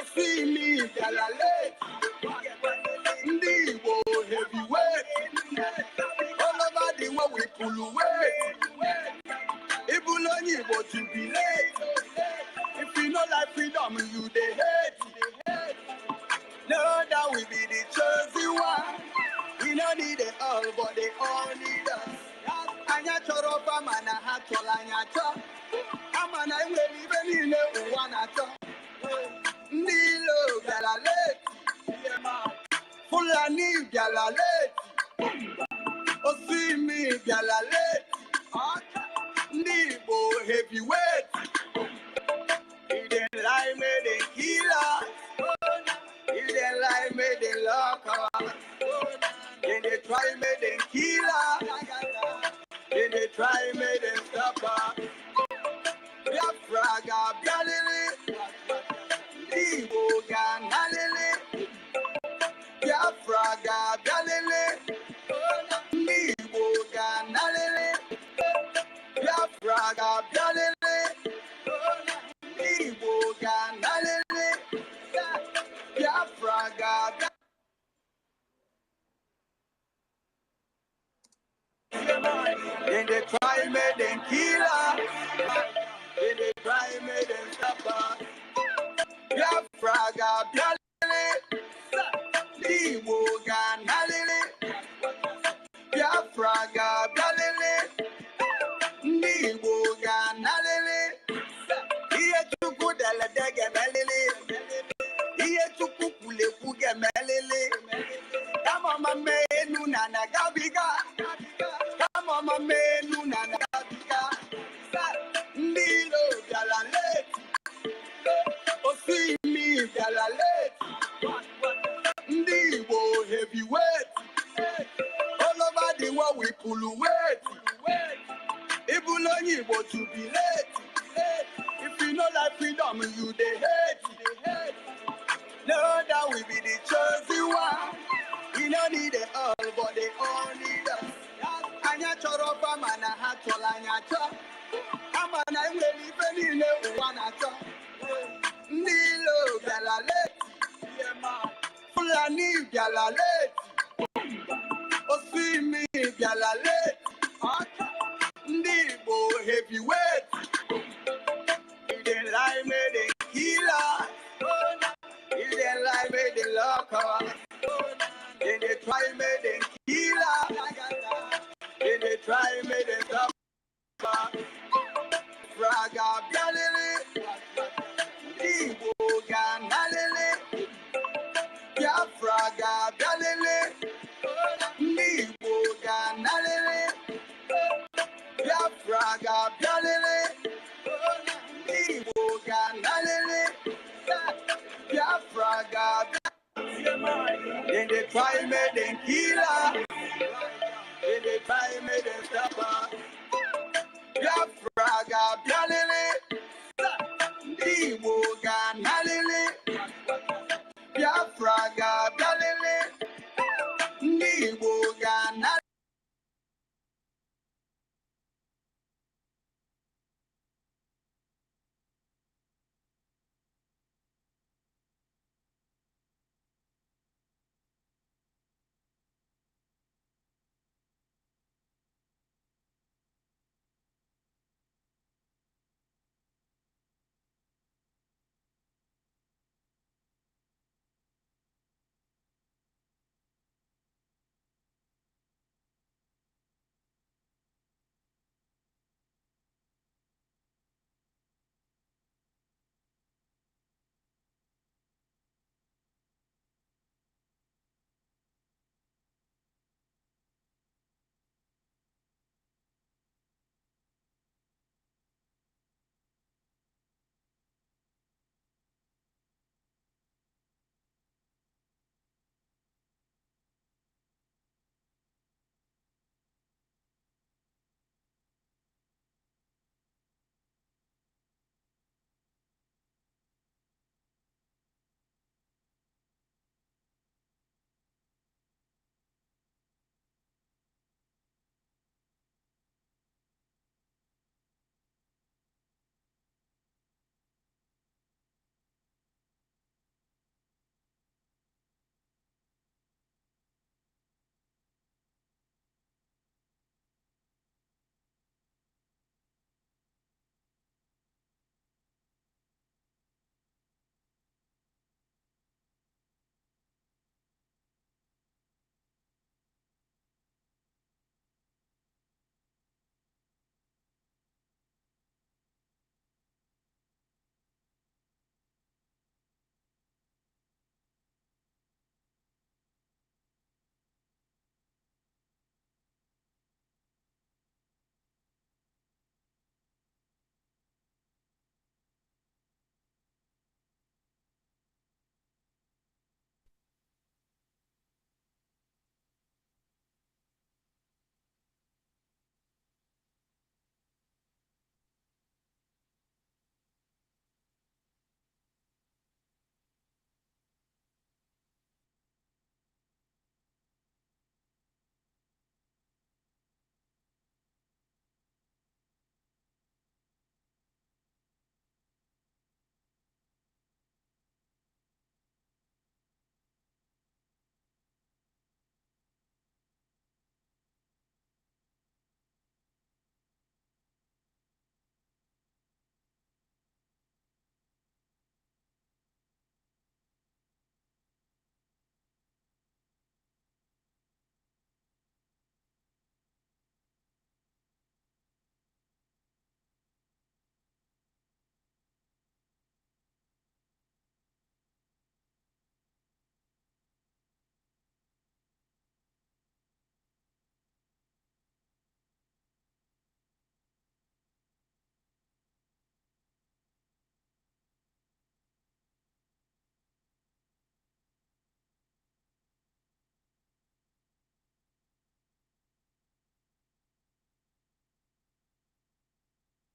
See me, Galale, Ndigo heavyweight, all over the world we pull away. Ibuloni go jubilate. If you know like freedom, you they hate. Know that we be the chosen one. We don't need it all, but they all need us. Anya choro pa mana hatola anya cho. Amana we even in the one ato. Nilo Galale, Fulani Galale, Osimi Galale, Nibo heavyweight. He didn't lie, made a killer. He didn't lie, made a locker. Then they try, made a killer. Then they try, made a stopper. Biafra got Galilee. Nibo Ganalele. Biafra got Galilee. Nibo Ganalele. Biafra got Galilee. Nibo Ganalele. Biafra got then they try made them killer. Then they try made them stopper. Biafra got Galilee. Nibo Ganalele. Biafra got Galilee. Nibo Ganalele. Iye chuku dele dege melele. Iye chuku kule kuge melele. Come on, my man, nana gabiga. Come on, my man, nana gabiga. Nilo galale. See me galale. Ndibo heavyweight. All over the world we pull away. Ibuloni go jubilate. If you know like freedom, you they hate. Know that we be the chosen one. We don't need it all, but they all need us. Anya choro pa mana hatola anya cho. Amana we live in the one ato. Nilo galale. Fulani galale. Osimi galale. Ndibo heavyweight. He didn't lie, made a killer. He didn't lie, made a locker. Then they try, made a killer. Then they try, made a stopper. Fraga Galilee. Ndibo Ganalele. Biafra Galilee. Ndibo Ganalele. Biafra Galilee. Nibo Ganalele. Biafra then they try made them killer. Then they try made them stopper. Biafra Galilee. Nibo Ganalele. Biafra Galilee. Nibo Ganalele.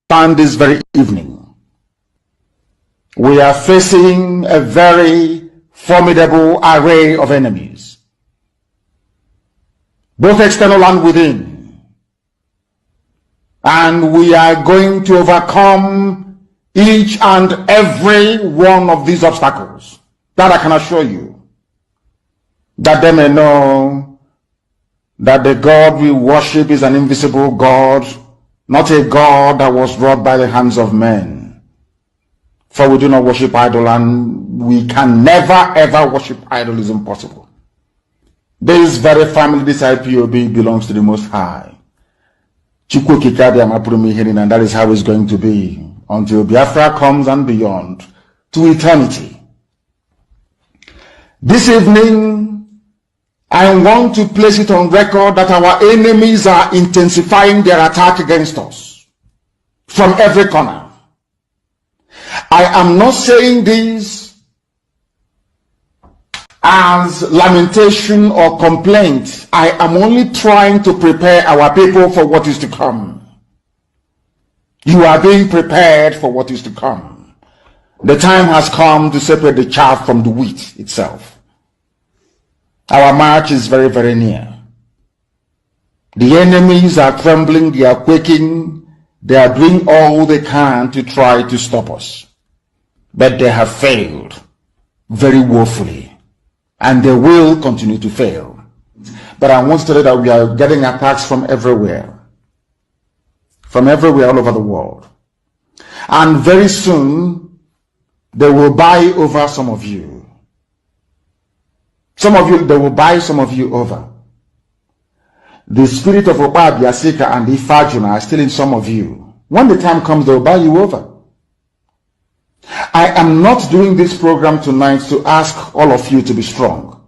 stand this very evening, we are facing a very formidable array of enemies, both external and within. And we are going to overcome each and every one of these obstacles. That I can assure you, that they may know that the God we worship is an invisible God, not a God that was wrought by the hands of men. For we do not worship idol, and we can never ever worship idol. Is impossible. This very family, this IPOB, belongs to the Most High. And that is how it's going to be until Biafra comes and beyond, to eternity. This evening, I want to place it on record that our enemies are intensifying their attack against us from every corner. I am not saying this as lamentation or complaint. I am only trying to prepare our people for what is to come. You are being prepared for what is to come. The time has come to separate the chaff from the wheat itself. Our march is very, very near. The enemies are trembling, they are quaking, they are doing all they can to try to stop us. But they have failed very woefully, and they will continue to fail. But I want to tell you that we are getting attacks from everywhere all over the world. And very soon, they will buy over some of you. Some of you, they will buy some of you over. The spirit of Oba, Biasika, and Ifajuna are still in some of you. When the time comes, they will buy you over. I am not doing this program tonight to ask all of you to be strong.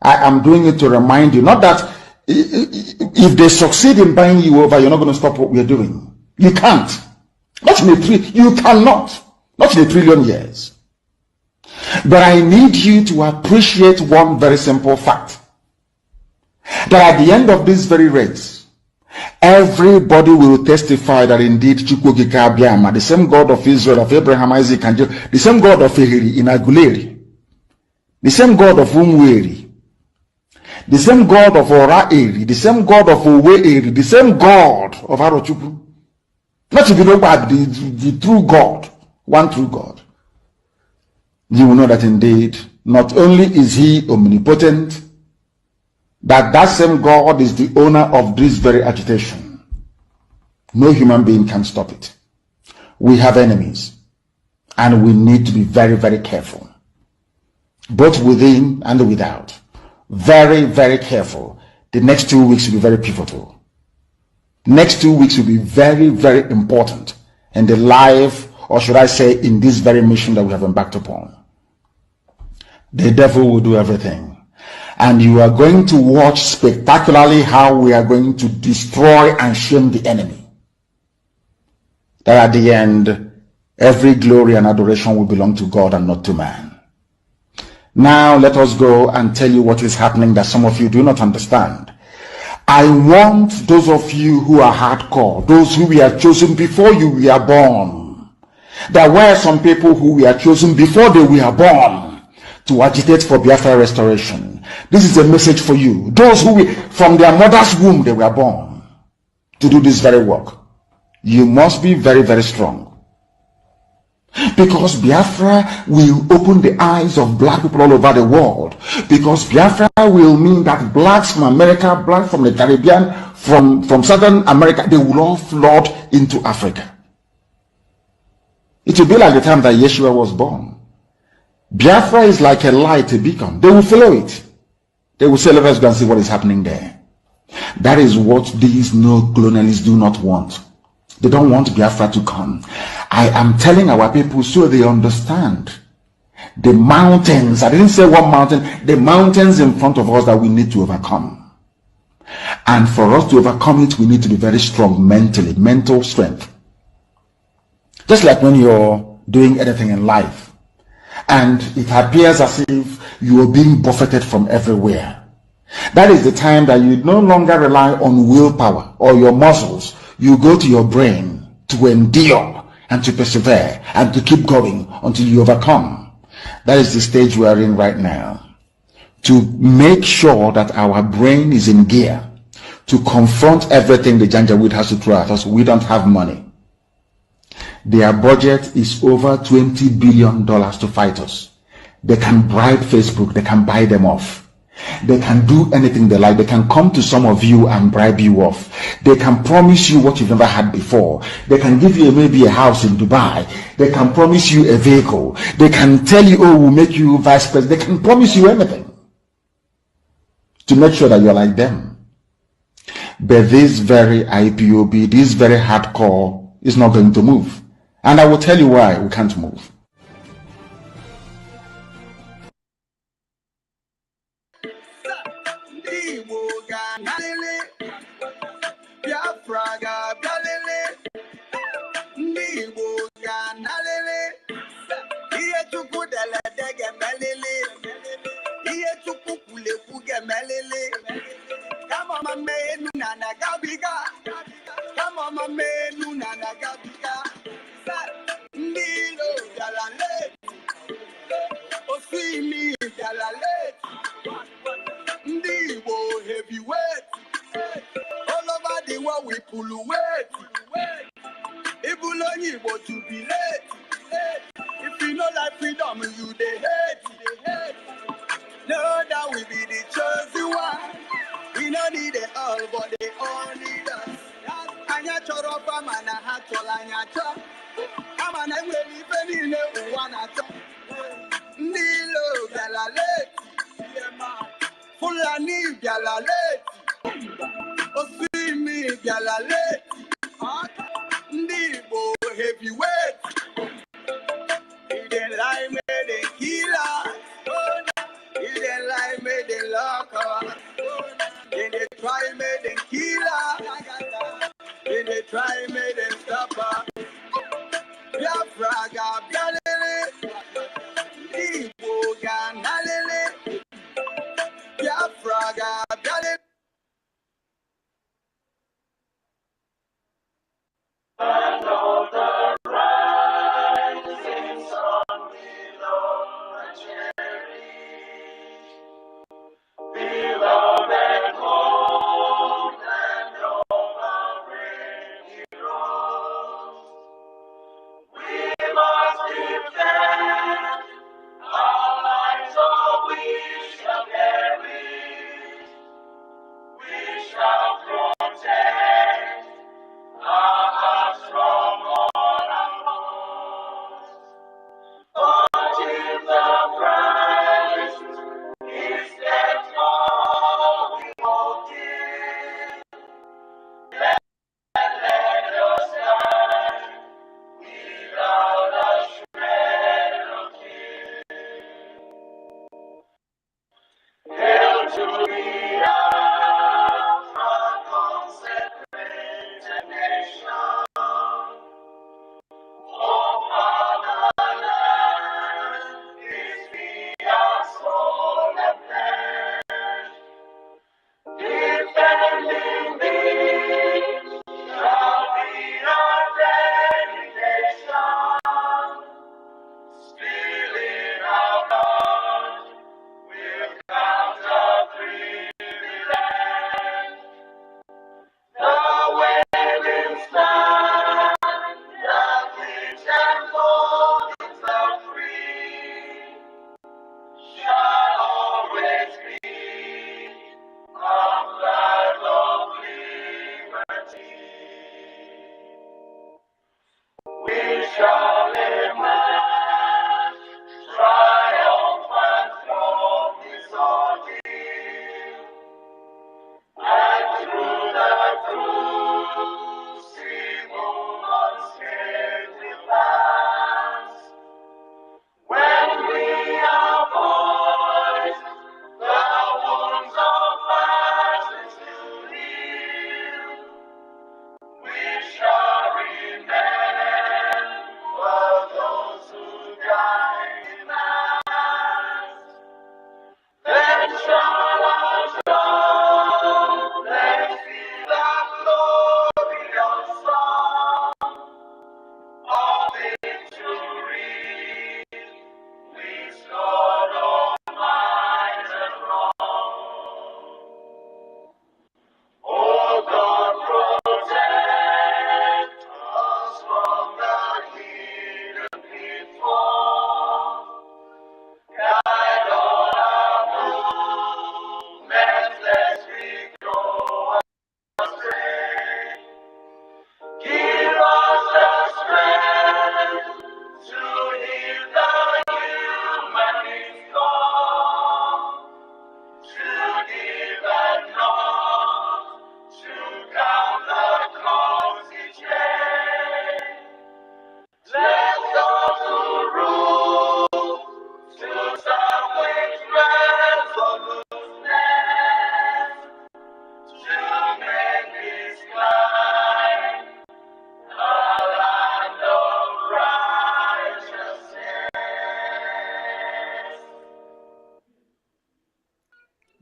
I am doing it to remind you, not that if they succeed in buying you over, you're not going to stop what we are doing. You can't. You cannot. Not in a trillion years. But I need you to appreciate one very simple fact. That at the end of this very race, everybody will testify that indeed Chukwukika Abiyama, the same God of Israel, of Abraham, Isaac, and Jacob, the same God of Ehiri in Aguleri, the same God of Umweri, the same God of Ora-Eri, the same God of Owe-Eri, the same God of Arochukwu. Not to be known by the true God, one true God. You will know that indeed, not only is he omnipotent, that same God is the owner of this very agitation. No human being can stop it. We have enemies, and we need to be very, very careful, both within and without. Very, very careful. The next 2 weeks will be very pivotal. Next 2 weeks will be very, very important in the life, or should I say, in this very mission that we have embarked upon. The devil will do everything. And you are going to watch spectacularly how we are going to destroy and shame the enemy. That at the end, every glory and adoration will belong to God and not to man. Now let us go and tell you what is happening that some of you do not understand. I want those of you who are hardcore, those who were chosen before you were born. There were some people who were chosen before they were born to agitate for Biafra restoration. This is a message for you. Those who from their mother's womb they were born to do this very work. You must be very, very strong. Because Biafra will open the eyes of black people all over the world. Because Biafra will mean that blacks from America, blacks from the Caribbean, from Southern America, they will all flood into Africa. It will be like the time that Yeshua was born. Biafra is like a light, a beacon. They will follow it. They will say, let us go and see what is happening there. That is what these neo-colonialists do not want. They don't want Biafra to come. I am telling our people so they understand. The mountains, I didn't say one mountain, the mountains in front of us that we need to overcome. And for us to overcome it, we need to be very strong mentally, mental strength. Just like when you're doing anything in life, and it appears as if you are being buffeted from everywhere. That is the time that you no longer rely on willpower or your muscles. You go to your brain to endure and to persevere and to keep going until you overcome. That is the stage we are in right now. To make sure that our brain is in gear to confront everything the Janjaweed has to throw at us. We don't have money. Their budget is over $20 billion to fight us. They can bribe Facebook. They can buy them off. They can do anything they like. They can come to some of you and bribe you off. They can promise you what you've never had before. They can give you maybe a house in Dubai. They can promise you a vehicle. They can tell you, oh, we'll make you vice president. They can promise you anything to make sure that you're like them. But this very IPOB, this very hardcore is not going to move. And I will tell you why we can't move. Come on, my man, Nana Gabiga. Come on, my man, Nana Gabiga. Nilo Galale. Oh, see me, Galale. Ndiwo heavyweight. All over the world, we pull weight. Ibuloni will jubilate. If you know like freedom, you they hate. Know that we be the chosen one. We don't need it all, but they all need us. Anya choro pa mana hatola anya cho. Amana we live in a one ato. Nilo galaleti. Fulani galaleti. Osimi galaleti. Ndibo heavyweight. If they lie, may they kill us. If they lie, may they lock us. If they try, may they kill us. If they try, may they stop us. Biafra, Bialele. Igbo, Ganalele. Biafra, Bialele. Beloved home and home of refuge.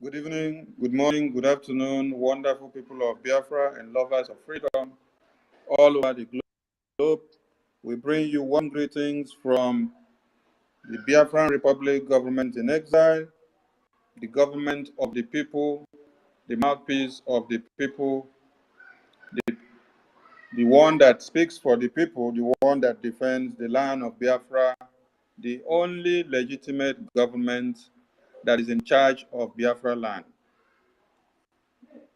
Good evening, good morning, good afternoon, wonderful people of Biafra and lovers of freedom all over the globe. We bring you warm greetings from the Biafran Republic government in exile, the government of the people, the mouthpiece of the people, the one that speaks for the people, the one that defends the land of Biafra, the only legitimate government that is in charge of Biafra land.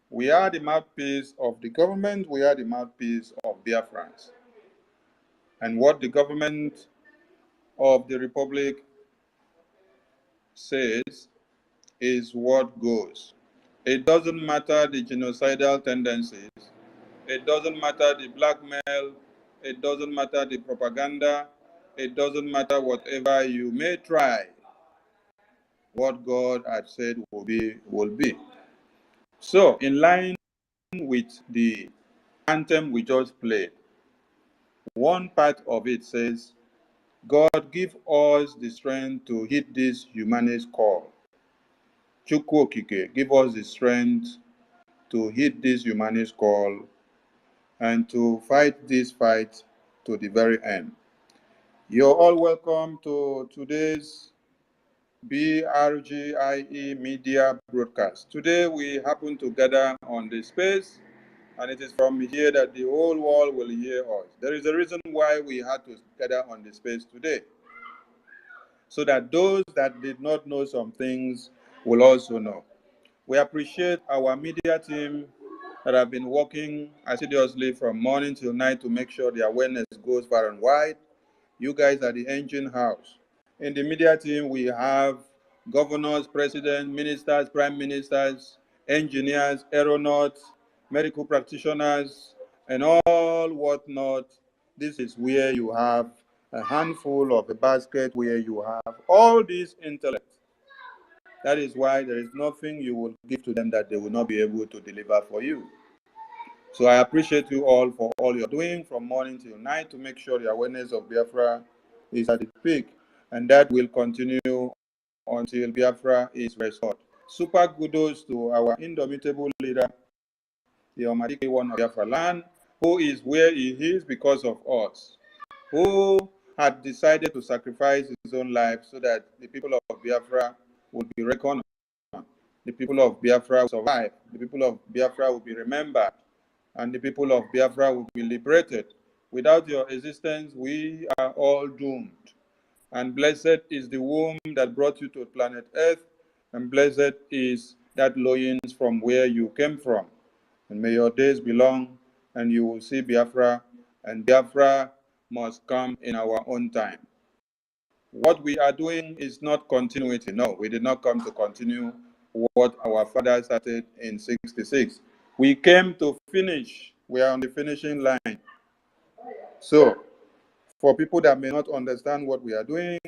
We are the mouthpiece of the government, we are the mouthpiece of Biafrans. And what the government of the Republic says is what goes. It doesn't matter the genocidal tendencies, it doesn't matter the blackmail, it doesn't matter the propaganda, it doesn't matter whatever you may try. What God had said will be, will be. So, in line with the anthem we just played, one part of it says, God give us the strength to hit this humanist call. Chukwu Okike, give us the strength to hit this humanist call and to fight this fight to the very end. You're all welcome to today's BRGIE media broadcast. Today we happen to gather on the space, and it is from here that the whole world will hear us. There is a reason why we had to gather on the space today, so that those that did not know some things will also know. We appreciate our media team that have been working assiduously from morning till night to make sure the awareness goes far and wide. You guys are the engine house. In the media team, we have governors, presidents, ministers, prime ministers, engineers, aeronauts, medical practitioners, and all whatnot. This is where you have a handful of a basket where you have all this intellect. That is why there is nothing you will give to them that they will not be able to deliver for you. So I appreciate you all for all you're doing from morning till night to make sure the awareness of Biafra is at its peak, and that will continue until Biafra is restored. Super kudos to our indomitable leader, the Almighty One of Biafra land, who is where he is because of us, who had decided to sacrifice his own life so that the people of Biafra would be reckoned on, the people of Biafra will survive, the people of Biafra will be remembered, and the people of Biafra will be liberated. Without your existence, we are all doomed. And blessed is the womb that brought you to planet Earth, and blessed is that loins from where you came from. And may your days be long, and you will see Biafra, and Biafra must come in our own time. What we are doing is not continuity. No, we did not come to continue what our fathers started in 66. We came to finish. We are on the finishing line. So, for people that may not understand what we are doing,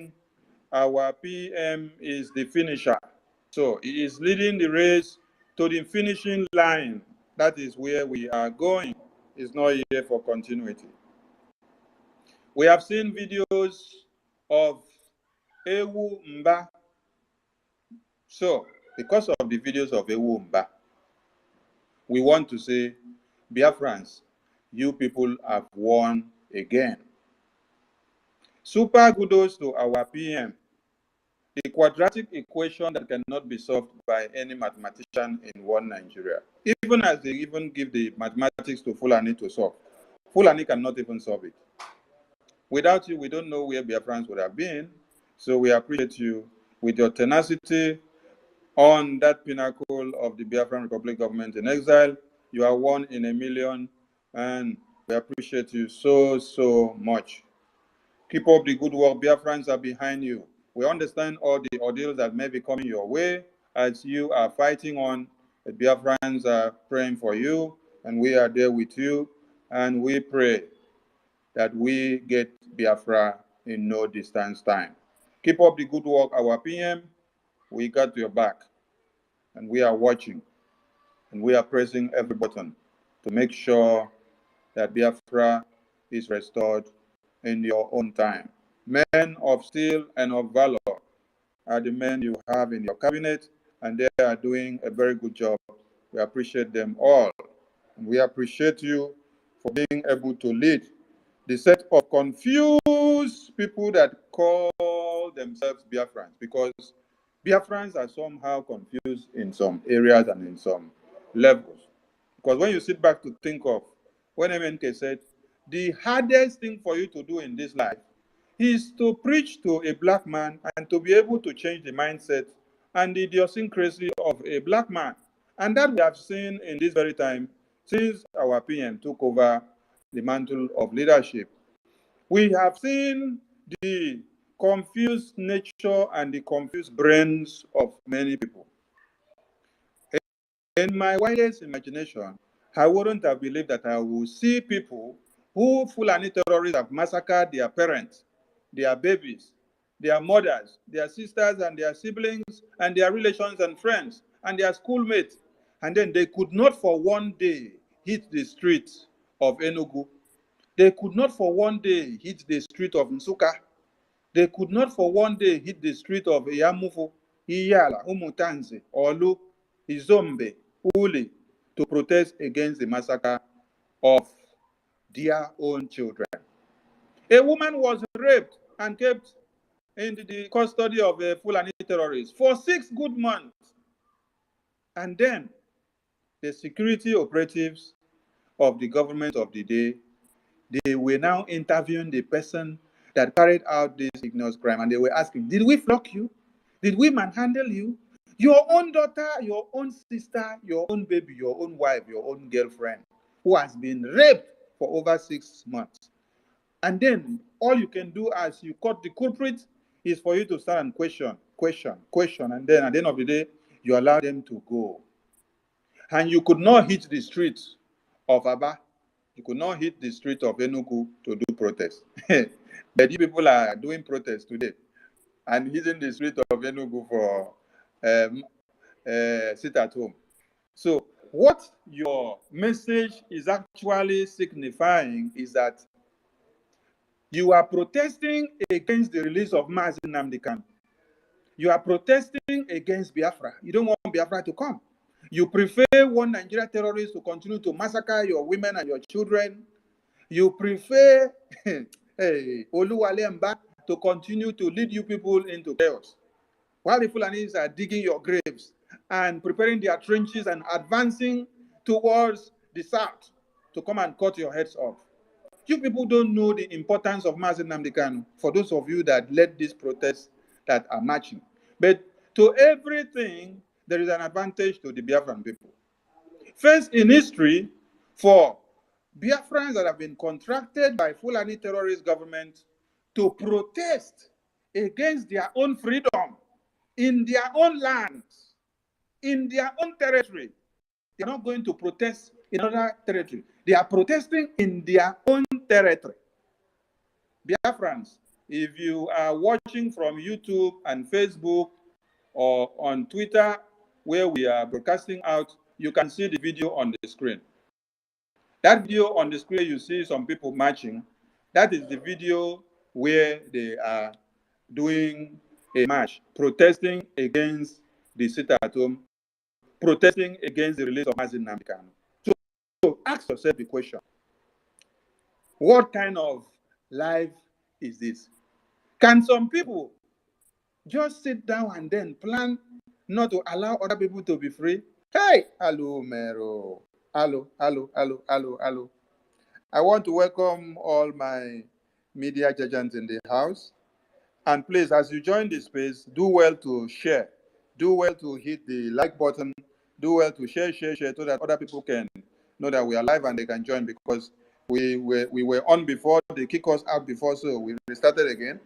our PM is the finisher. So, he is leading the race to the finishing line. That is where we are going. It's not here for continuity. We have seen videos of Ewu Mbah. So, because of the videos of Ewu Mbah, we want to say, Biafrans, you people have won again. Super kudos to our PM. The quadratic equation that cannot be solved by any mathematician in one Nigeria. Even as they even give the mathematics to Fulani to solve. Fulani cannot even solve it. Without you, we don't know where Biafrans would have been. So we appreciate you with your tenacity on that pinnacle of the Biafran Republic government in exile. You are one in a million, and we appreciate you so, so much. Keep up the good work. Biafrans are behind you. We understand all the ordeals that may be coming your way as you are fighting on. The Biafrans are praying for you, and we are there with you, and we pray that we get Biafra in no distance time. Keep up the good work, our PM. We got your back, and we are watching, and we are pressing every button to make sure that Biafra is restored in your own time. Men of steel and of valor are the men you have in your cabinet, and they are doing a very good job. We appreciate them all. And we appreciate you for being able to lead the set of confused people that call themselves Biafrans, because Biafrans are somehow confused in some areas and in some levels. Because when you sit back to think of when MNK said, the hardest thing for you to do in this life is to preach to a black man and to be able to change the mindset and the idiosyncrasy of a black man. And that we have seen in this very time since our PM took over the mantle of leadership. We have seen the confused nature and the confused brains of many people. In my wildest imagination, I wouldn't have believed that I would see people who Fulani terrorists have massacred their parents, their babies, their mothers, their sisters and their siblings, and their relations and friends, and their schoolmates. And then they could not for one day hit the streets of Enugu. They could not for one day hit the street of Nsukka. They could not for one day hit the street of Iyamufu, Iyala, Umutanzi, Olu, Izombe, Uli, to protest against the massacre of their own children. A woman was raped and kept in the custody of a Fulani terrorist for 6 good months. And then the security operatives of the government of the day, they were now interviewing the person that carried out this ignorant crime, and they were asking, did we flog you? Did we manhandle you? Your own daughter, your own sister, your own baby, your own wife, your own girlfriend, who has been raped for over 6 months. And then all you can do as you caught the culprit is for you to start and question, and then at the end of the day, you allow them to go. And you could not hit the streets of Aba. You could not hit the street of Enugu to do protest. But you people are doing protests today and hitting the street of Enugu for sit at home. So what your message is actually signifying is that you are protesting against the release of Mazi Nnamdi Kanu. You are protesting against Biafra. You don't want Biafra to come. You prefer one Nigeria terrorist to continue to massacre your women and your children. You prefer Oluwale and Mbah to continue to lead you people into chaos, while the Fulanis are digging your graves and preparing their trenches and advancing towards the south to come and cut your heads off. You people don't know the importance of Mazi Nnamdi Kanu, for those of you that led these protests that are marching. But to everything, there is an advantage to the Biafran people. First in history, for Biafrans that have been contracted by Fulani terrorist government to protest against their own freedom in their own lands, in their own territory. They are not going to protest in another territory. They are protesting in their own territory. Biafrans, if you are watching from YouTube and Facebook or on Twitter, where we are broadcasting out, you can see the video on the screen. That video on the screen, you see some people marching. That is the video where they are doing a march, protesting against the sit-at-home, protesting against the release of Mazi Nnamdi Kanu. So ask yourself the question, what kind of life is this? Can some people just sit down and then plan not to allow other people to be free? Hey, hello, Mero. Hello. I want to welcome all my media giants in the house. And please, as you join this space, do well to share. Do well to hit the like button. Do well to share, so that other people can know that we are live and they can join, because we were on before, they kicked us out before, so we restarted again.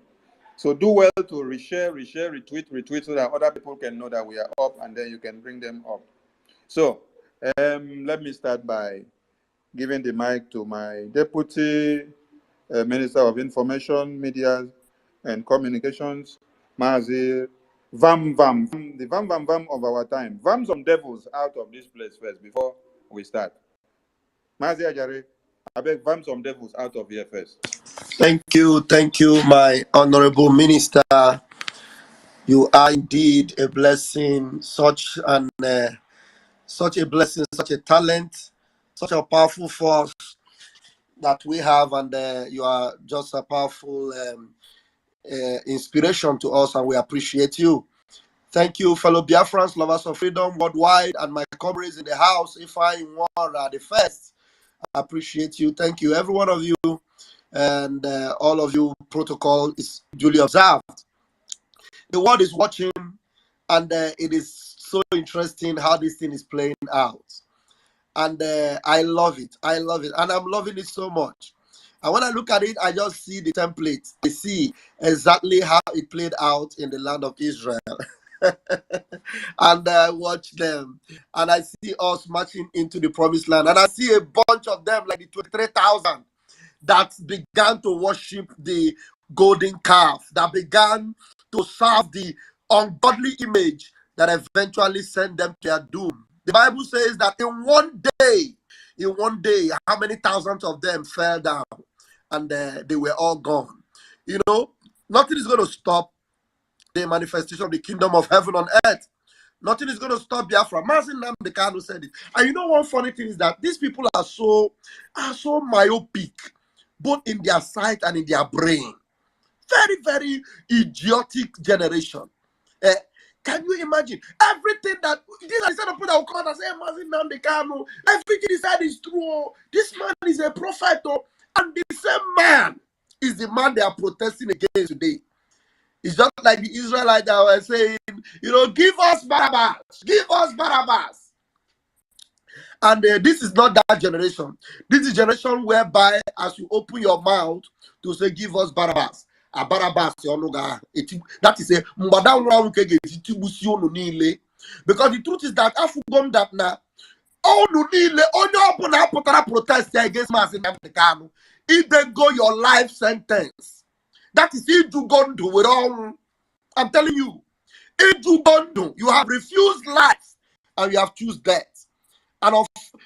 So do well to reshare, retweet, so that other people can know that we are up, and then you can bring them up. So let me start by giving the mic to my Deputy Minister of Information, Media and Communications, Mazi Vam, the Vam of our time. Vam some devils out of this place first before we start. Mazi Ajare, I beg Vam some devils out of here first. Thank you, my honorable minister, You are indeed a blessing, such a blessing, such a talent, such a powerful force that we have, and you are just a powerful inspiration to us, and we appreciate you. Thank you, fellow Biafrans, lovers of freedom worldwide, and my comrades in the house. If I in one are the first, I appreciate you. Thank you, every one of you, and all of you. Protocol is duly observed. The world is watching, and it is so interesting how this thing is playing out. And I love it. I love it, and I'm loving it so much. And when I look at it, I just see the template. I see exactly how it played out in the land of Israel. And I watch them, and I see us marching into the promised land, and I see a bunch of them, like the 23,000, that began to worship the golden calf, that began to serve the ungodly image that eventually sent them to their doom. The Bible says that in one day, how many thousands of them fell down, and they were all gone. You know, nothing is going to stop the manifestation of the kingdom of heaven on earth. Nothing is going to stop Biafra. Mazin Namdekano said it. And you know, one funny thing is that these people are so myopic, both in their sight and in their brain. Very, very idiotic generation. Can you imagine everything that these are the set of people that will come out and say, Mazin Namdekano, everything he said is true. This man is a prophet, and the same man is the man they are protesting against today. It's just like the Israelites that were saying, you know, give us Barabbas, give us Barabbas. And this is not that generation. This is generation whereby, as you open your mouth to say, give us Barabbas, a Barabbas, that is a because the truth is that Afugom that now, only protest against Masin if they go your life sentence. That is if you go do it all. I'm telling you, if you don't do, you have refused life and you have chosen death. And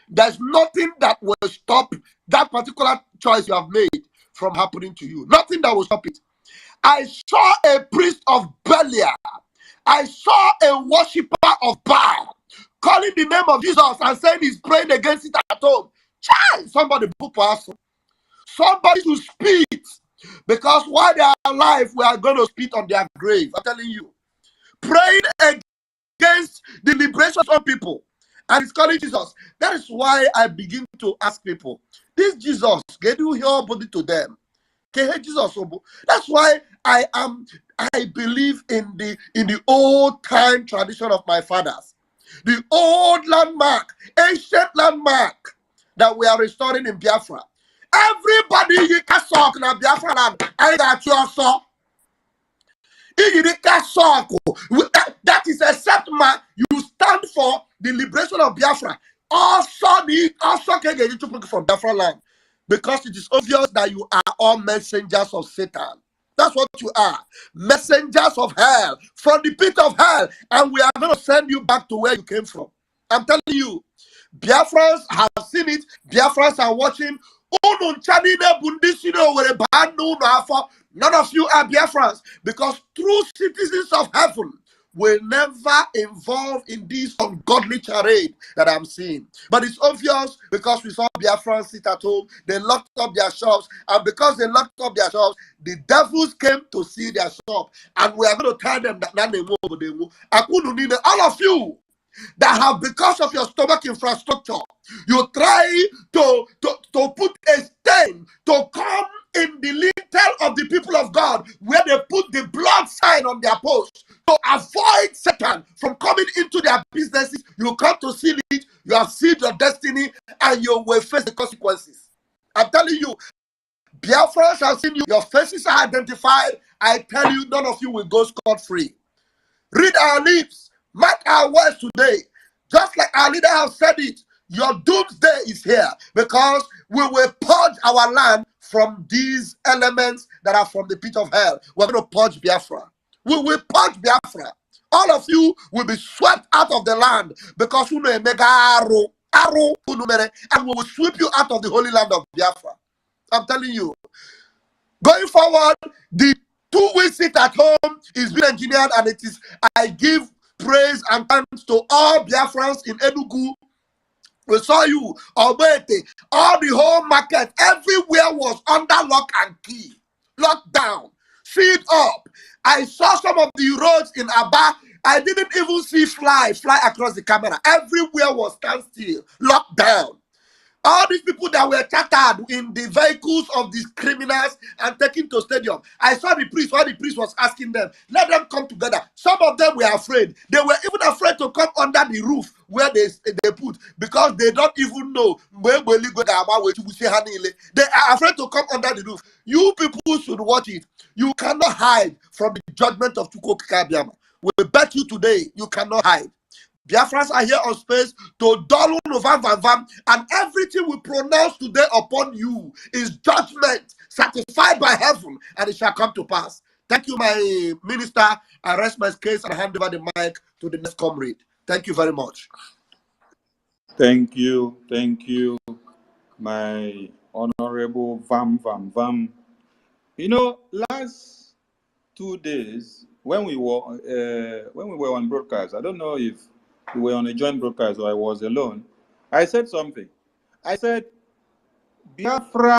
there's nothing that will stop that particular choice you have made from happening to you. Nothing that will stop it. I saw a priest of Belial. I saw a worshiper of Baal calling the name of Jesus and saying he's praying against it at home. Child, somebody book us. Somebody to speak. Because while they are alive, we are going to spit on their grave. I'm telling you. Praying against the liberation of people. And it's calling Jesus. That is why I begin to ask people, this Jesus, can you hear body to them? Jesus. That's why I believe in the old time tradition of my fathers. The old landmark, ancient landmark that we are restoring in Biafra. Everybody you can talk in Biafra land. I got you also. That is except man, you stand for the liberation of Biafra. Also can get you from Biafra land. Because it is obvious that you are all messengers of Satan. That's what you are. Messengers of hell. From the pit of hell. And we are going to send you back to where you came from. I'm telling you. Biafrans have seen it. Biafrans are watching. None of you are Biafrans. Because true citizens of heaven will never involve in this ungodly charade that I'm seeing. But it's obvious because we saw Biafrans sit at home, they locked up their shops, and because they locked up their shops, the devils came to see their shop, and we are going to tell them that all of you that have, because of your stomach infrastructure, you try to put a stain to come in the lintel of the people of God, where they put the blood sign on their post to avoid Satan from coming into their businesses. You come to seal it, you have sealed your destiny, and you will face the consequences. I'm telling you, Biafrans have seen you, your faces are identified. I tell you, none of you will go scot-free. Read our lips, mark our words today. Just like our leader has said it, your doomsday is here, because we will purge our land from these elements that are from the pit of hell. We're going to purge Biafra. We will purge Biafra. All of you will be swept out of the land, because we know mega arrow, and we will sweep you out of the holy land of Biafra. I'm telling you. Going forward, the 2 weeks sit at home is being engineered, and it is, I give praise and thanks to all Biafrans in Enugu. We saw you, Obete, all the whole market, everywhere was under lock and key, locked down, sealed up. I saw some of the roads in Aba. I didn't even see fly across the camera. Everywhere was standstill, locked down. All these people that were chartered in the vehicles of these criminals and taken to stadium. I saw the priest, while the priest was asking them, let them come together. Some of them were afraid. They were even afraid to come under the roof where they put, because they don't even know. They are afraid to come under the roof. You people should watch it. You cannot hide from the judgment of Chukwu Kabiama. We bet you today, you cannot hide. Biafrans are here on space to dollar and everything we pronounce today upon you is judgment certified by heaven, and it shall come to pass. Thank you, my minister. I rest my case and hand over the mic to the next comrade. Thank you very much. Thank you, my honorable Vam. You know, last 2 days when we were on broadcast, I don't know if we were on a joint broadcast or I was alone, I said something. I said, Biafra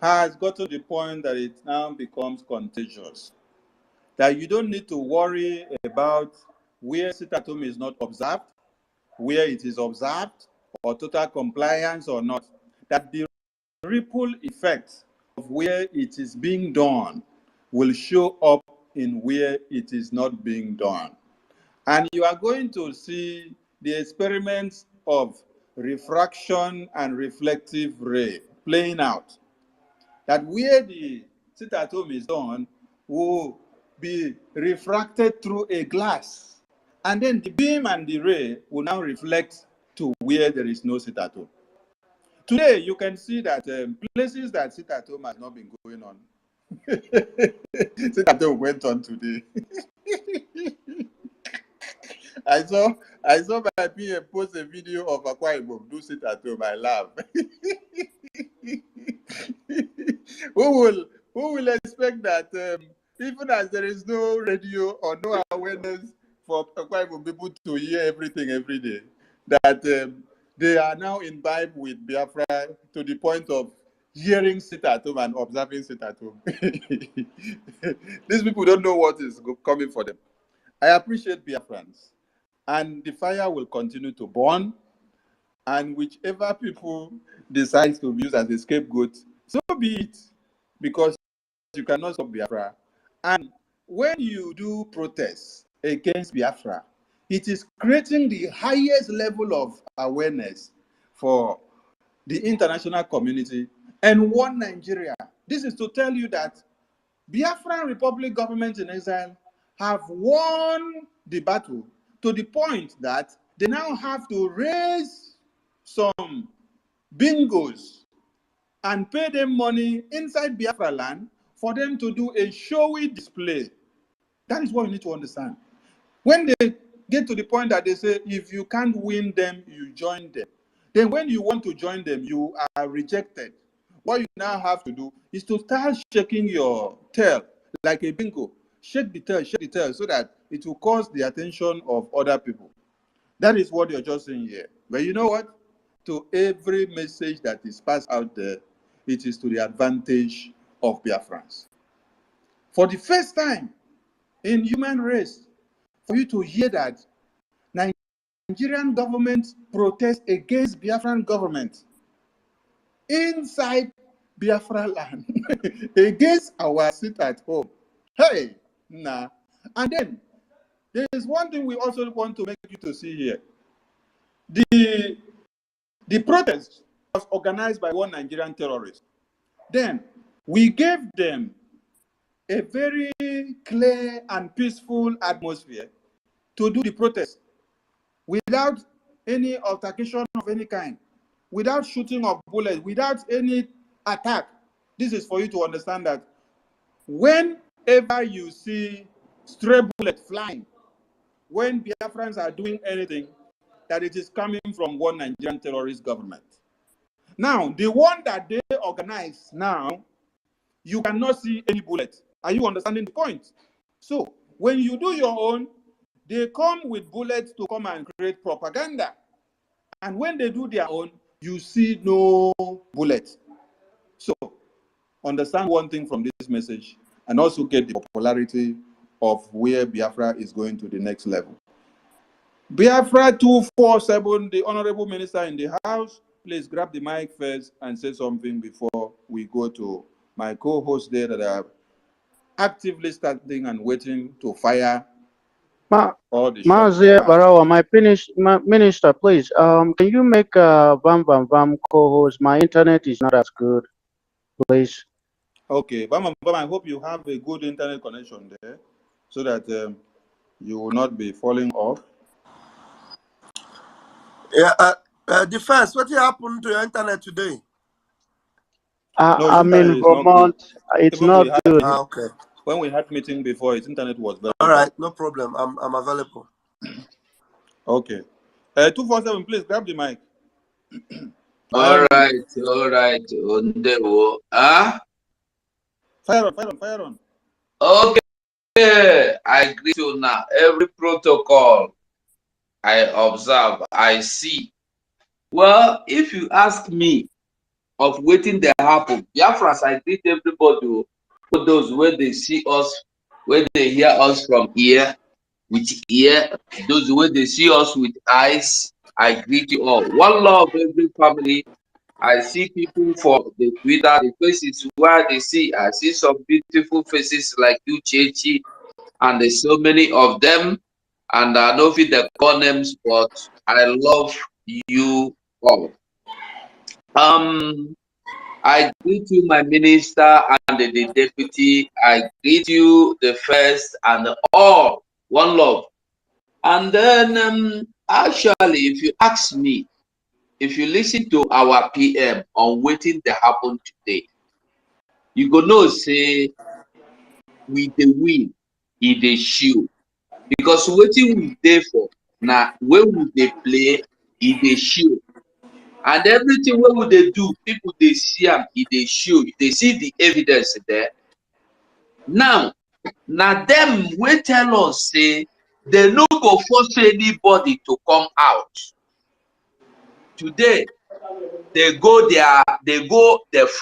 has gotten to the point that it now becomes contagious. That you don't need to worry about where sit-at-home is not observed, where it is observed, or total compliance or not. That the ripple effect of where it is being done will show up in where it is not being done. And you are going to see the experiments of refraction and reflective ray playing out. That where the sit-at-home is done will be refracted through a glass. And then the beam and the ray will now reflect to where there is no sit-at-home. Today, you can see that places that sit-at-home has not been going on. Sit-at-home went on today. I saw my PM post a video of Akwa Ibom do sit-at-home. I laugh. Who will expect that even as there is no radio or no awareness for Akwa Ibom people to hear everything every day, that they are now imbibed with Biafra to the point of hearing sit-at-home and observing sit-at-home. These people don't know what is coming for them. I appreciate Biafrans. And the fire will continue to burn. And whichever people decide to use as a scapegoat, so be it. Because you cannot stop Biafra. And when you do protests against Biafra, it is creating the highest level of awareness for the international community and one Nigeria. This is to tell you that Biafran Republic government in exile have won the battle to the point that they now have to raise some bingos and pay them money inside Biafra land for them to do a showy display. That is what you need to understand. When they get to the point that they say, if you can't win them, you join them. Then when you want to join them, you are rejected. What you now have to do is to start shaking your tail like a bingo. Shake the tail so that it will cause the attention of other people. That is what you're just saying here. But you know what? To every message that is passed out there, it is to the advantage of Biafrans. For the first time in human race, for you to hear that Nigerian government protests against Biafran government inside Biafra land against our sit-at-home. Hey, nah. And then there is one thing we also want to make you to see here. The protest was organized by one Nigerian terrorist. Then we gave them a very clear and peaceful atmosphere to do the protest without any altercation of any kind, without shooting of bullets, without any attack. This is for you to understand that whenever you see stray bullets flying, when Biafrans are doing anything, that it is coming from one Nigerian terrorist government. Now, the one that they organize now, you cannot see any bullet Are you understanding the point? So when you do your own, they come with bullets to come and create propaganda. And when they do their own, you see no bullets. So understand one thing from this message and also get the popularity of where Biafra is going to the next level. Biafra 247, the Honorable Minister in the House, please grab the mic first and say something before we go to my co-hosts there that are actively standing and waiting to fire all the shots. Barawa, my minister, please, can you make Bam co-host? My internet is not as good, please. Okay, Bam, I hope you have a good internet connection there so that you will not be falling off. Yeah, Defense, what happened to your internet today? No, I'm in Vermont. It's not good. Okay. When we had meeting before, its internet was very all right, no problem. I'm available. Okay. 247, please grab the mic. All right. Ondewo. Fire on. Okay. I greet you now. Every protocol I observe, I see. Well, if you ask me of waiting that happen, Biafrans, I greet everybody. For those where they see us, where they hear us from ear with ear, those where they see us with eyes, I greet you all. One love, every family. I see people for the Twitter, the faces where they see. I see some beautiful faces like you, Chechi, and there's so many of them. And I know if they call names, but I love you all. I greet you, my minister and the deputy. I greet you, the first and all. One love. And then, actually, if you ask me, if you listen to our PM on waiting to happen today, you go know say we the win, he the show. Because waiting we there for now, when we they play, he the show. And everything what we they do, people they see him, he they show. They see the evidence there. Now them will tell us say they no go force anybody to come out. Today, they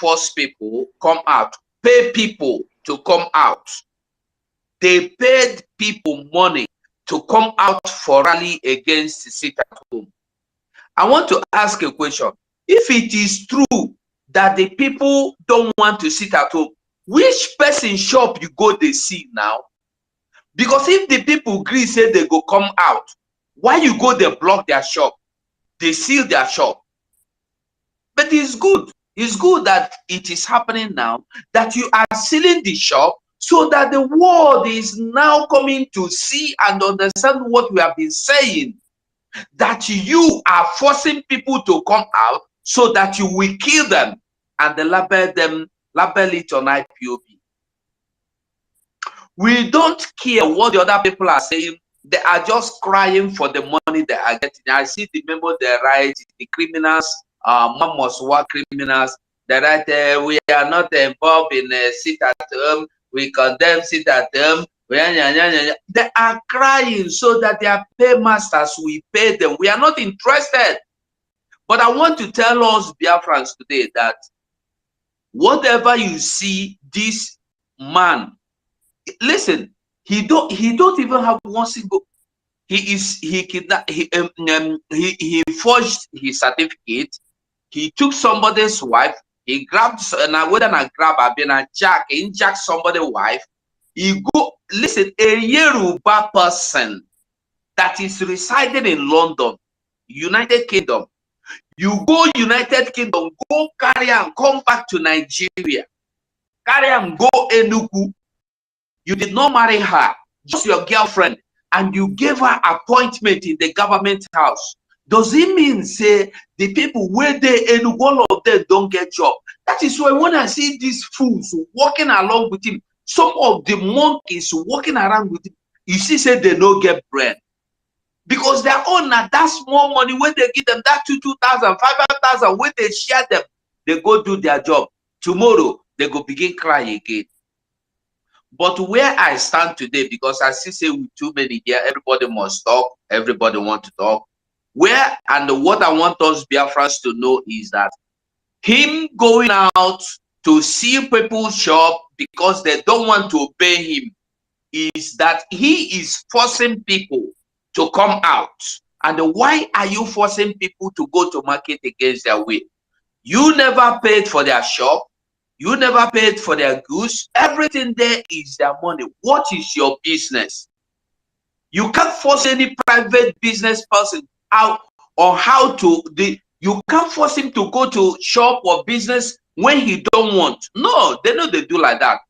force people come out, pay people to come out. They paid people money to come out for rally against sit at home. I want to ask a question. If it is true that the people don't want to sit at home, which person shop you go they see now? Because if the people agree say they go come out, why you go they block their shop? They seal their shop. But it's good. It's good that it is happening now, that you are sealing the shop so that the world is now coming to see and understand what we have been saying. That you are forcing people to come out so that you will kill them and they label it on IPOB. We don't care what the other people are saying. They are just crying for the money they are getting. I see the memo they write, the criminals, must work criminals. They write, we are not involved in sit at home. We condemn sit at home. They are crying so that their paymasters will pay them. We are not interested. But I want to tell us Biafrans today that whatever you see this man, listen, he don't even have one single. He forged his certificate. He took somebody's wife. He grabbed jack somebody's wife. He go listen, a Yoruba person that is residing in London, United Kingdom. You go United Kingdom, go carry and come back to Nigeria. Carry and go Enugu. You did not marry her, just your girlfriend, and you gave her appointment in the government house. Does it mean say the people where they and all of them don't get job? That is why when I see these fools walking along with him, some of the monkeys walking around with him, you see say they don't get bread. Because their own that small money when they give them that 2,000, 5,000, when they share them, they go do their job. Tomorrow they go begin cry again. But where I stand today, because I see say with too many here, everybody must talk, everybody want to talk. Where and what I want us Biafrans to know is that him going out to see people shop because they don't want to obey him is that he is forcing people to come out. And why are you forcing people to go to market against their will? You never paid for their shop. You never paid for their goods. Everything there is their money. What is your business? You can't force any private business person out on how to you can't force him to go to shop or business when he don't want. No, they know they do like that.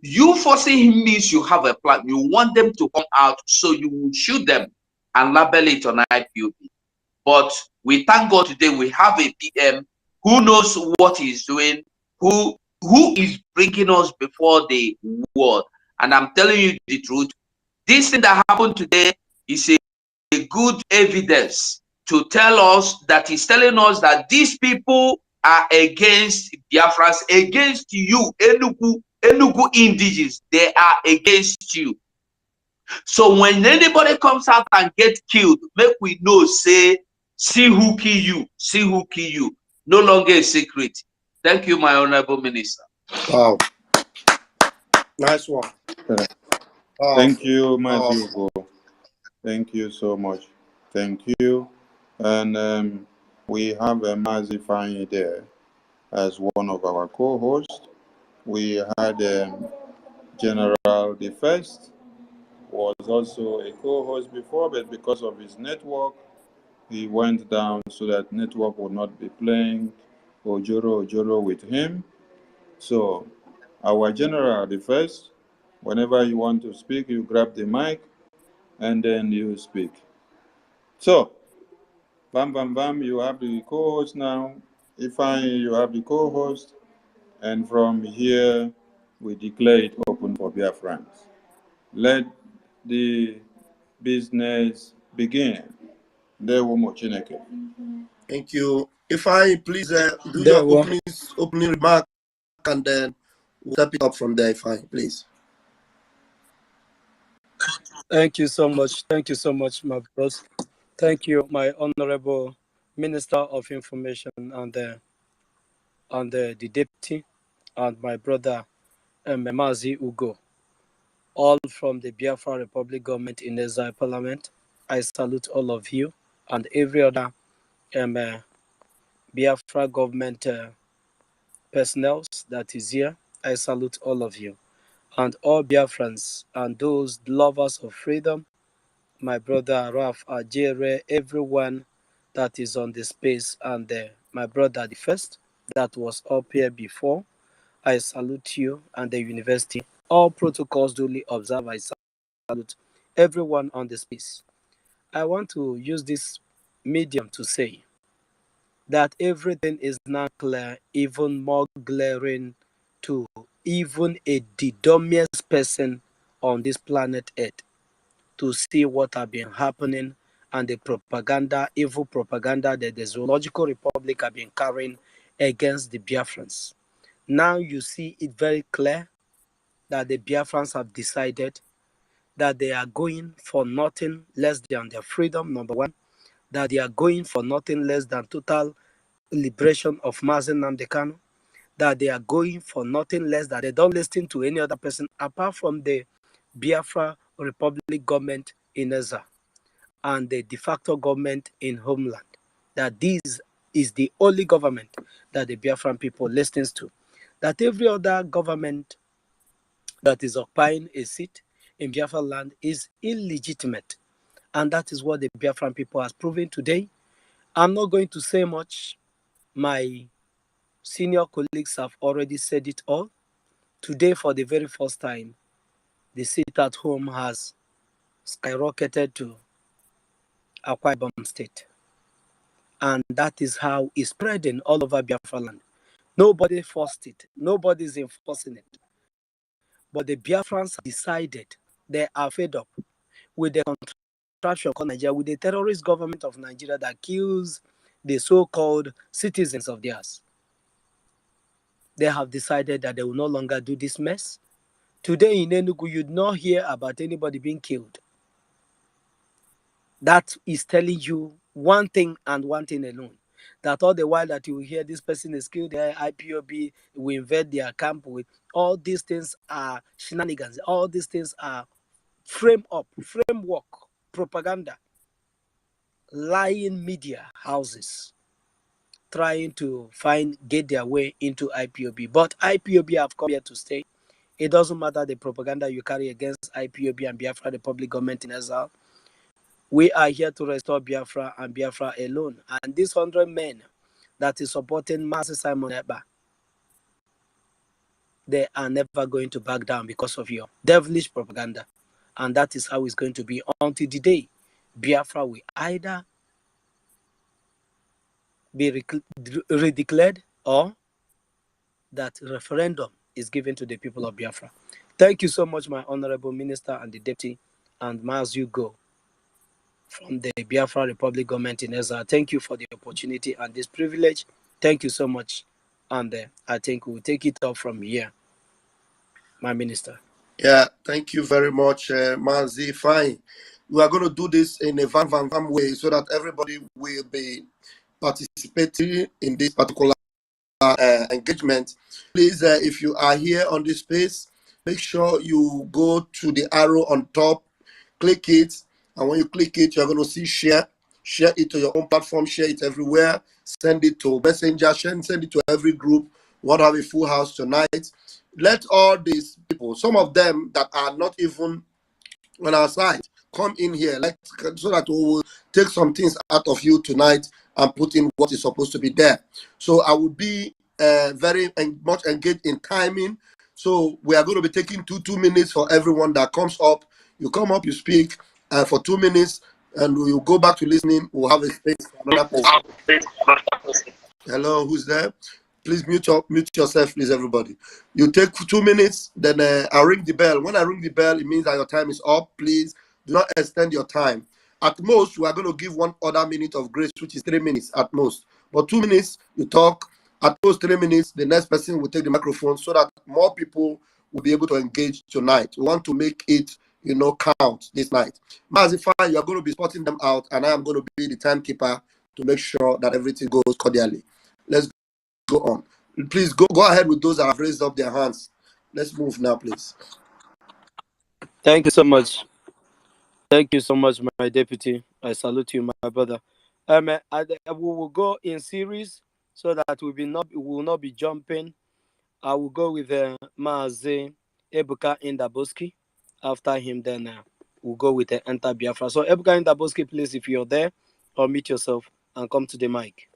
You forcing him means you have a plan. You want them to come out, so you will shoot them and label it on IPOB. But we thank God today we have a PM who knows what he's doing, who is bringing us before the world. And I'm telling you the truth, this thing that happened today is a good evidence to tell us that he's telling us that these people are against Biafrans, against you, Enugu indigenous. They are against you. So when anybody comes out and get killed, make we know, say, see who kill you, see who kill you. No longer a secret. Thank you, my honorable minister. Wow. Nice one. Thank you, Matthew. Thank you so much. Thank you. And we have a Mazi Fanyi there as one of our co-hosts. We had General the First was also a co-host before, but because of his network, he went down so that network would not be playing Ojoro with him. So our General the First, whenever you want to speak, you grab the mic and then you speak. So, Bam Bam Bam, you have the co-host now. Ifeanyi, you have the co-host. And from here, we declare it open for Biafrans. Let the business begin. Thank you. If I please do your opening remark, and then we'll step it up from there. If I please. Thank you so much. Thank you so much, my bros. Thank you, my honorable Minister of Information and the deputy, and my brother Mazi Ugo, all from the Biafra Republic government in Exile Parliament. I salute all of you and every other Biafra government personnel that is here. I salute all of you and all Biafrans and those lovers of freedom. My brother Raf Ajere, everyone that is on the space, and my brother the first that was up here before. I salute you and the university. All protocols duly observed. I salute everyone on the space. I want to use this medium to say that everything is now clear, even more glaring to even a the dumbest person on this planet Earth, to see what have been happening and the propaganda, evil propaganda that the Zoological Republic have been carrying against the Biafrans. Now you see it very clear that the Biafrans have decided that they are going for nothing less than their freedom, number one, that they are going for nothing less than total liberation of Mazi Nnamdi Kanu, that they are going for nothing less than they don't listen to any other person apart from the Biafra Republic government in Ezra and the de facto government in Homeland, that this is the only government that the Biafran people listens to, that every other government that is occupying a seat in Biafra land is illegitimate. And that is what the Biafran people has proven today. I'm not going to say much. My senior colleagues have already said it all. Today, for the very first time, the seat at home has skyrocketed to Akwa Ibom State. And that is how it's spreading all over Biafra land. Nobody forced it. Nobody's enforcing it. But the Biafrans decided they are fed up with the contraption called Nigeria, with the terrorist government of Nigeria that kills the so-called citizens of theirs. They have decided that they will no longer do this mess. Today in Enugu, you'd not hear about anybody being killed. That is telling you one thing and one thing alone. That all the while that you hear this person is killed, the IPOB will invade their camp with all these things are shenanigans. All these things are framework, propaganda, lying media houses trying to get their way into IPOB. But IPOB have come here to stay. It doesn't matter the propaganda you carry against IPOB and Biafra, the public government in exile. We are here to restore Biafra and Biafra alone. And these 100 men that is supporting Master Simon Eba, they are never going to back down because of your devilish propaganda. And that is how it's going to be until the day Biafra will either be redeclared or that referendum is given to the people of Biafra. Thank you so much, my honorable minister and the deputy, and as you go from the Biafra Republic government in Ezra. Thank you for the opportunity and this privilege. Thank you so much. And I think we'll take it up from here, my minister. Yeah, thank you very much, Mazi. Fine. We are going to do this in a van way so that everybody will be participating in this particular engagement. Please, if you are here on this space, make sure you go to the arrow on top, click it, and when you click it, you're going to see share it to your own platform, share it everywhere, send it to Messenger, send it to every group. We want to have a full house tonight. Let all these people, some of them that are not even on our side, come in here, so that we will take some things out of you tonight and put in what is supposed to be there. So I will be very much engaged in timing. So we are going to be taking two minutes for everyone that comes up. You come up, you speak for 2 minutes, and we will go back to listening. We'll have a space for another person. Hello, who's there? Please mute yourself, please, everybody. You take 2 minutes, then I ring the bell. When I ring the bell, it means that your time is up. Please do not extend your time. At most, we are going to give 1 other minute of grace, which is 3 minutes at most. But 2 minutes, you talk. At most 3 minutes, the next person will take the microphone so that more people will be able to engage tonight. We want to make it, count this night. Mazifa, you are going to be spotting them out, and I am going to be the timekeeper to make sure that everything goes cordially. Let's go on. Please go ahead with those that have raised up their hands. Let's move now, please. Thank you so much. Thank you so much, my deputy. I salute you, my brother. We will go in series so that we will not be jumping. I will go with Maazi Ebuka Indaboski. After him, then we'll go with the Enter Biafra. So Ebuka Indaboski, please, if you're there, unmute yourself and come to the mic.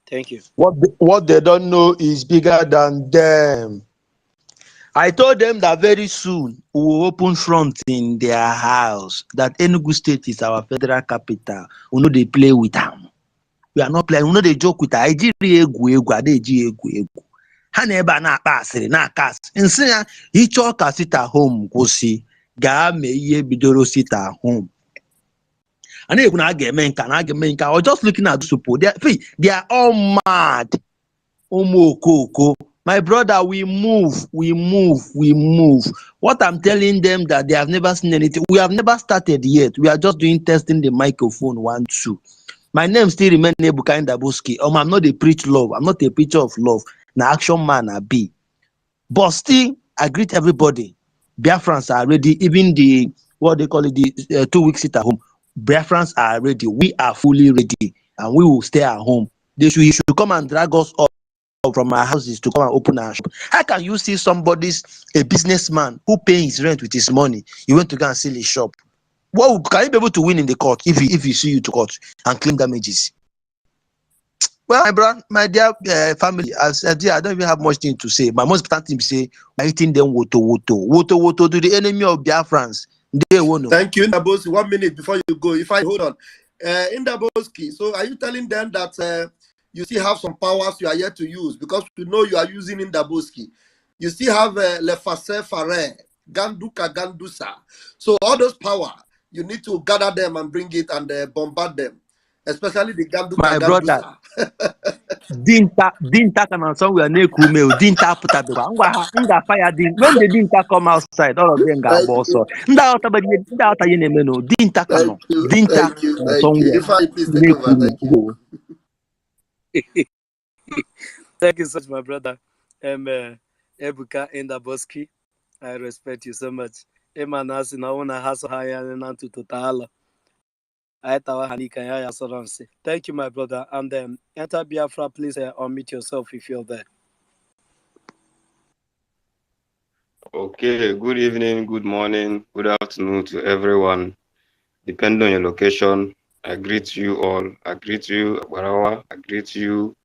Thank you. What they don't know is bigger than them. I told them that very soon we will open front in their house, that Enugu State is our federal capital. We know they play with them. We are not playing. We know they joke with them. Haneba na pasiri na kas. Insinya hicho kasita home kusi ga me ye bidoro sita home. And they I was just looking at the support. They are all mad. Omo. My brother, we move. What I'm telling them that they have never seen anything. We have never started yet. We are just doing testing the microphone 1, 2. My name still remains Ebuka Indaboski. I'm not a preach love. I'm not a preacher of love. Na action man I be. But still, I greet everybody. Biafrans are ready. Even the what they call it, the 2 weeks sit at home. Biafrans are ready. We are fully ready, and we will stay at home. He should come and drag us up from our houses to come and open our shop. How can you see a businessman who pays his rent with his money? You went to go and sell his shop. Well, can you be able to win in the court if he sue you to court and claim damages? Well, my brother, my dear family, as I don't even have much thing to say. My most important thing to say, we're hitting them woto to the enemy of Biafrans. They won't know. Thank you, Indaboski. 1 minute before you go. If I hold on, Indaboski. So, are you telling them that you still have some powers you are yet to use, because we know you are using Indaboski? You still have Lefase Fare, Ganduka Gandusa. So, all those power, you need to gather them and bring it and bombard them. especially the My brother, Gandusa. dinta can somewhere near Kume, dinta put at the nga fire din. When the dinta come outside, all of them got Thank boss. you, Dinta thank cano, you, dinta thank you, thank you. somewhere If I please take near over, thank you. Kume. Thank you so much, my brother. Ebuka Endaboski. I respect you so much. Emanasi na una haso haya nantu totala. Thank you, my brother. And enter Biafra, please unmute yourself if you're there. Okay, good evening, good morning, good afternoon to everyone. Depending on your location, I greet you all. I greet you, Barawa. I greet you,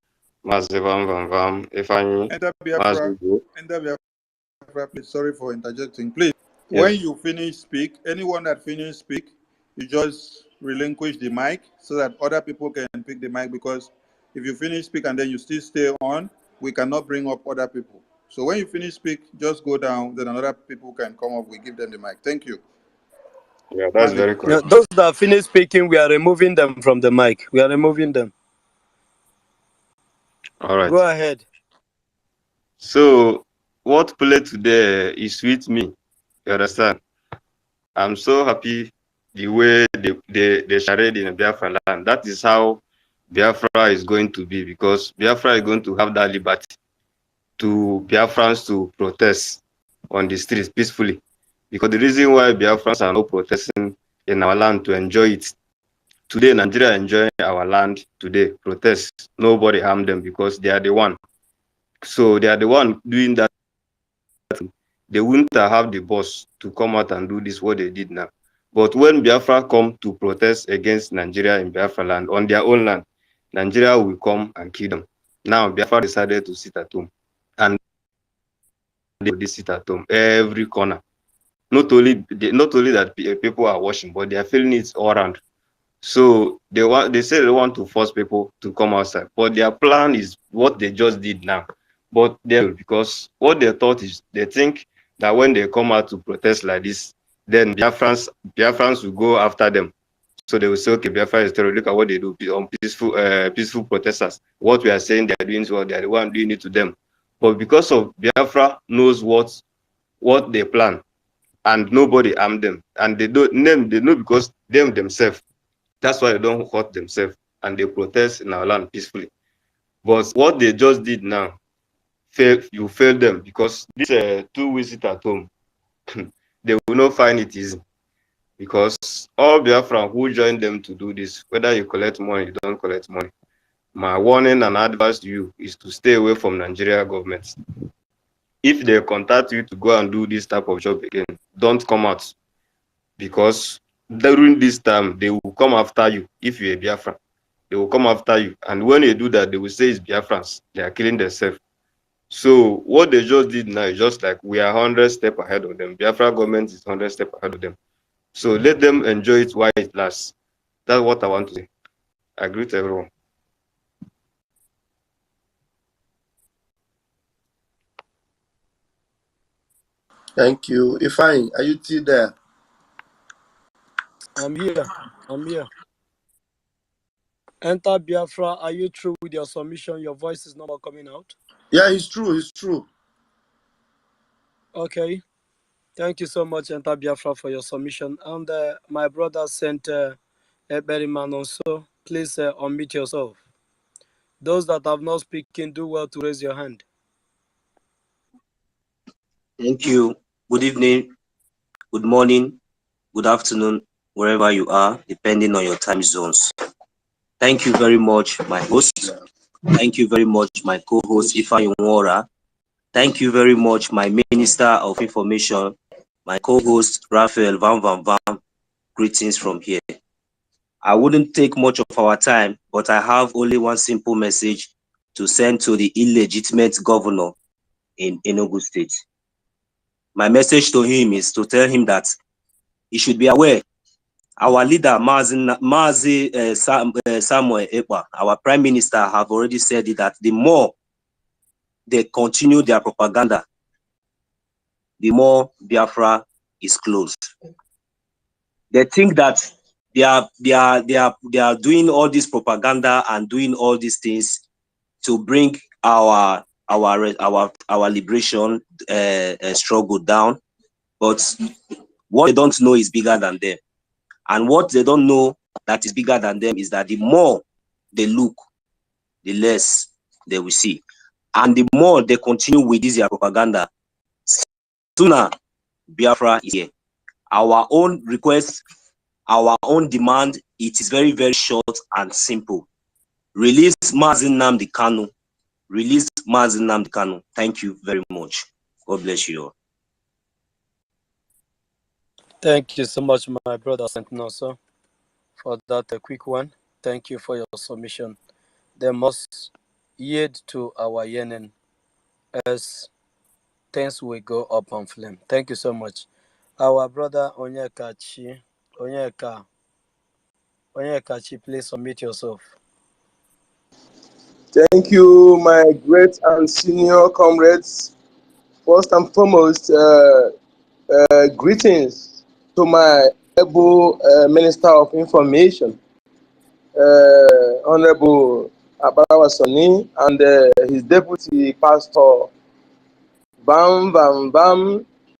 Mazevam Vam Vam, Ifani, Enter Biafra. Mazugo. Enter Biafra, please. Sorry for interjecting. Please, Yes. when you finish speak, anyone that finish speak, you just relinquish the mic so that other people can pick the mic, because if you finish speak and then you still stay on, we cannot bring up other people. So when you finish speak, just go down, then another people can come up, we give them the mic. Thank you. Yeah, that's very correct. Those that finish speaking, we are removing them from the mic. We are removing them. All right. Go ahead. So, what played today is with me. You understand? I'm so happy the way they charade in Biafra land. That is how Biafra is going to be, because Biafra is going to have that liberty to Biafrans to protest on the streets peacefully. Because the reason why Biafrans are not protesting in our land to enjoy it. Today, Nigeria enjoying our land today, protest. Nobody harm them because they are the one. So they are the one doing that. They wouldn't have the boss to come out and do this, what they did now. But when Biafra come to protest against Nigeria in Biafra land, on their own land, Nigeria will come and kill them. Now Biafra decided to sit at home. And they sit at home every corner. Not only that people are watching, but they are feeling it all around. So they say they want to force people to come outside, but their plan is what they just did now. But because what they thought is, they think that when they come out to protest like this, then Biafrans will go after them. So they will say, okay, Biafra is terror. Look at what they do on peaceful protesters. What we are saying they are doing is what they are the one doing it to them. But because of Biafra knows what they plan, and nobody harmed them, and they know because themselves. That's why they don't hurt themselves and they protest in our land peacefully. But what they just did now, you failed them, because this 2 weeks at home, they will not find it easy. Because all Biafran who joined them to do this, whether you collect money, you don't collect money, my warning and advice to you is to stay away from Nigeria government. If they contact you to go and do this type of job again, don't come out, because during this time they will come after you. If you're a Biafran, they will come after you, and when they do that, they will say it's Biafrans. They are killing themselves. So what they just did now is just like we are 100 steps ahead of them. Biafra government is 100 steps ahead of them. So let them enjoy it while it lasts. That's what I want to say. I greet everyone. Thank you. Ifeanyi, are you still there? I'm here. Enter Biafra. Are you through with your submission? Your voice is not coming out. Yeah, it's true. Okay. Thank you so much, Enter Biafra, for your submission. And my brother sent Eberiman also. Please unmute yourself. Those that have not spoken, do well to raise your hand. Thank you. Good evening, good morning, good afternoon, wherever you are, depending on your time zones. Thank you very much, my host. Thank you very much, my co-host, Ifeanyi Nwora. Thank you very much, my Minister of Information, my co-host, Raphael Van Van Van. Greetings from here. I wouldn't take much of our time, but I have only one simple message to send to the illegitimate governor in Enugu State. My message to him is to tell him that he should be aware. Our leader, Mazi Samuel Ekpa, our prime minister, have already said it, that the more they continue their propaganda, the more Biafra is closed. They think that they are doing all this propaganda and doing all these things to bring our liberation struggle down. But what they don't know is bigger than them. And what they don't know that is bigger than them is that the more they look, the less they will see. And the more they continue with this propaganda, sooner Biafra is here. Our own request, our own demand, it is very, very short and simple. Release Mazi Nnamdi Kanu. Release Mazi Nnamdi Kanu. Thank you very much. God bless you all. Thank you so much, my brother Sentinoso, for that quick one. Thank you for your submission. They must yield to our yearning as things will go up on flame. Thank you so much. Our brother Onyekachi, please submit yourself. Thank you, my great and senior comrades. First and foremost, greetings to my able Minister of Information, Honorable Abarawa Soni, and his deputy Pastor Bam,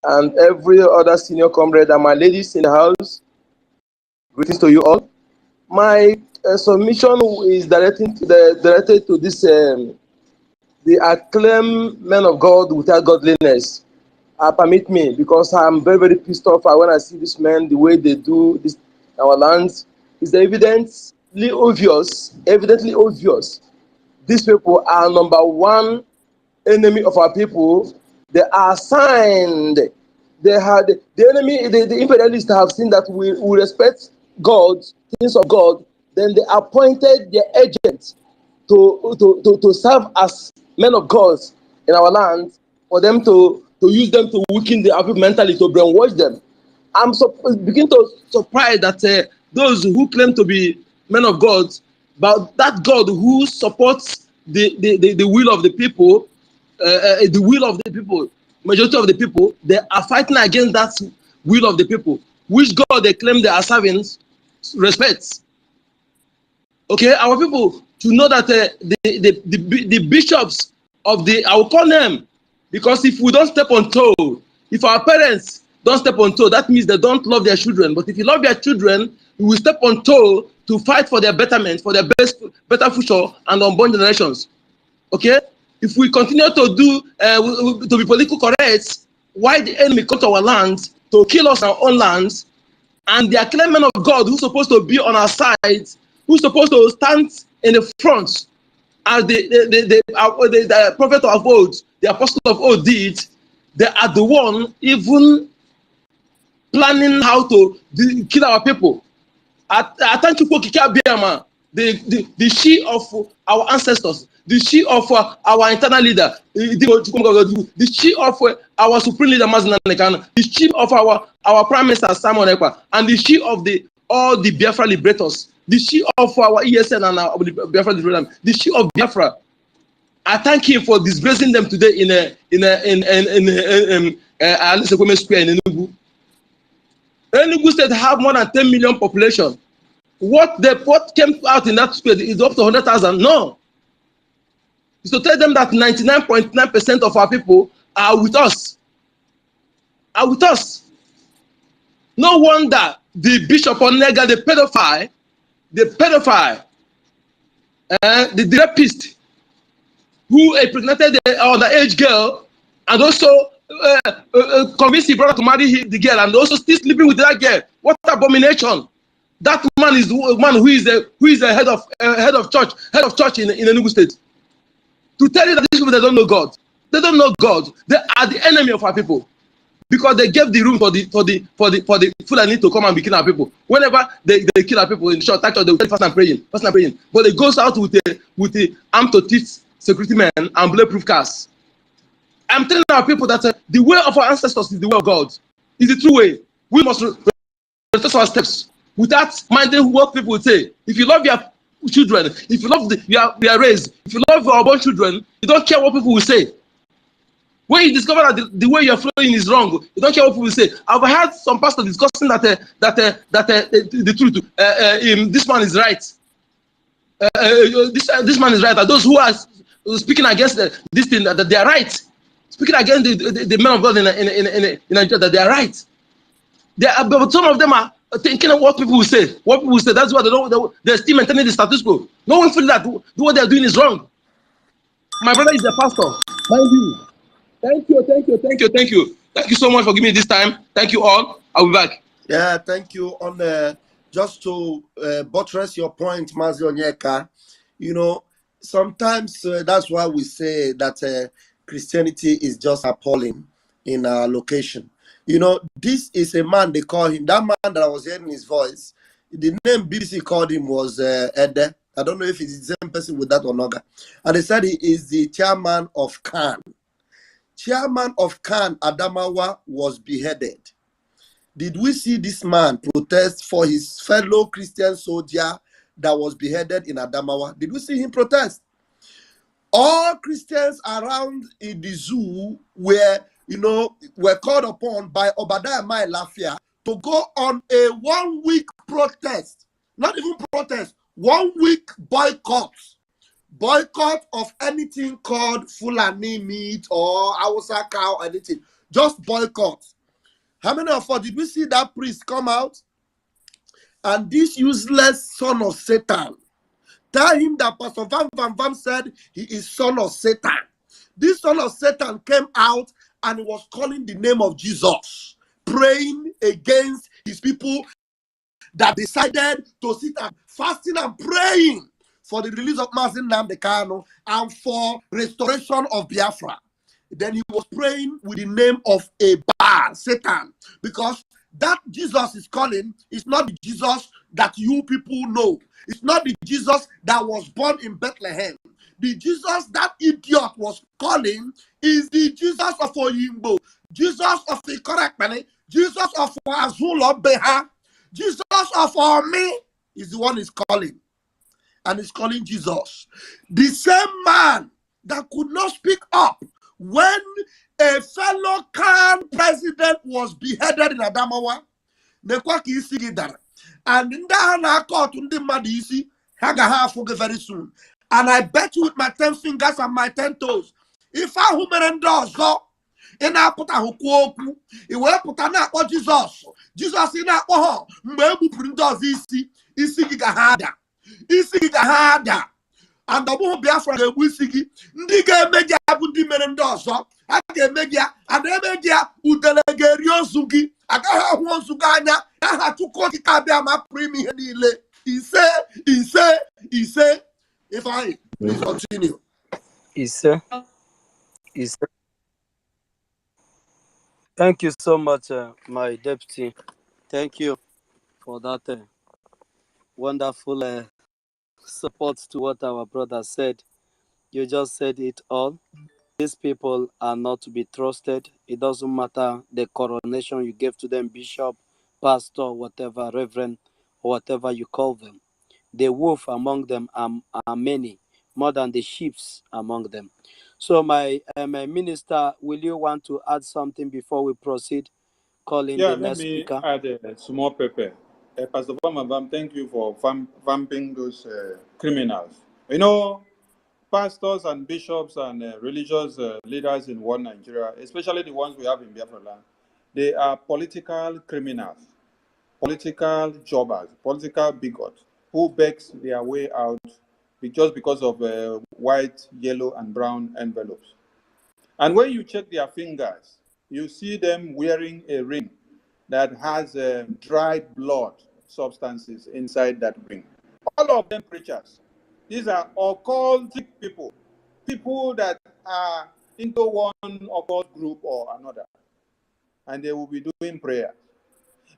and every other senior comrade and my ladies in the house. Greetings to you all. My submission is directed to this the acclaimed men of God without godliness. Permit me, because I'm very, very pissed off when I see this men, the way they do this in our lands. It's evidently obvious. These people are number one enemy of our people. They are assigned. They had the enemy, the imperialists have seen that we respect God, things of God. Then they appointed their agents to serve as men of God in our land, for them to use them to weaken the people mentally, to brainwash them. I'm begin to surprise that those who claim to be men of God, but that God who supports the will of the people, majority of the people, they are fighting against that will of the people, which God they claim they are serving respects. Okay, our people to know that the bishops of I will call them, because if we don't step on toe, if our parents don't step on toe, that means they don't love their children. But if you love their children, you will step on toe to fight for their betterment, for their better future and unborn generations. Okay, if we continue to to be politically correct, why the enemy come to our land to kill us on our own lands, and they are claiming men of God who's supposed to be on our side, who's supposed to stand in the front as the prophet of old, the apostle of old did. They are the one even planning how to kill our people. Thank you, the she of our ancestors, the she of our internal leader, the she of our supreme leader, the she of our prime minister, Simon Ekpa, and the she of all the Biafra liberators, the she of our ESN and our Biafra liberators, the she of Biafra. I thank him for disgracing them today in Alice Square in Enugu. Enugu State have more than 10 million population. What came out in that space is up to 100,000. No. It's to tell them that 99.9% of our people are with us. No wonder the Bishop Onega, the pedophile, the rapist, who impregnated the underage girl, and also convinced his brother to marry the girl, and also still sleeping with that girl. What abomination! That man is the man who is the head of church in Enugu State. To tell you that these people, they don't know God. They don't know God. They are the enemy of our people, because they gave the room for the Fulani to come and be killing our people. Whenever they kill our people in the short time, they will fast and praying. But they goes out with the armed to teach security men and bulletproof cars. I'm telling our people that the way of our ancestors is the way of God. It's the true way. We must retrace our steps without minding what people will say. If you love your children, if you love your race, if you love your born children, you don't care what people will say. When you discover that the way you're flowing is wrong, you don't care what people say. I've heard some pastors discussing that the truth. This man is right. This man is right. That those who are speaking against this thing, that they are right. Speaking against the men of God in Nigeria, that they are right. But some of them are thinking of what people will say. What people will say. That's why they're still maintaining the status quo. No one feels that what they're doing is wrong. My brother is a pastor. Mind you. Thank you. Thank you so much for giving me this time. Thank you all. I'll be back. Yeah, thank you. On just to buttress your point, Mazi Onyeka, you know, sometimes that's why we say that Christianity is just appalling in our location. You know, this is a man, they call him, that man that I was hearing his voice, the name BBC called him was Ede. I don't know if it's the same person with that or not. And they said he is the chairman of CAN. Chairman of CAN, Adamawa, was beheaded. Did we see this man protest for his fellow Christian soldier that was beheaded in Adamawa? Did we see him protest? All Christians around in the zoo were called upon by Obadiah Mai Lafia to go on a 1 week protest. Not even protest, 1 week boycott. Boycott of anything called Fulani meat or Hausa cow, anything. Just boycott. How many of us did we see that priest come out? And this useless son of Satan, tell him that Pastor Vam said he is son of Satan. This son of Satan came out and was calling the name of Jesus, praying against his people that decided to sit and fasting and praying for the release of Mazin Nnamdi Kanu and for restoration of Biafra. Then he was praying with the name of a Baal, Satan, because that Jesus is calling is not the Jesus that you people know. It's not the Jesus that was born in Bethlehem. The Jesus that idiot was calling is the Jesus of Oyimbo, Jesus of the correct money, Jesus of Azul Beha, Jesus of Omi is the one he's calling. And he's calling Jesus. The same man that could not speak up when a fellow CAN president was beheaded in Adamawa, and in the court, very soon. And I bet you with my 10 fingers and my 10 toes, if I human in a put a hoku, it will put an apple Jesus. Jesus in a oh, Mbu Prindos isi gahada. Isi gahada. And the woman Biafra the Wisiki, Ndiga Media Bundi Merendoso, Ake Media, and Media Udelegerio Sugi, Agaha wants to Ganya, I had to call the Kabiama Primi Henile. He said, if I please continue. He said. Thank you so much, my deputy. Thank you for that wonderful support to what our brother said. You just said it all. These people are not to be trusted. It doesn't matter the coronation you gave to them, bishop, pastor, whatever, reverend, or whatever you call them. The wolf among them are many, more than the sheep among them. So my minister, will you want to add something before we proceed? Calling the next speaker. Add a small pepper. Pastor Vam, thank you for vamping those criminals. You know, pastors and bishops and religious leaders in one Nigeria, especially the ones we have in Biafra land, they are political criminals, political jobbers, political bigots who begs their way out just because of white, yellow, and brown envelopes. And when you check their fingers, you see them wearing a ring that has dried blood substances inside that ring. All of them preachers. These are occultic people, people that are into one occult group or another, and they will be doing prayer.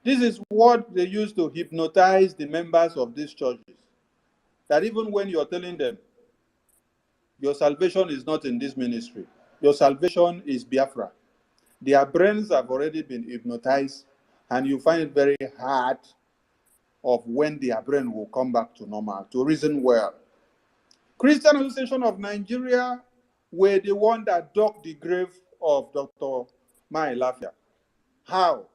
This is what they use to hypnotize the members of these churches, that even when you're telling them, your salvation is not in this ministry, your salvation is Biafra, their brains have already been hypnotized, and you find it very hard of when their brain will come back to normal, to reason well. Christian Association of Nigeria were the one that dug the grave of Dr. Mailafia. How?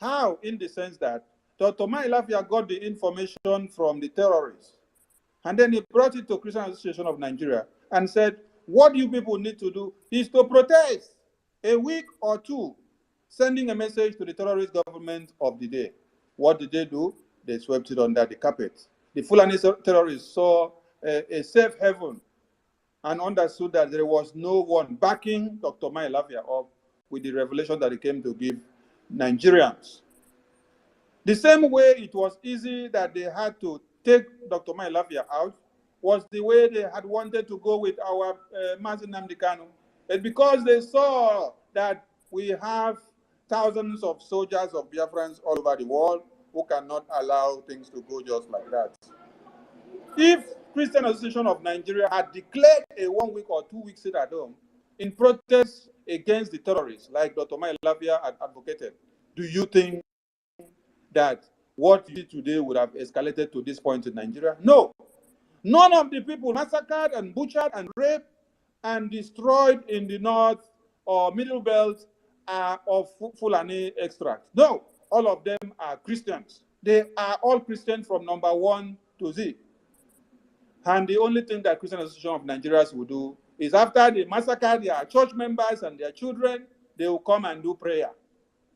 How? In the sense that Dr. Mailafia got the information from the terrorists, and then he brought it to Christian Association of Nigeria and said, what you people need to do is to protest a week or two, sending a message to the terrorist government of the day. What did they do? They swept it under the carpet. The Fulani terrorists saw a safe haven and understood that there was no one backing Dr. Mailafia up with the revelation that he came to give Nigerians. The same way it was easy that they had to take Dr. Mailafia out was the way they had wanted to go with our Mazi Nnamdi Kanu. And because they saw that we have thousands of soldiers of Biafrans all over the world who cannot allow things to go just like that. If Christian Association of Nigeria had declared a 1 week or 2 week sit at home in protest against the terrorists, like Dr. Mailafia had advocated, do you think that what you did today would have escalated to this point in Nigeria? No. None of the people massacred and butchered and raped and destroyed in the north or middle belt are of Fulani extract. No, all of them are Christians. They are all Christians from number 1 to Z. And the only thing that Christian Association of Nigerians will do is after they massacre their church members and their children, they will come and do prayer.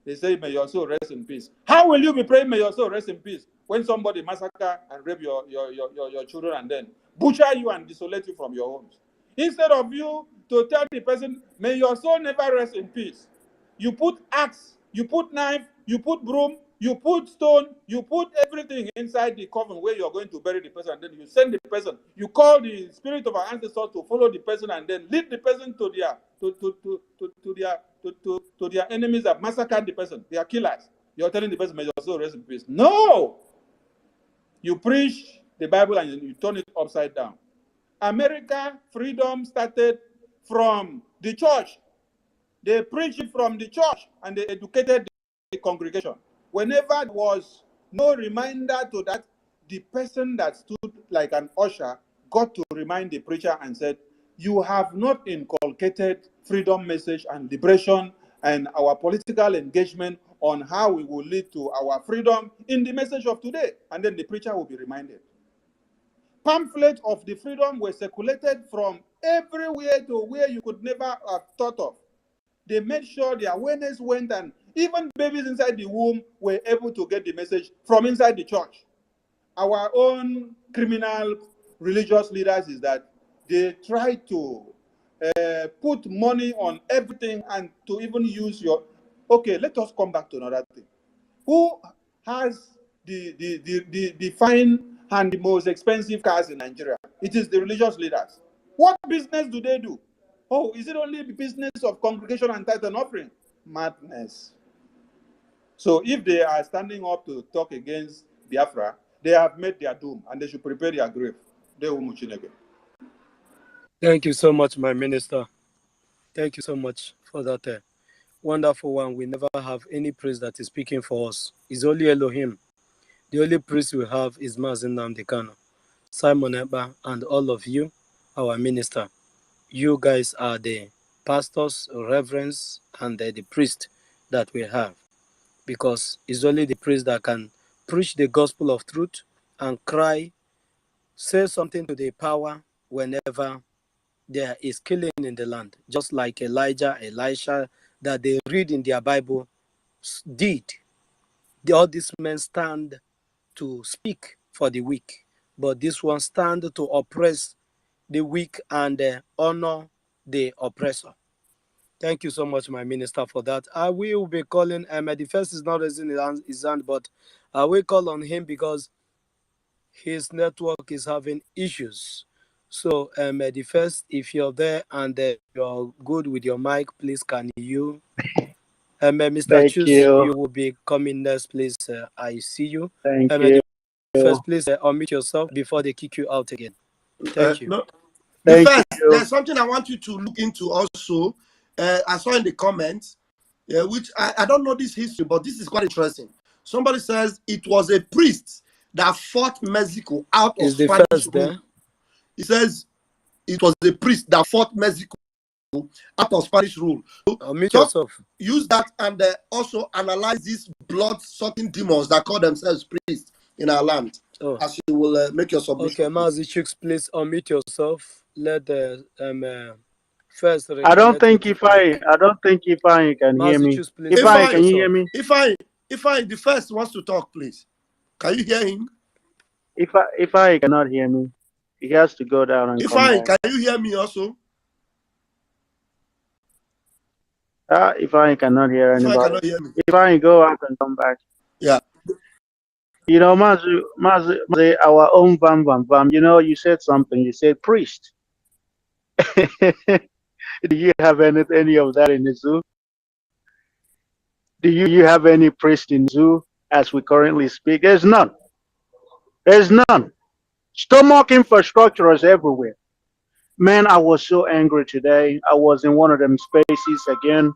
They say, may your soul rest in peace. How will you be praying, may your soul rest in peace, when somebody massacre and rape your children and then butcher you and desolate you from your homes? Instead of you to tell the person, may your soul never rest in peace, you put axe, you put knife, you put broom, you put stone, you put everything inside the coffin where you're going to bury the person, and then you send the person, you call the spirit of our ancestors to follow the person and then lead the person to their enemies that massacred the person, their killers. You're telling the person, may your soul rest in peace. No! You preach the Bible and you turn it upside down. America, freedom started from the church. They preached it from the church and they educated the congregation. Whenever there was no reminder to that, the person that stood like an usher got to remind the preacher and said, you have not inculcated freedom message and liberation and our political engagement on how we will lead to our freedom in the message of today. And then the preacher will be reminded. Pamphlets of the freedom were circulated from everywhere to where you could never have thought of. They made sure the awareness went, and even babies inside the womb were able to get the message from inside the church. Our own criminal religious leaders is that they try to put money on everything and to even use your... Okay, let us come back to another thing. Who has the fine and the most expensive cars in Nigeria? It is the religious leaders. What business do they do? Oh, is it only the business of congregation and tithe and offering? Madness. So if they are standing up to talk against Biafra, they have made their doom and they should prepare their grave. Thank you so much, my minister. Thank you so much for that wonderful one. We never have any priest that is speaking for us. It's only Elohim. The only priest we have is Mazi Nnamdi Kanu, Simon Mbah, and all of you, our minister. You guys are the pastors, reverends, and the priest that we have. Because it's only the priest that can preach the gospel of truth and cry, say something to the power whenever there is killing in the land. Just like Elijah, Elisha, that they read in their Bible did. All these men stand to speak for the weak, but this one stand to oppress the weak and honor the oppressor. Thank you so much, my minister, for that. I will be calling the first is not raising his hand, but I will call on him because his network is having issues. So the first, if you're there and you're good with your mic, please can you Mr. Chus, you will be coming next, please. I see you. Thank you. First, please unmute yourself before they kick you out again. Thank you. No. Thank First, you. there's something I want you to look into also. I saw in the comments, which I don't know this history, but this is quite interesting. Somebody says it was a priest that fought Mexico out of Is the Spanish first rule. there? He says it was a priest that fought Mexico out of Spanish rule. Unmute So yourself. use that and also analyze these blood-sucking demons that call themselves priests in our land. Oh. As you will make your submission. Okay, Mazi Chooks, please unmute yourself. Let the first. I don't think if I can hear me. Chooks, please. If I can you hear me? If I the first wants to talk, please. Can you hear him? If I cannot hear me, he has to go down and if come I back. Can you hear me also? If I cannot hear anybody. If I cannot hear me. If I go out and come back. Yeah. You know, Mazi, our own Bam. You know, you said something. You said priest. Do you have any of that in the zoo? Do you have any priest in the zoo as we currently speak? There's none. There's none. Stomach infrastructure is everywhere. Man, I was so angry today. I was in one of them spaces again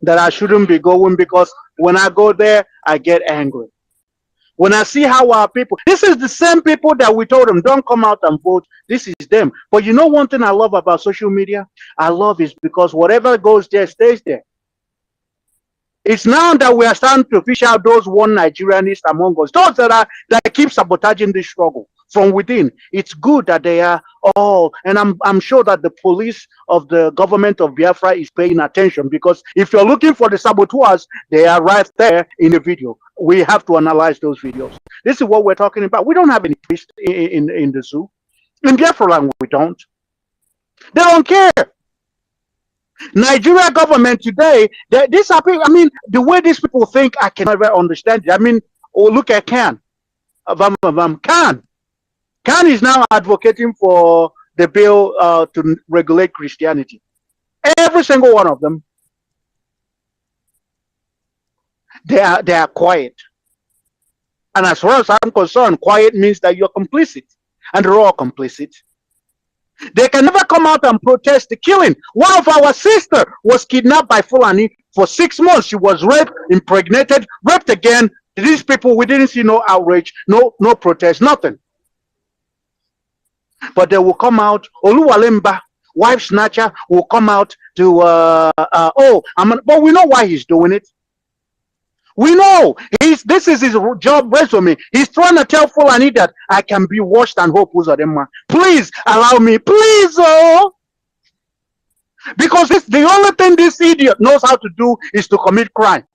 that I shouldn't be going, because when I go there, I get angry. When I see how our people, this is the same people that we told them, don't come out and vote. This is them. But you know one thing I love about social media? I love is because whatever goes there stays there. It's now that we are starting to fish out those one Nigerianists among us, those that keep sabotaging this struggle from within. It's good that they are all, and I'm sure that the police of the government of Biafra is paying attention, because if you're looking for the saboteurs, they are right there in the video. We have to analyze those videos. This is what we're talking about. We don't have any priests in the zoo. In Biafra land, we don't. They don't care. Nigeria government today, this happening. I mean, the way these people think, I can never understand it. I mean, look at Khan. Khan is now advocating for the bill to regulate Christianity. Every single one of them, they are quiet. And as far as I'm concerned, quiet means that you're complicit, and they're all complicit. They can never come out and protest the killing. One of our sister was kidnapped by Fulani for 6 months. She was raped, impregnated, raped again. These people, we didn't see no outrage, no protest, nothing. But they will come out. Oluwale Mbah, wife snatcher, will come out to but we know why he's doing it. We know this is his job resume. He's trying to tell Fulani that I can be washed and hope who's them. Please allow me, please, oh. Because the only thing this idiot knows how to do is to commit crime.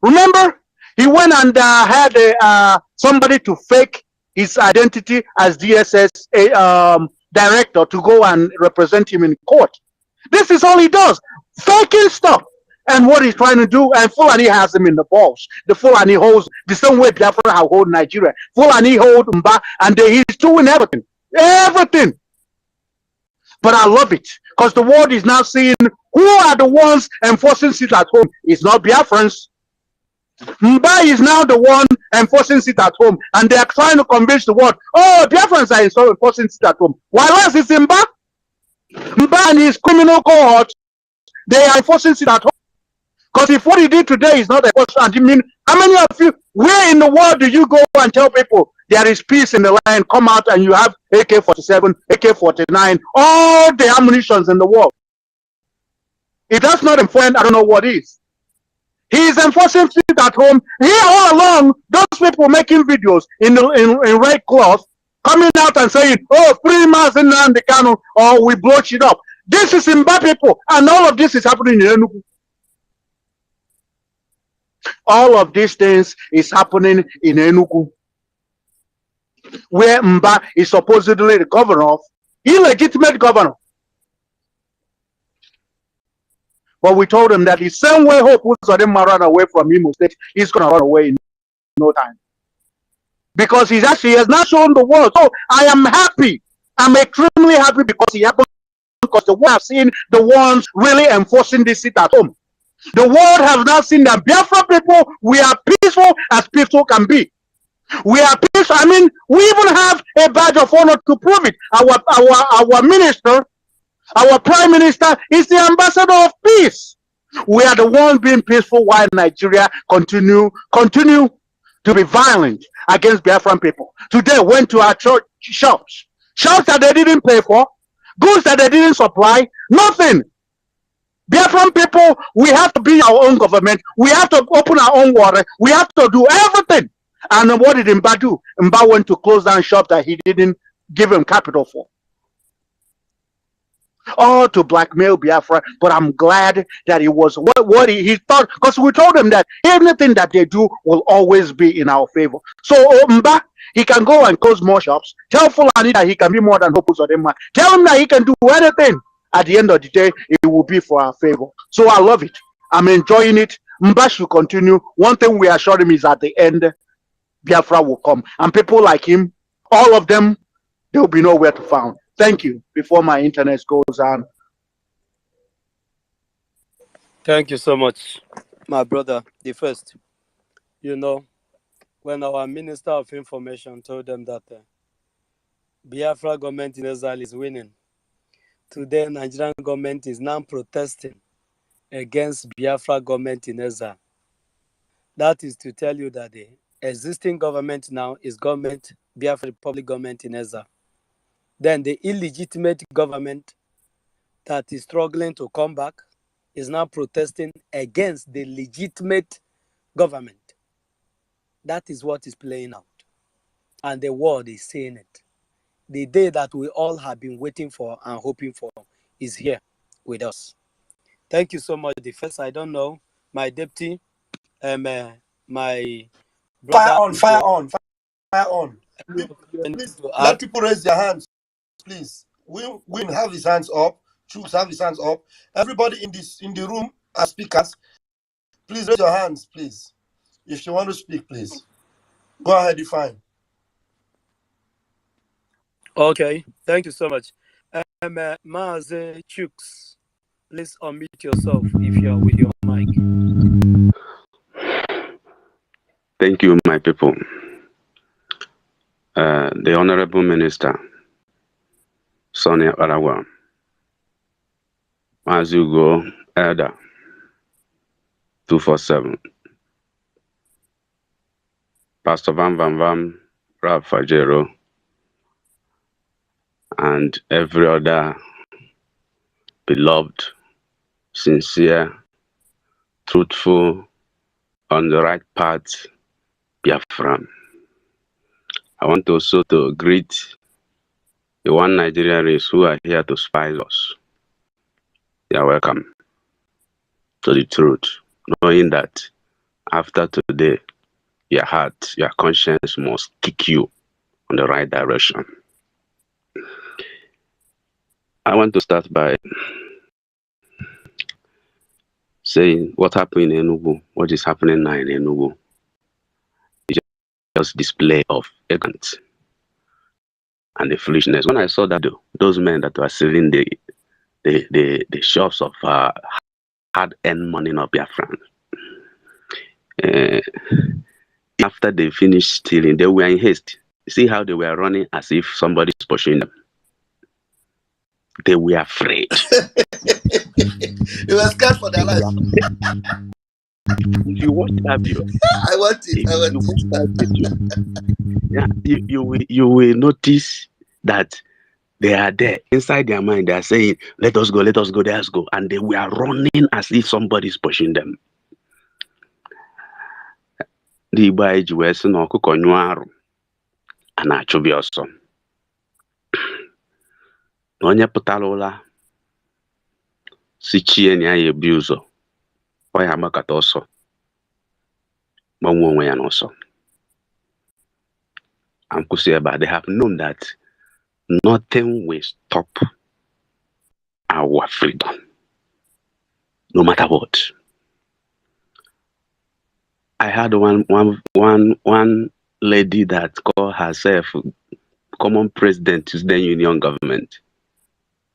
Remember, he went and had somebody to fake his identity as DSS director to go and represent him in court. This is all he does, faking stuff. And what he's trying to do, and Fulani has him in the balls. The Fulani holds the same way Biafra hold Nigeria. Fulani hold Mbah, and he's doing everything. Everything. But I love it, because the world is now seeing who are the ones enforcing sit at home. It's not Biafrans. Mbah is now the one enforcing sit at home, and they are trying to convince the world, oh, Biafrans are enforcing sit at home. While else it's Mbah. Mbah and his criminal cohort, they are enforcing sit at home. Because if what he did today is not a question, I mean, how many of you, where in the world do you go and tell people there is peace in the land, come out and you have AK-47, AK-49, all the ammunitions in the world? If that's not enforcement, I don't know what is. He is enforcing it at home. Here all along, those people making videos in red cloth, coming out and saying, oh, free mass in the Kano, or we blow shit up. This is Mbah people, and all of this is happening in Enugu. All of these things is happening in Enugu, where Mbah is supposedly the governor of, illegitimate governor. But we told him that the same way Hope Uzodinma ran away from Imo State, he's going to run away in no time. Because he has not shown the world. So I am happy. I'm extremely happy because he happened, because the world has seen the ones really enforcing this sit at home. The world has now seen that Biafra people, we are peaceful as peaceful can be. We are peaceful. I mean, we even have a badge of honor to prove it. Our minister, our prime minister is the ambassador of peace. We are the ones being peaceful while Nigeria continue to be violent against Biafran people. Today went to our church shops that they didn't pay for, goods that they didn't supply, nothing. Biafran people, we have to be our own government. We have to open our own water. We have to do everything. And what did Mbah do? Mbah went to close down shops that he didn't give him capital for. All to blackmail Biafra. But I'm glad that it was what he thought, because we told him that anything that they do will always be in our favor. So Mbah, he can go and close more shops. Tell Fulani that he can be more than Hopus or them. Tell him that he can do anything. At the end of the day, it will be for our favor. So I love it. I'm enjoying it. Mbah should continue. One thing we assure him is at the end, Biafra will come. And people like him, all of them, there will be nowhere to find. Thank you. Before my internet goes on. Thank you so much, my brother. The first, when our Minister of Information told them that Biafra government in exile is winning, today Nigerian government is now protesting against Biafra government in exile. That is to tell you that the existing government now is government, Biafra Republic government in exile. Then the illegitimate government that is struggling to come back is now protesting against the legitimate government. That is what is playing out. And the world is saying it. The day that we all have been waiting for and hoping for is here with us. Thank you so much. The first, I don't know, my deputy, my brother. Fire on. Please let people raise their hands, please. Win have his hands up. Chooks have his hands up. Everybody in the room as speakers, please raise your hands, please. If you want to speak, please. Go ahead, define. Okay, thank you so much. Maze Chooks, please unmute yourself if you are with your mic. Thank you, my people. The Honorable Minister, Sonia Arawa, Mazugo Elder, 247, Pastor Vam, Ralph Fajero, and every other beloved, sincere, truthful, on the right path, Biafran. I want also to greet the one Nigerians who are here to spy us. You are welcome to the truth, knowing that after today, your heart, your conscience must kick you on the right direction. I want to start by saying what happened in Enugu, what is happening now in Enugu, is just display of ignorance and the foolishness. When I saw that those men that were selling the shops of hard-earned money of Biafran, after they finished stealing, they were in haste. See how they were running as if somebody is pursuing them. They were afraid. They were scared for their life. If you watch that video, I want it. Watch that video, yeah, you will notice that they are there. Inside their mind, they are saying, let us go, let us go. And they were running as if somebody is pushing them. The Igbo age were saying, ọkụkọ nyụọ arụ, a na-achụbi ọsọ. Onye pụtara ụla si chie na ya ebi ụzọ, ọ ya agbakọta ọsọ, gbanwe onwe ya n'ọsọ. I'm Kusieba. They have known that nothing will stop our freedom, no matter what. I had one lady that called herself common president to the union government,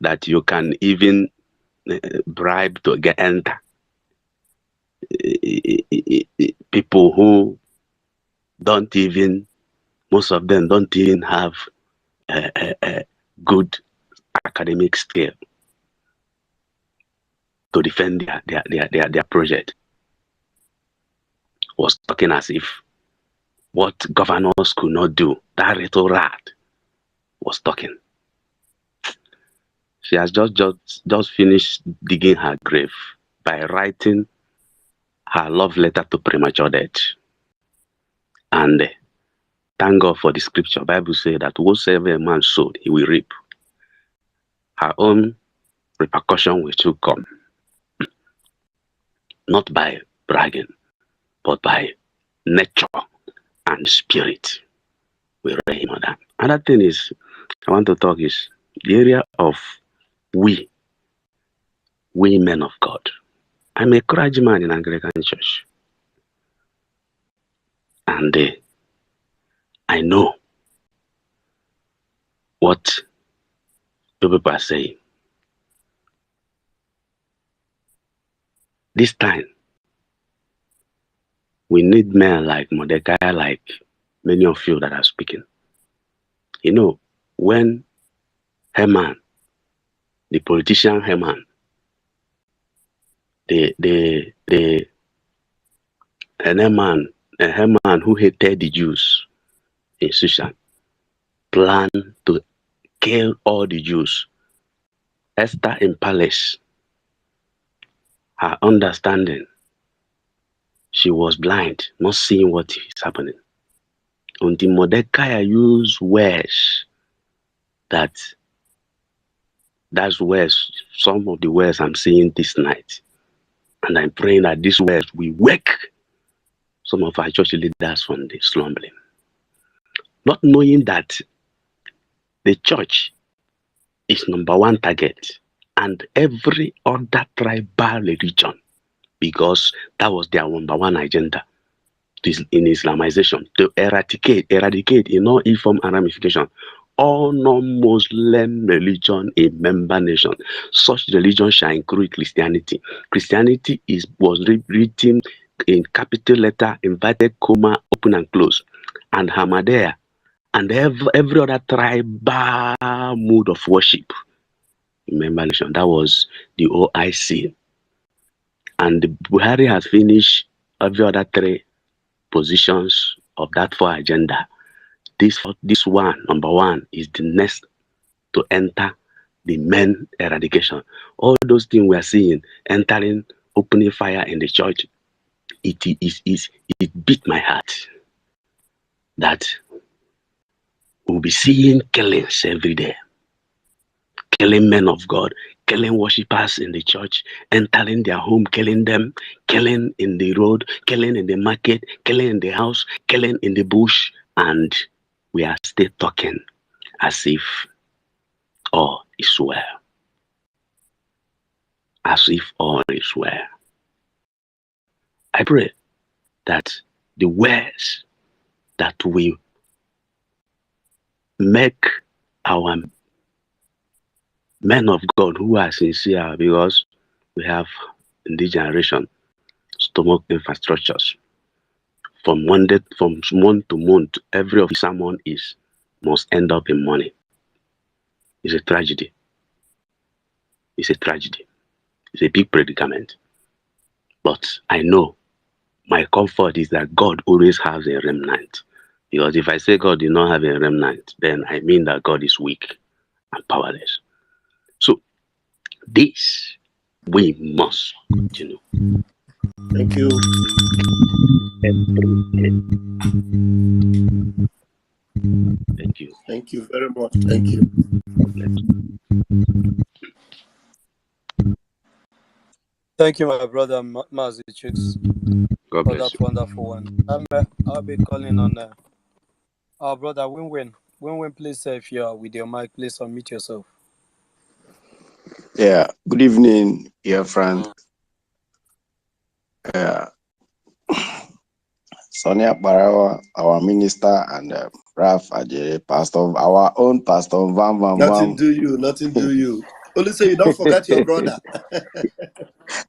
that you can even bribe to get enter. People who don't even, most of them don't even have a good academic skill to defend their project. Was talking as if what governors could not do, that little rat was talking. She has just finished digging her grave by writing her love letter to premature death. And thank God for the scripture. Bible says that whatsoever a man sowed, he will reap. Her own repercussion will still come. Not by bragging, but by nature and spirit. We read him on that. Another thing is, I want to talk is the area of we men of God. I'm a clergyman in Anglican Church. And I know what the people are saying. This time, we need men like Mordecai, like many of you that are speaking. You know, when Haman, the politician Haman, Haman who hated the Jews in Shushan, planned to kill all the Jews. Esther in palace, her understanding, she was blind, not seeing what is happening. Until Mordecai used words that's words, some of the words I'm seeing this night. And I'm praying that these words will wake some of our church leaders from the slumbering. Not knowing that the church is #1 target and every other tribal religion, because that was their #1 agenda in Islamization, to eradicate in all form and ramification all non-Muslim religion in member nation. Such religion shall include Christianity. Christianity was written in capital letter, inverted comma, open and close, and Hamadea, and every other tribal mode of worship in member nation. That was the OIC. And Buhari has finished every other 3 positions of that 4 agenda. This one, #1, is the next to enter the men eradication. All those things we are seeing, entering, opening fire in the church, it beat my heart that we'll be seeing killings every day. Killing men of God, killing worshippers in the church, entering their home, killing them, killing in the road, killing in the market, killing in the house, killing in the bush, and we are still talking as if all is well. As if all is well. I pray that the words that we make our men of God who are sincere, because we have in this generation stomach infrastructures. From month to month, every of someone must end up in money. It's a tragedy. It's a tragedy. It's a big predicament. But I know my comfort is that God always has a remnant. Because if I say God did not have a remnant, then I mean that God is weak and powerless. So this we must continue. Thank you. Thank you. Thank you very much. Thank you. Thank you, my brother Mazi Chicks, God for bless that you. wonderful one. I'll be calling on our brother Win-Win. Win-Win, please, if you are with your mic, please unmute yourself. Yeah, good evening, dear friend. Sonia Barawa, our minister, and Raf Ajere, pastor, our own pastor, Vam Vam Nothing Vam. do you, nothing do you. Only say you don't forget your brother.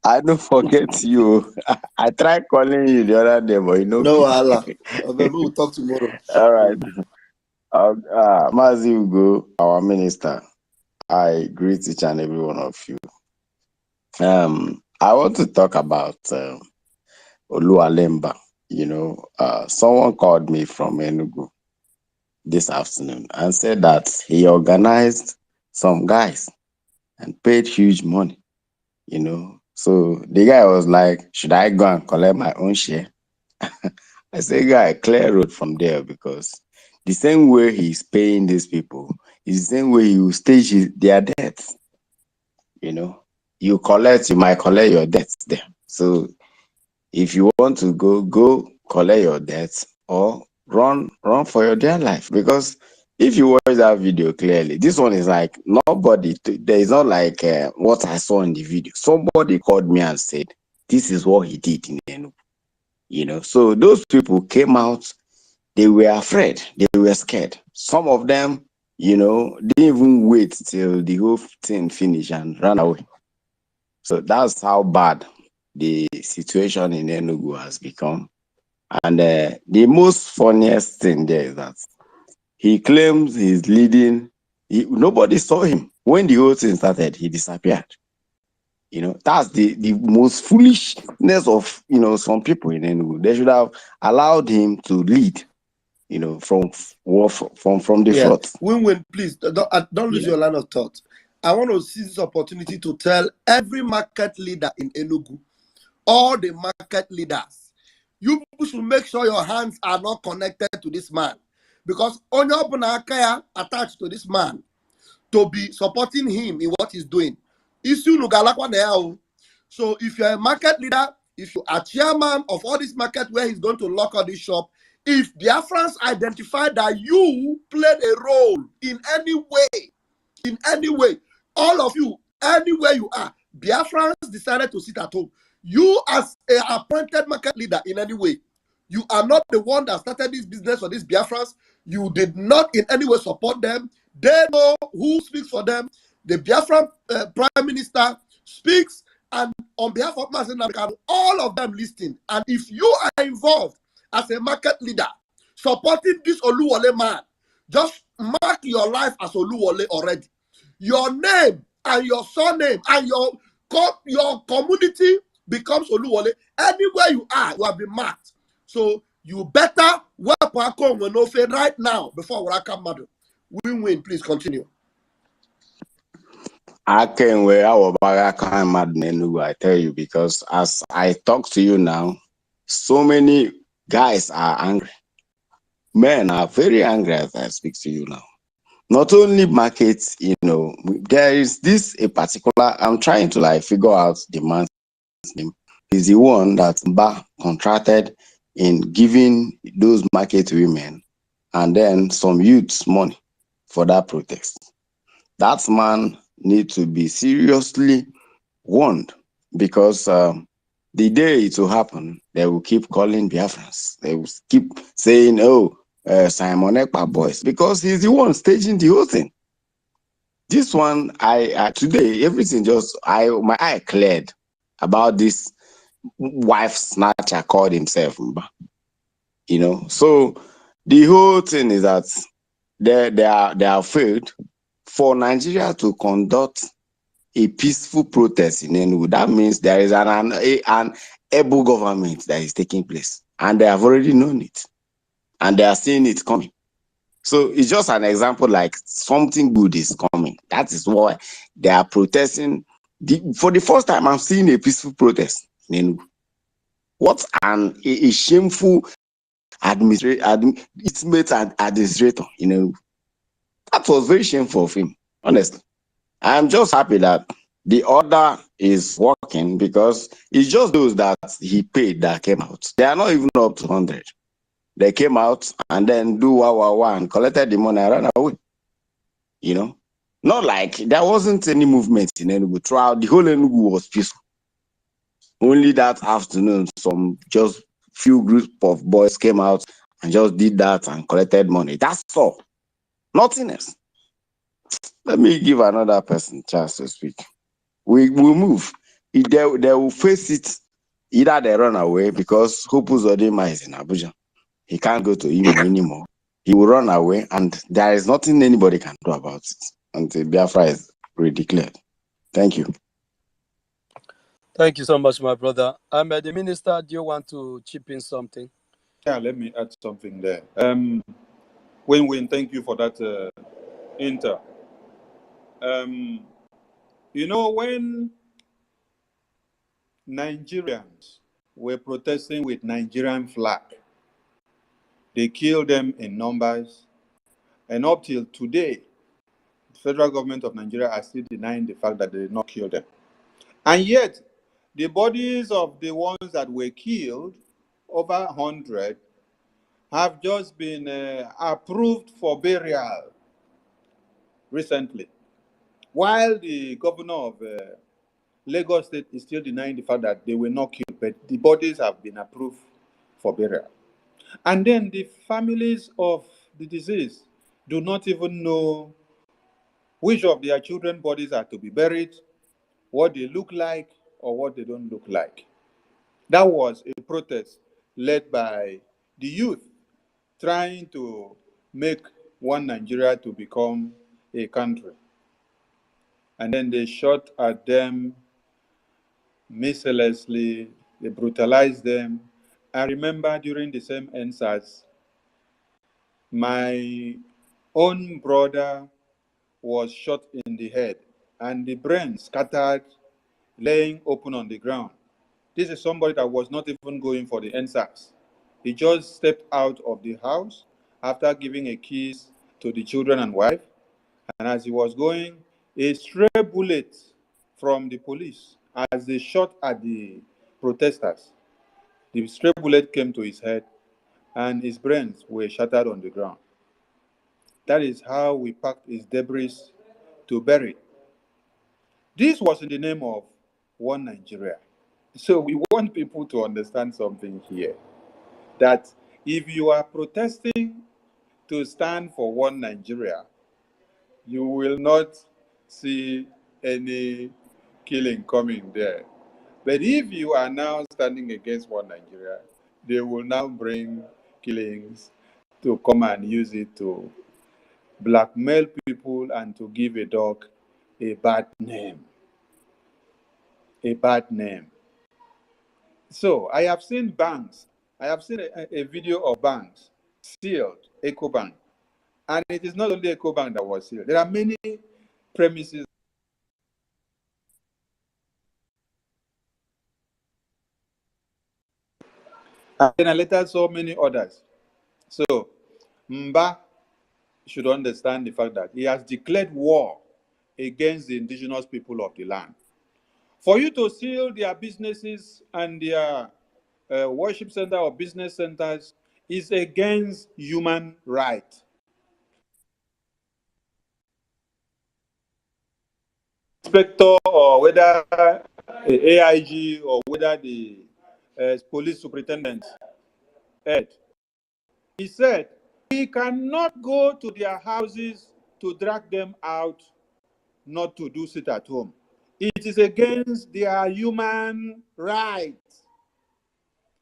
I don't forget you. I tried calling you the other day, but you know. No, Allah. We'll talk tomorrow. All right. Mazi Ugo, our minister. I greet each and every one of you. I want to talk about Oluwale. You know, someone called me from Enugu this afternoon and said that he organized some guys and paid huge money, you know. So the guy was like, should I go and collect my own share? I say, guy, clear road from there, because the same way he's paying these people is the same way he will stage their debts. You know, you might collect your debts there. So if you want to go collect your debts, or run for your dear life. Because if you watch that video clearly, this one is like nobody. There is not like what I saw in the video. Somebody called me and said, "This is what he did in Enugu." You know, so those people came out. They were afraid. They were scared. Some of them, you know, didn't even wait till the whole thing finished and ran away. So that's how bad the situation in Enugu has become. And the most funniest thing there is that he claims he's leading. Nobody saw him. When the whole thing started, he disappeared. You know, that's the most foolishness of, you know, some people in Enugu. They should have allowed him to lead, you know, from the Yeah. front. Win-win, please don't lose your line of thought. I want to seize this opportunity to tell every market leader in Enugu, all the market leaders, you should make sure your hands are not connected to this man, because on your Akaya attached to this man to be supporting him in what he's doing. So if you're a market leader, if you are chairman of all this market where he's going to lock all this shop, if Biafrans identify that you played a role in any way, all of you, anywhere you are, Biafrans decided to sit at home. You as an appointed market leader in any way, you are not the one that started this business for these Biafrans. You did not in any way support them. They know who speaks for them. The Biafran Prime Minister speaks, and on behalf of Mazen, all of them listening. And if you are involved as a market leader supporting this Oluwale man, just mark your life as Oluwale already. Your name and your surname and your community becomes Oluwale. Anywhere you are, you have been marked. So you better work right now before Waraka Madu. Win-win, please continue. I can wear our I tell you, because as I talk to you now, so many guys are angry. Men are very angry as I speak to you now. Not only markets, you know, there is this a particular, I'm trying to like figure out the man's name. He's the one that Mbah contracted in giving those market women and then some youths money for that protest. That man needs to be seriously warned, because the day it will happen, they will keep calling Biafrans. They will keep saying, oh, Simon Ekpa boys, because he's the one staging the whole thing. This one, I today, everything just, my eye cleared about this wife snatcher called himself Mbah. You know, so the whole thing is that they are afraid for Nigeria to conduct a peaceful protest in Enugu. That means there is an able government that is taking place, and they have already known it, and they are seeing it coming. So it's just an example, like something good is coming. That is why they are protesting. For the first time, I'm seeing a peaceful protest in Enugu. What a shameful administrator, you know. That was very shameful of him, honestly. I'm just happy that the order is working, because it's just those that he paid that came out. They are not even up to 100. They came out and then do wah and collected the money and ran away. You know, not like there wasn't any movement in Enugu throughout. The whole Enugu was peaceful. Only that afternoon, some just few group of boys came out and just did that and collected money. That's all. Nothing else. Let me give another person a chance to speak. We will move. They will face it. Either they run away, because Hope Uzodinma is in Abuja. He can't go to Imo anymore. He will run away, and there is nothing anybody can do about it until Biafra is redeclared. Thank you. Thank you so much, my brother. The minister, do you want to chip in something? Yeah, let me add something there. Win-win, thank you for that inter. You know, when Nigerians were protesting with Nigerian flag, they killed them in numbers, and up till today, the federal government of Nigeria are still denying the fact that they did not kill them. And yet, the bodies of the ones that were killed, over 100, have just been approved for burial recently, while the governor of Lagos State is still denying the fact that they were not killed, but the bodies have been approved for burial. And then the families of the deceased do not even know which of their children's bodies are to be buried, what they look like, or what they don't look like. That was a protest led by the youth trying to make one Nigeria to become a country. And then they shot at them mercilessly, they brutalized them. I remember during the same NSAS, my own brother was shot in the head and the brain scattered, laying open on the ground. This is somebody that was not even going for the NSAS. He just stepped out of the house after giving a kiss to the children and wife. And as he was going, a stray bullet from the police, as they shot at the protesters, the stray bullet came to his head and his brains were shattered on the ground. That is how we packed his debris to bury. This was in the name of one Nigeria. So we want people to understand something here, that if you are protesting to stand for one Nigeria, you will not see any killing coming there. But if you are now standing against one Nigeria, they will now bring killings to come and use it to blackmail people and to give a dog a bad name. A bad name. So I have seen banks. I have seen a video of banks sealed, EcoBank. And it is not only EcoBank that was sealed. There are many premises. And then I later saw many others. So Mbah should understand the fact that he has declared war against the indigenous people of the land. For you to seal their businesses and their worship center or business centers is against human rights. Inspector, or whether AIG, or whether the police superintendent, Ed, he said, we cannot go to their houses to drag them out not to do sit at home. It is against their human rights.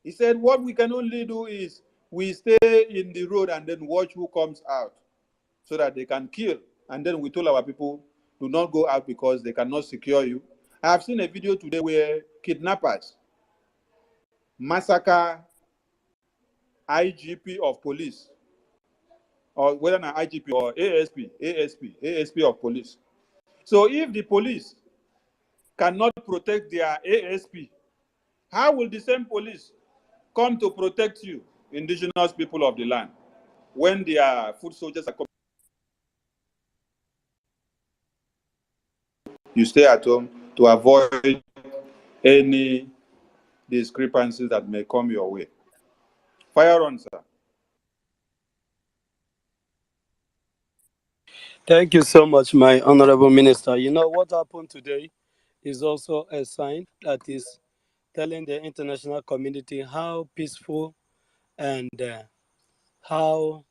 He said, what we can only do is we stay in the road and then watch who comes out so that they can kill. And then we told our people, do not go out because they cannot secure you. I have seen a video today where kidnappers massacre IGP of police, or whether an IGP or ASP of police. So if the police cannot protect their ASP, how will the same police come to protect you, indigenous people of the land, when their foot soldiers are coming? You stay at home to avoid any discrepancies that may come your way. Fire on, sir. Thank you so much, my honorable minister. You know, what happened today is also a sign that is telling the international community how peaceful and how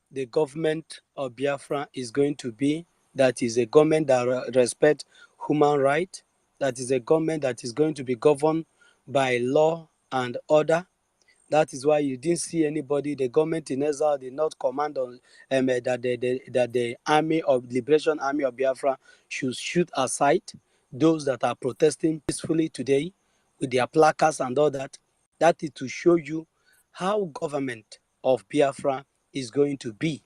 the government of Biafra is going to be. That is a government that respects human rights. That is a government that is going to be governed by law and order. That is why you didn't see anybody. The government in exile did not command on that the army of Liberation Army of Biafra should shoot aside those that are protesting peacefully today with their placards and all that. That is to show you how government of Biafra is going to be.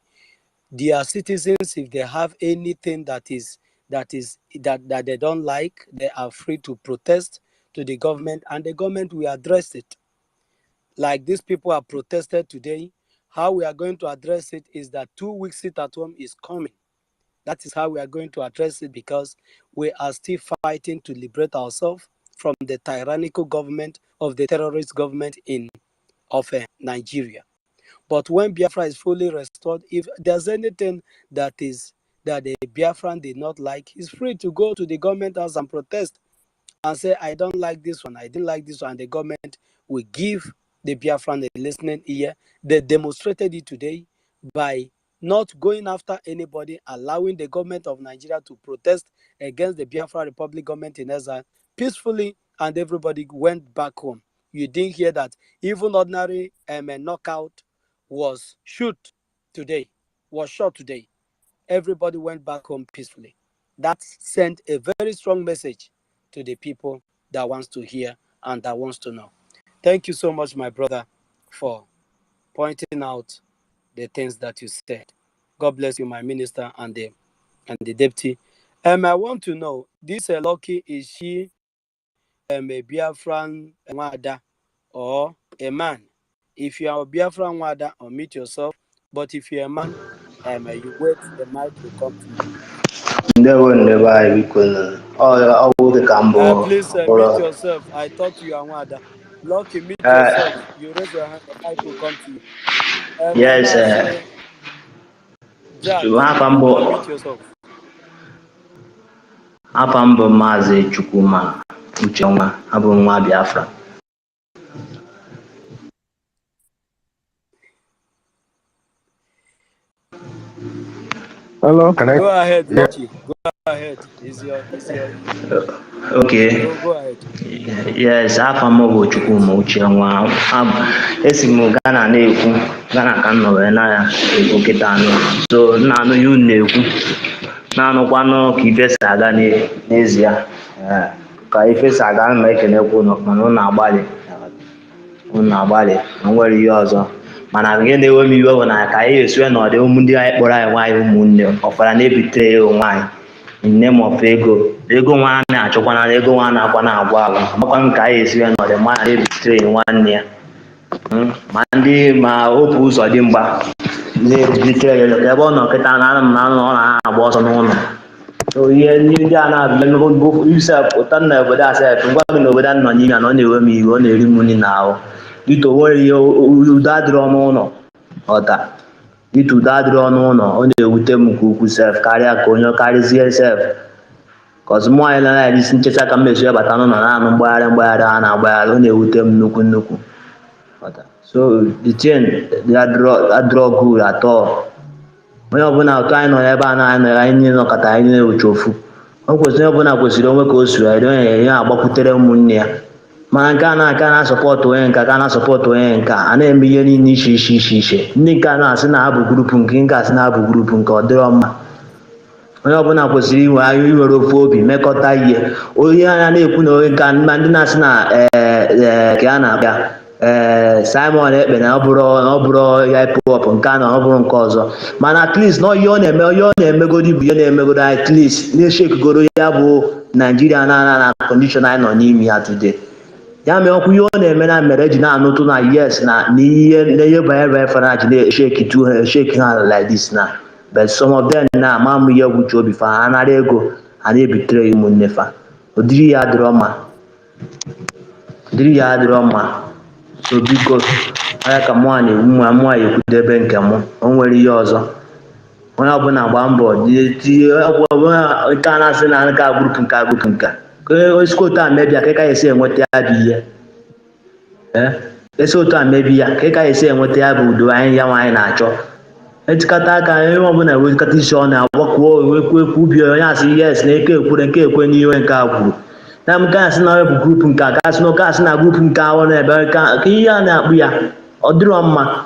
Their citizens, if they have anything that is that they don't like, they are free to protest to the government, and the government will address it. Like these people are protested today, how we are going to address it is that 2 weeks sit at home is coming. That is how we are going to address it, because we are still fighting to liberate ourselves from the tyrannical government of the terrorist government of Nigeria. But when Biafra is fully restored, if there's anything that the Biafran did not like, he's free to go to the government house and protest and say, I don't like this one, I didn't like this one, and the government will give the Biafran a listening ear. They demonstrated it today by not going after anybody, allowing the government of Nigeria to protest against the Biafra Republic government in exile peacefully, and everybody went back home. You didn't hear that even ordinary knockout was shot today. Everybody went back home peacefully. That sent a very strong message to the people that wants to hear and that wants to know. Thank you so much, my brother, for pointing out the things that you said. God bless you, my minister and the deputy. I want to know, this Lucky, is she a Biafran Wada or a man? If you are a Biafran Wada, unmute yourself. But if you're a man, you wait, the mic will come to you. Please mute yourself. I thought you are Wada. Lucky, mute yourself. You raise your hand, the mic will come to you. Yes, Jack, Mapambo, unmute yourself. Apambo Mazi Chukuma, Uchoma, Abu Nwa Biafra. Hello, can I? Go ahead, Yeah. Lucky. Go ahead. Is your Okay. go ahead. Yes, Apambo Chukuma, Uchoma. Esimu Ghana Neku, Ghana Kano, and I, Okitano. So, Nano, you Neku. Nano, Quano, Kipe Saga Nezia. Ka ife saga ma ekenekwu mana ụnụ agbalị na nwere ihe ọzọ, mana nke na-ewe m iwe bụ na ka anyị esiwe na ọdị ụmụ ndị anyị kpọrọ anyị nwaanyị ụmụnne ọfara na-ebitere ya onwe anyị nne m ọfa ego nwa na-achọkwana na ego nwa na-akwa na-agwa agwa agbakwa m ka anyị esiwe na ọdị nwaanyị na-ebitere ya nwanne ya ma ndị ma opu ụzọ dị mgba na-ebitere ya ebe ọ nọ kịta na anụ na ọ na-agba ọsọ n'ụlọ. So ihe ndị a na-abịa Yusef ụta na obodo asef ngwa gị na obodo nọ n'ime ya na ọ na-ewe m iwe, ọ na-eri m nri na ahụ dịka onwere ihe udo adịrị ọnụ ụlọ ọta dịka udo adịrị ọnụ ụlọ, ọ na-ewute m nke ukwuu sef karịa ka onye karịzie sef kọz mụ anyị na isi ncheta ka m mesi bata n'ụlọ na-anụ mgbagharị a na-agbagharị, ọ na-ewute m nnukwu. So the chain adịrọ good at all. Onye ọbụla otu anyị nọ ebe a na-anọ anyị niile nọkọta anyị na-ewecha ofu, o kwesịrị onye ọbụla kwesịrị onwe ka o suru anyị onye ya agbakwutere ụmụnne ya, mana nke a na-aka na-asọpọtụ onye nka ka na-asọpọtụ onye nka a na-eme ihe niile iche ndị nke a na-asị na ha bụ grupu nke asị na ha bụ grupu nke ọ dịrọ mma. Onye ọbụla kwesịrị iwere ofu obi mekọta ihe. Onye anya na-ekwu na onye nka ndị na-asị na ka a na-abịa Simon ekpe na ọ bụrụ ya hip-hop nke a na ọ bụrụ nke ọzọ, mana at least na ihe ọ na-emegodi bụ ihe na-emegodi at least na-eshekigoro ya bụ Naijiria na kọndishọn anyị nọ n'ime ya today. Ya mere ọkwa ihe ọ na-eme na mere eji na-anụtụ na yes na ihe banyere fana ji na-esheki ha like this na, but some of them na ama m ihe gwuche obi fa ha nara ego ha na-ebitere ya ụmụnne fa. Ụdịrị ya adịrọ mma. So biko onye ka mụ na-ekwu ekwudebe nke mụ, o nwere ihe ọzọ. Onye ọbụla gbaa mbọ tinye nke a na-asị na nka grupu nka osikwa otu a mebi ya ka ị ka esi enweta ya bụ ihe esi otu a mebi ya ka ị ka esi enweta ya bụ udo anyị ya nwaanyị na-achọ. Etikata aka onye ọbụla ewekọta isi ọ na-agbakwuo ekwu ubi onye asị yes na eke ekwure nke ekwe n'ihe nke a kwuru na m ka asị na ọ bụ grupu nke aka asị na oke asị na grupu nke ahụ na-ebe ka ihe a na-akpụ ya ọ dịrọ mma.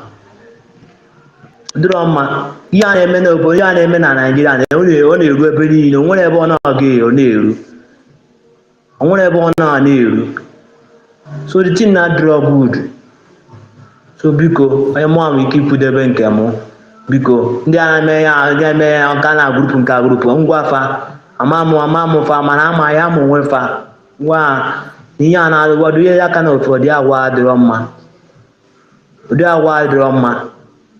Ihe a na-eme n'obodo, ihe a na-eme na Naịjirịa ọ na-eru ebe niile, o nwere ebe ọ na-aga ọ na-eru. So the thing na-adịrọ good. So biko onye mụ ahụ ike ikwudebe nke mụ, biko ndị a na-eme ya ọka na grupu nke grupu ngwa afa amamu fa mana ama ya mu nwefa wa ihe a na-adịwado ihe ya ka na otu ụdị agwa adịrọ mma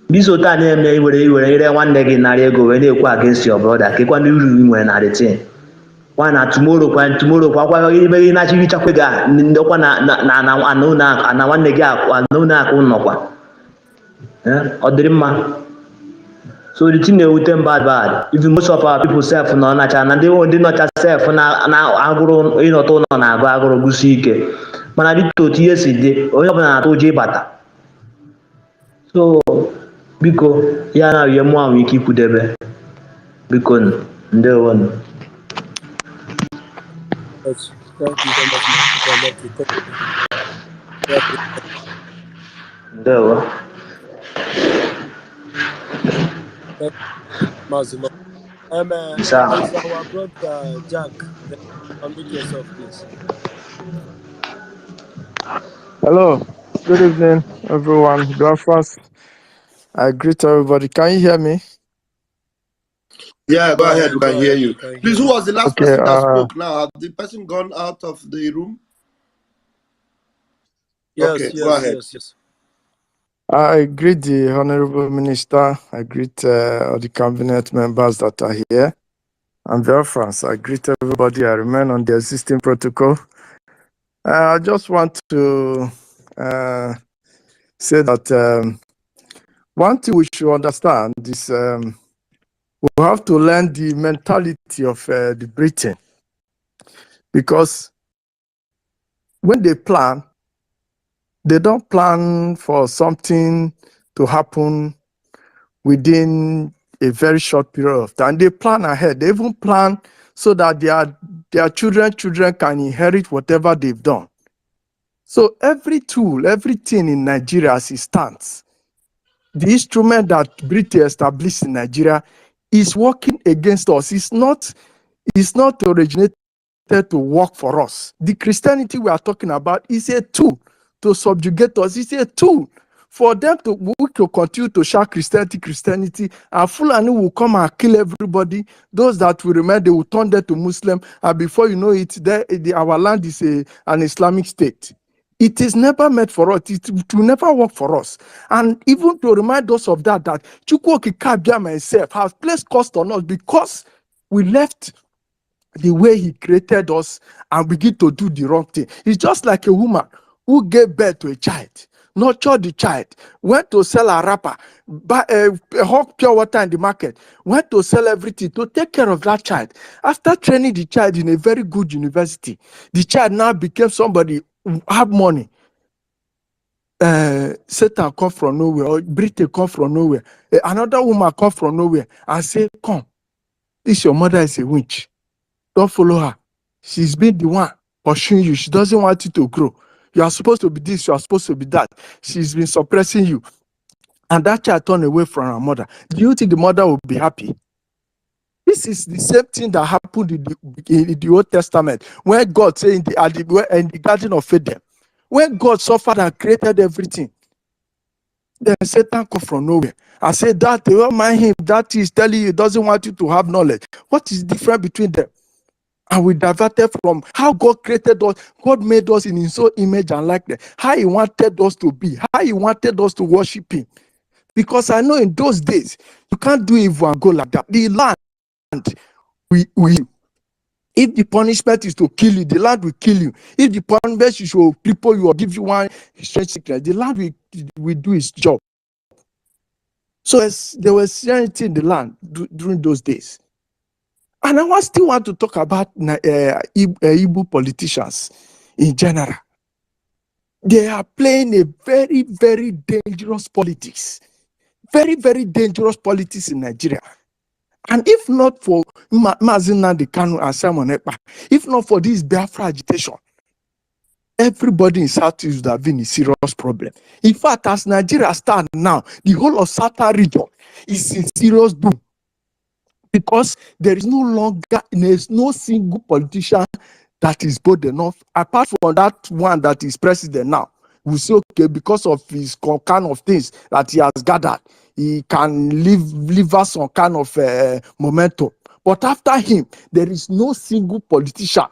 biso taa na-eme iwere ire nwanne gị narị ego wee na-ekwu against your brother ka ịkwa uru nwere na retin nwa na tomorrow kwa kwa ibe gị na-achịrị chakwe ga ndokwa na nwanne gị anụ akụ nnọkwa ọ dịrị mma. So the thing na-ewute m bad even most of our people self nọ nacha na ndị nọcha self na agụrụ ịnọta ụlọ na-agụ agụrụ gụsi ike mana dịka otu ihe si dị onye ọbụla na-atụ ụjọ ịbata. So biko ya na ihe mụọ nwee ike ikwudebe biko ndewo. Thank you so much, ndewo. Mazilo. It's our brother Jack. Unmute yourself, please. Hello, good evening, everyone. Biafrans, I greet everybody. Can you hear me? Yeah, go ahead. We can hear you. Please, who was the last person that spoke now? Has the person gone out of the room? Yes, go ahead. Yes. I greet the Honorable Minister. I greet all the cabinet members that are here. And Biafrans, I greet everybody. I remain on the existing protocol. I just want to say that one thing we should understand is we have to learn the mentality of the Britain, because when they plan, they don't plan for something to happen within a very short period of time. They plan ahead. They even plan so that their children can inherit whatever they've done. So every tool, everything in Nigeria as it stands, the instrument that Britain established in Nigeria is working against us. It's not originated to work for us. The Christianity we are talking about is a tool to subjugate us. It's a tool for them to continue to shout Christianity, and Fulani will come and kill everybody. Those that will remain, they will turn them to Muslim, and before you know it, our land is an Islamic state. It is never meant for us. It will never work for us. And even to remind us of that Chukwuoke Kabia myself has placed cost on us because we left the way he created us and begin to do the wrong thing. It's just like a woman who gave birth to a child, nurtured the child, went to sell a wrapper, buy a hot pure water in the market, went to sell everything to take care of that child. After training the child in a very good university, the child now became somebody who have money. Satan come from nowhere, or Britain come from nowhere. Another woman come from nowhere and say, come, this your mother is a witch. Don't follow her. She's been the one pursuing you. She doesn't want you to grow. You are supposed to be this, you are supposed to be that. She's been suppressing you. And that child turned away from her mother. Do you think the mother will be happy? This is the same thing that happened in the Old Testament, when God said in the Garden of Eden, when God suffered and created everything, then Satan come from nowhere and said that they don't mind him, that is telling you doesn't want you to have knowledge. What is the difference between them? And we diverted from how God created us. God made us in his own image and likeness. How he wanted us to be. How he wanted us to worship him. Because I know in those days, you can't do evil and go like that. The land, if the punishment is to kill you, the land will kill you. If the punishment is to cripple you or give you one strange sickness, the land will do its job. So there was serenity in the land during those days. And I still want to talk about Igbo politicians in general. They are playing a very, very dangerous politics. Very, very dangerous politics in Nigeria. And if not for Mazi Nnamdi Kanu and Simon Ekpa, if not for this Biafra agitation, everybody in Southeast would have been a serious problem. In fact, as Nigeria stands now, the whole of Southern region is in serious doom. Because there is no single politician that is bold enough, apart from that one that is president now. We say, okay, because of his kind of things that he has gathered, he can leave us some kind of momentum. But after him, there is no single politician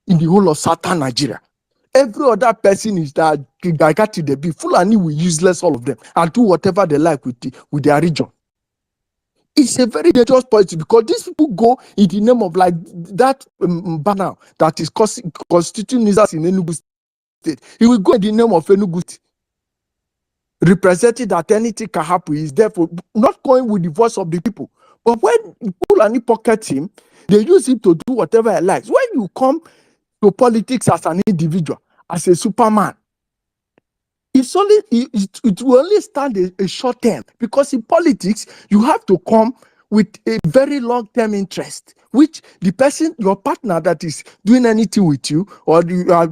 in the whole of southern Nigeria. Every other person is that got to the be Fulani will useless all of them and do whatever they like with their region. It's a very dangerous policy because these people go in the name of like that banner that is constituting us in Enugu State. He will go in the name of Enugu State, representing that anything can happen. Is therefore not going with the voice of the people. But when Fulani pocket him, they use him to do whatever he likes. When you come to politics as an individual, as a superman, it will only stand a short term, because in politics you have to come with a very long-term interest, which the person, your partner that is doing anything with you, or you are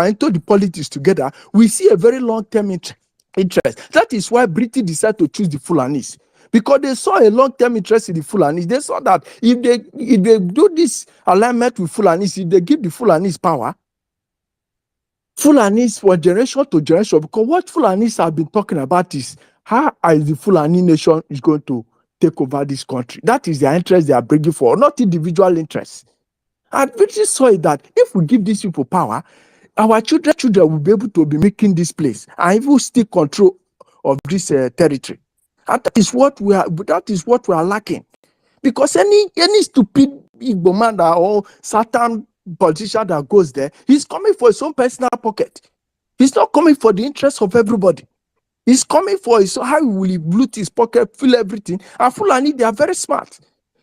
into the politics together, we see a very long-term interest. That is why Britain decided to choose the Fulanis, because they saw a long-term interest in the Fulanis. They saw that if they do this alignment with Fulanis, if they give the Fulanis power, Fulanis for generation to generation, because what Fulanis have been talking about is how is the Fulani nation is going to take over this country. That is their interest they are bringing for, not individual interests. And British saw it that if we give these people power, our children will be able to be making this place and even still control of this territory. And that is what we are lacking. Because any stupid Igbo man or certain politician that goes there, he's coming for his own personal pocket. He's not coming for the interest of everybody. He's coming for his, how will he loot his pocket, fill everything. And Fulani, they are very smart.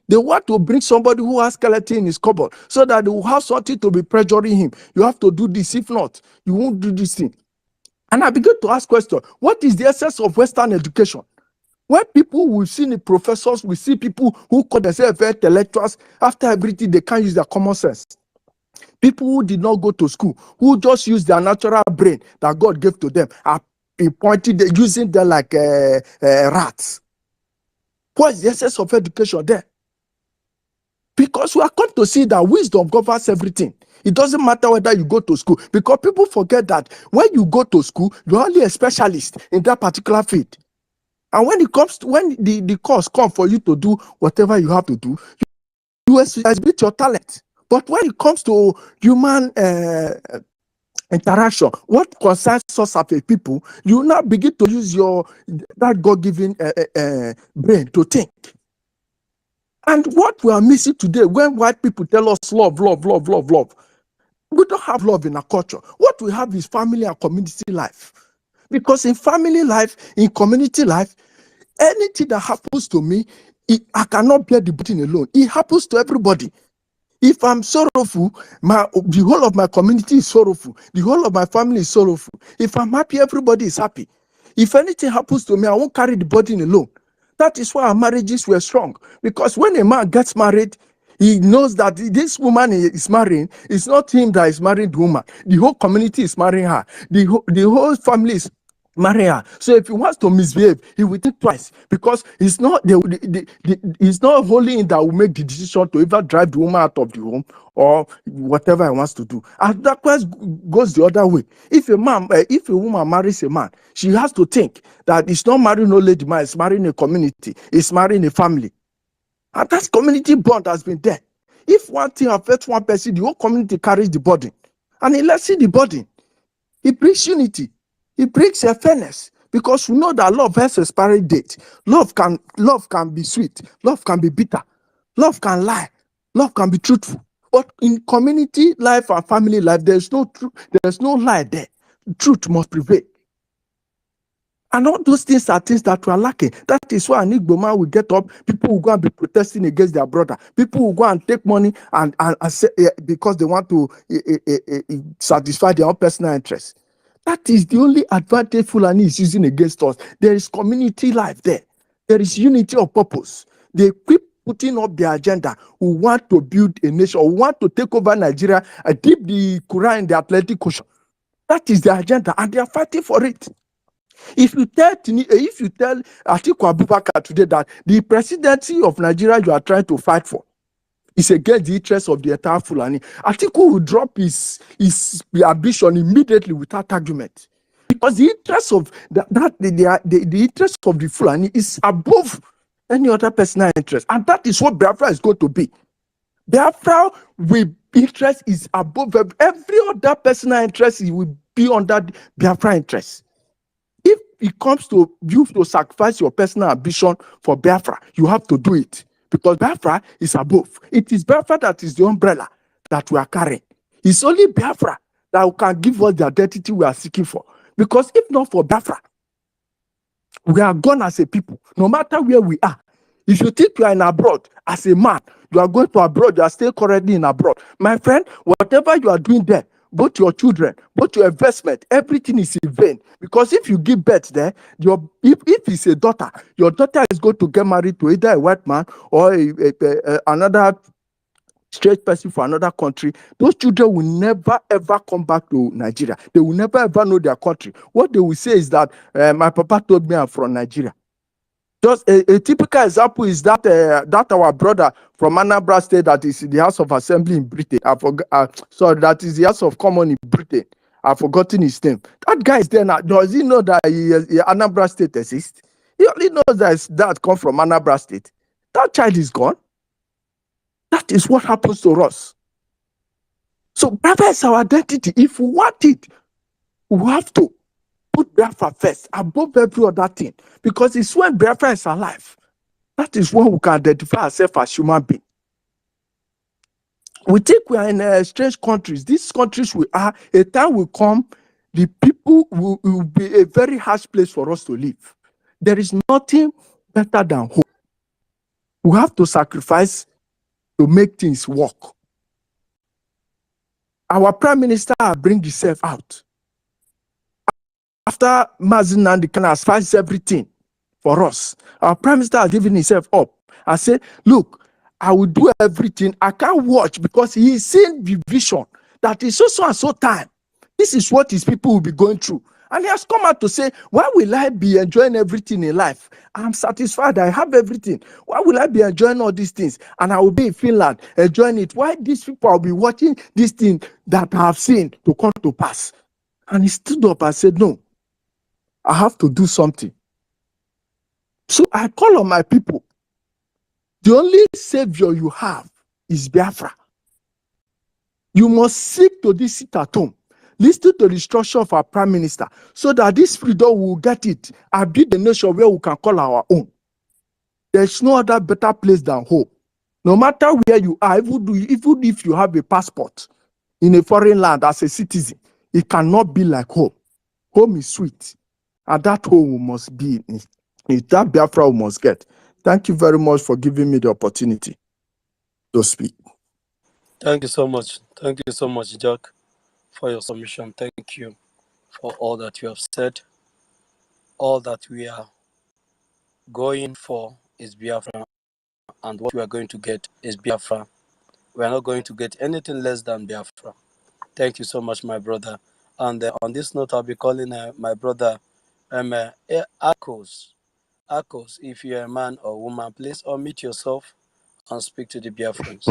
They want to bring somebody who has skeleton in his cupboard so that they will have something to be pressuring him. You have to do this. If not, you won't do this thing. And I began to ask questions. What is the essence of Western education? When people will see the professors, we see people who call themselves intellectuals, after everything, they can't use their common sense. People who did not go to school, who just use their natural brain that God gave to them, are pointing, using them like rats. What is the essence of education there? Because we are come to see that wisdom governs everything. It doesn't matter whether you go to school, because people forget that when you go to school, you're only a specialist in that particular field. And when it comes to, when the course comes for you to do whatever you have to do, you exhibit your talent. But when it comes to human interaction, what concerns us as a people, you now begin to use that God-given brain to think. And what we are missing today, when white people tell us love, love, love, love, love, we don't have love in our culture. What we have is family and community life. Because in family life, in community life, anything that happens to me, I cannot bear the burden alone. It happens to everybody. If I'm sorrowful, the whole of my community is sorrowful. The whole of my family is sorrowful. If I'm happy, everybody is happy. If anything happens to me, I won't carry the burden alone. That is why our marriages were strong. Because when a man gets married, he knows that this woman he is marrying, it's not him that is marrying the woman. The whole community is marrying her. The whole family is marrying her. So if he wants to misbehave, he will think twice, because it's not it's not only him that will make the decision to either drive the woman out of the home or whatever he wants to do. And that goes the other way. If a woman marries a man, she has to think that it's not marrying only the man, it's marrying a community, it's marrying a family. And that community bond has been there. If one thing affects one person, the whole community carries the burden. And he lets see the burden. It brings unity. It brings a fairness. Because we know that love has a expiry date. Love can be sweet. Love can be bitter. Love can lie. Love can be truthful. But in community life and family life, there's no lie there. Truth must prevail. And all those things are things that we are lacking. That is why an Igbo man will get up. People will go and be protesting against their brother. People will go and take money and say, because they want to satisfy their own personal interests. That is the only advantage Fulani is using against us. There is community life there. There is unity of purpose. They keep putting up their agenda. We want to build a nation. We want to take over Nigeria and dip the Quran in the Atlantic Ocean. That is the agenda, and they are fighting for it. If you tell Atiku Abubakar today that the presidency of Nigeria you are trying to fight for is against the interests of the entire Fulani, Atiku will drop his ambition immediately without argument, because the interest of the interest of the Fulani is above any other personal interest, and that is what Biafra is going to be. Biafra with interest is above every other personal interest. It will be under Biafra interest. If it comes to you to sacrifice your personal ambition for Biafra, you have to do it because Biafra is above. It is Biafra that is the umbrella that we are carrying. It's only Biafra that can give us the identity we are seeking for. Because if not for Biafra, we are gone as a people, no matter where we are. If you think you are in abroad as a man, you are going to abroad, you are still currently in abroad. My friend, whatever you are doing there, both your children, both your investment, everything is in vain. Because if you give birth there, if it's a daughter, your daughter is going to get married to either a white man or another straight person for another country. Those children will never ever come back to Nigeria. They will never ever know their country. What they will say is that my papa told me I'm from Nigeria. Just a typical example is that that our brother from Anambra State that is in the House of Assembly in Britain. Sorry, that is the House of Commons in Britain. I've forgotten his name. That guy is there now. Does he know that Anambra State exists? He only knows that come from Anambra State. That child is gone. That is what happens to us. So Biafra is our identity. If we want it, we have to put Biafra first above every other thing. Because it's when Biafra is alive. That is when we can identify ourselves as human beings. We think we are in strange countries. These countries we are, a time will come, the people will be a very harsh place for us to live. There is nothing better than hope. We have to sacrifice to make things work. Our Prime Minister bring himself out. After Mazi Nnamdi Kanu has finished everything for us, our Prime Minister has given himself up and said, look, I will do everything. I can't watch because he is seeing the vision that is so and so time. This is what his people will be going through. And he has come out to say, why will I be enjoying everything in life? I'm satisfied. I have everything. Why will I be enjoying all these things? And I will be in Finland enjoying it. Why these people will be watching this thing that I have seen to come to pass? And he stood up and said, no, I have to do something. So I call on my people. The only savior you have is Biafra. You must seek to this sit at home. Listen to the instruction of our Prime Minister so that this freedom will get it and build a nation where we can call our own. There's no other better place than home. No matter where you are, even if you have a passport in a foreign land as a citizen, it cannot be like home. Home is sweet. And that home must be, that Biafra we must get. Thank you very much for giving me the opportunity to speak. Thank you so much. Thank you so much, Jack, for your submission. Thank you for all that you have said. All that we are going for is Biafra, and what we are going to get is Biafra. We are not going to get anything less than Biafra. Thank you so much, my brother. And on this note, I'll be calling my brother Akos. Akos, if you're a man or woman, please unmute yourself and speak to the Biafrans.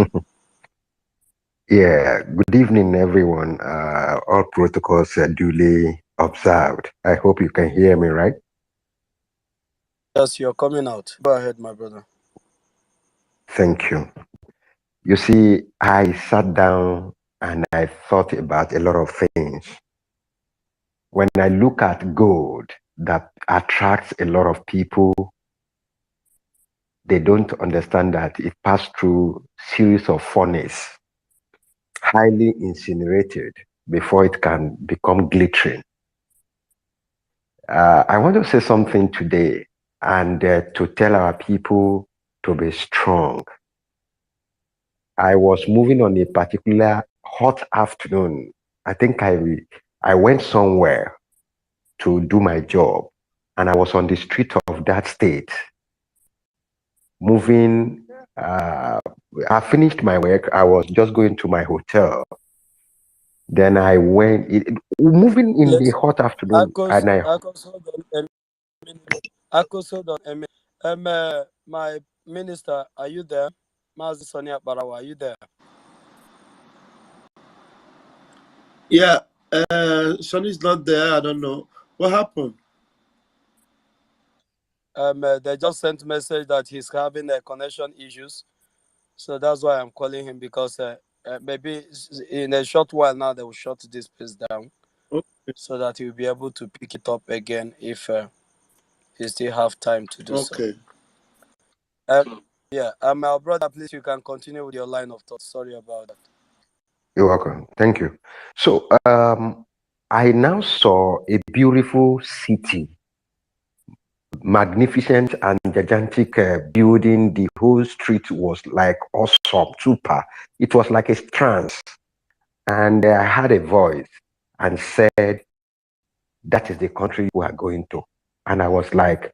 Yeah, good evening, everyone. All protocols are duly observed. I hope you can hear me, right? Yes, you're coming out. Go ahead, my brother. Thank you. You see, I sat down and I thought about a lot of things. When I look at gold that attracts a lot of people, they don't understand that it passed through series of furnace, highly incinerated before it can become glittering. I want to say something today and to tell our people to be strong. I was moving on a particular hot afternoon. I think I went somewhere to do my job, and I was on the street of that state, moving. I finished my work. I was just going to my hotel. Then I went, moving in the hot afternoon, and I... Akos, hold on. Akos, hold on. My minister, are you there? Mazi Sonia Barawa, are you there? Yeah, Sonny's not there. I don't know what happened. They just sent message that he's having connection issues. So that's why I'm calling him, because maybe in a short while now they will shut this place down, so that he'll be able to pick it up again if he still have time to do so. Okay. Yeah, my brother, please, you can continue with your line of thought. Sorry about that. You're welcome. Thank you. So I now saw a beautiful city, magnificent and gigantic building. The whole street was like awesome, super. It was like a trance. And I had a voice and said, that is the country we are going to. And I was like,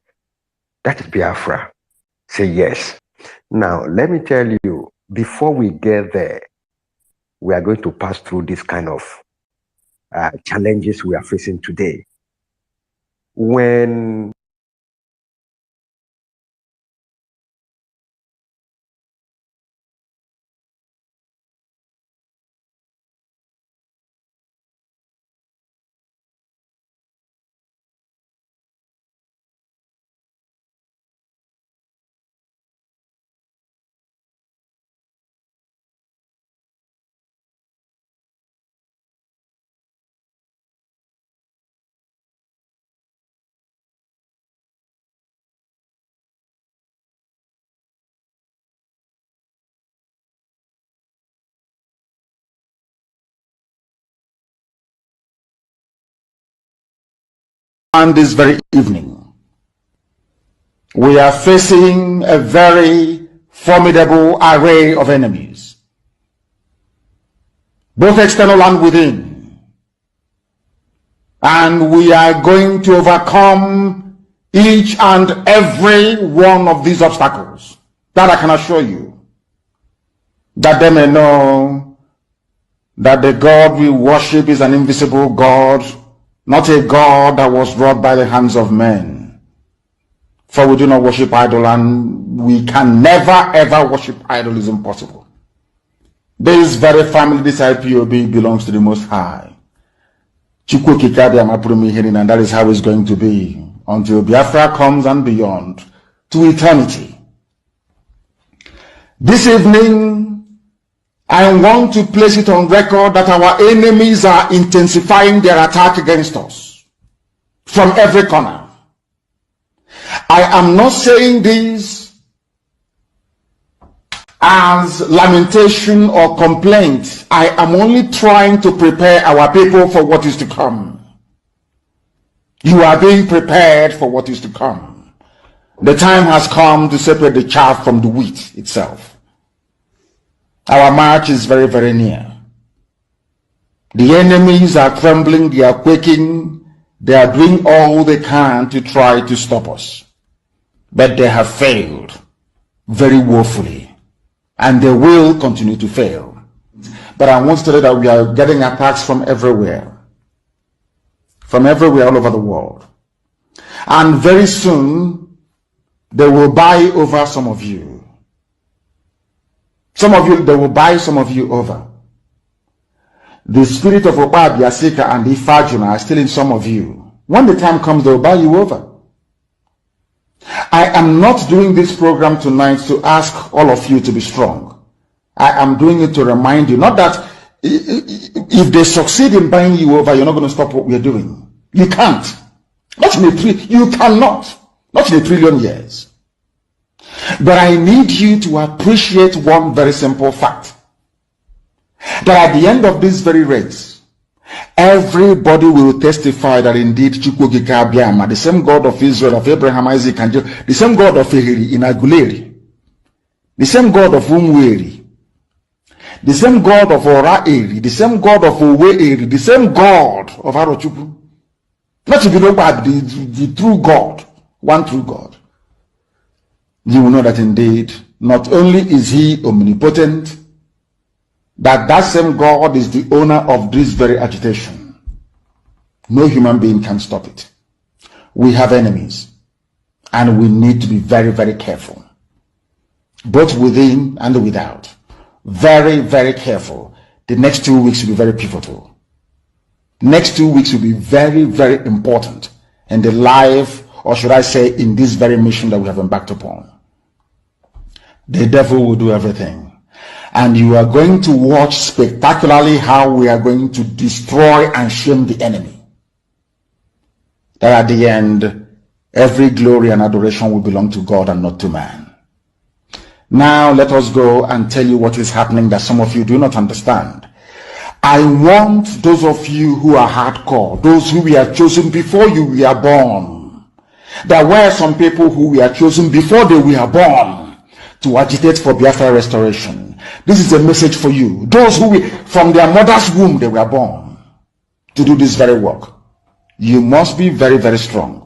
that is Biafra. Say yes. Now, let me tell you, before we get there, we are going to pass through this kind of challenges we are facing today. When and this very evening, we are facing a very formidable array of enemies, both external and within. And we are going to overcome each and every one of these obstacles. That I can assure you, that they may know that the God we worship is an invisible God, not a God that was wrought by the hands of men. For we do not worship idol, and we can never ever worship idol. Is impossible. This very family, this IPOB, belongs to the Most High. And that is how it's going to be until Biafra comes and beyond, to eternity. This evening, I want to place it on record that our enemies are intensifying their attack against us from every corner. I am not saying this as lamentation or complaint. I am only trying to prepare our people for what is to come. You are being prepared for what is to come. The time has come to separate the chaff from the wheat itself. Our march is very, very near. The enemies are trembling, they are quaking, they are doing all they can to try to stop us. But they have failed very woefully, and they will continue to fail. But I want to tell you that we are getting attacks from everywhere all over the world. And very soon, they will buy over some of you. They will buy some of you over. The spirit of Mbah, Biasika, and Ifajuna are still in some of you. When the time comes, they will buy you over. I am not doing this program tonight to ask all of you to be strong. I am doing it to remind you, not that if they succeed in buying you over, you're not going to stop what we're doing. You can't. You cannot. Not in a trillion years. But I need you to appreciate one very simple fact. That at the end of this very race, everybody will testify that indeed Chukwukika Abiyama, the same God of Israel, of Abraham, Isaac, and Jacob, the same God of Ehiri in Aguleri, the same God of Umweri, the same God of Ora Eri, the same God of Owe Eri, the same God of Arochukwu. Not to be known by the true God, one true God. You will know that indeed, not only is he omnipotent, that same God is the owner of this very agitation. No human being can stop it. We have enemies, and we need to be very, very careful, both within and without. Very, very careful. The next 2 weeks will be very pivotal. Next 2 weeks will be very, very important in the life, or should I say, in this very mission that we have embarked upon. The devil will do everything And you are going to watch spectacularly how we are going to destroy and shame the enemy. That at the end, every glory and adoration will belong to God and not to man. Now let us go and tell you what is happening that some of you do not understand. I want those of you who are hardcore, those who were chosen before you were born. There were some people who were chosen before they were born to agitate for Biafra restoration. This is a message for you. Those who from their mother's womb they were born to do this very work. You must be very, very strong.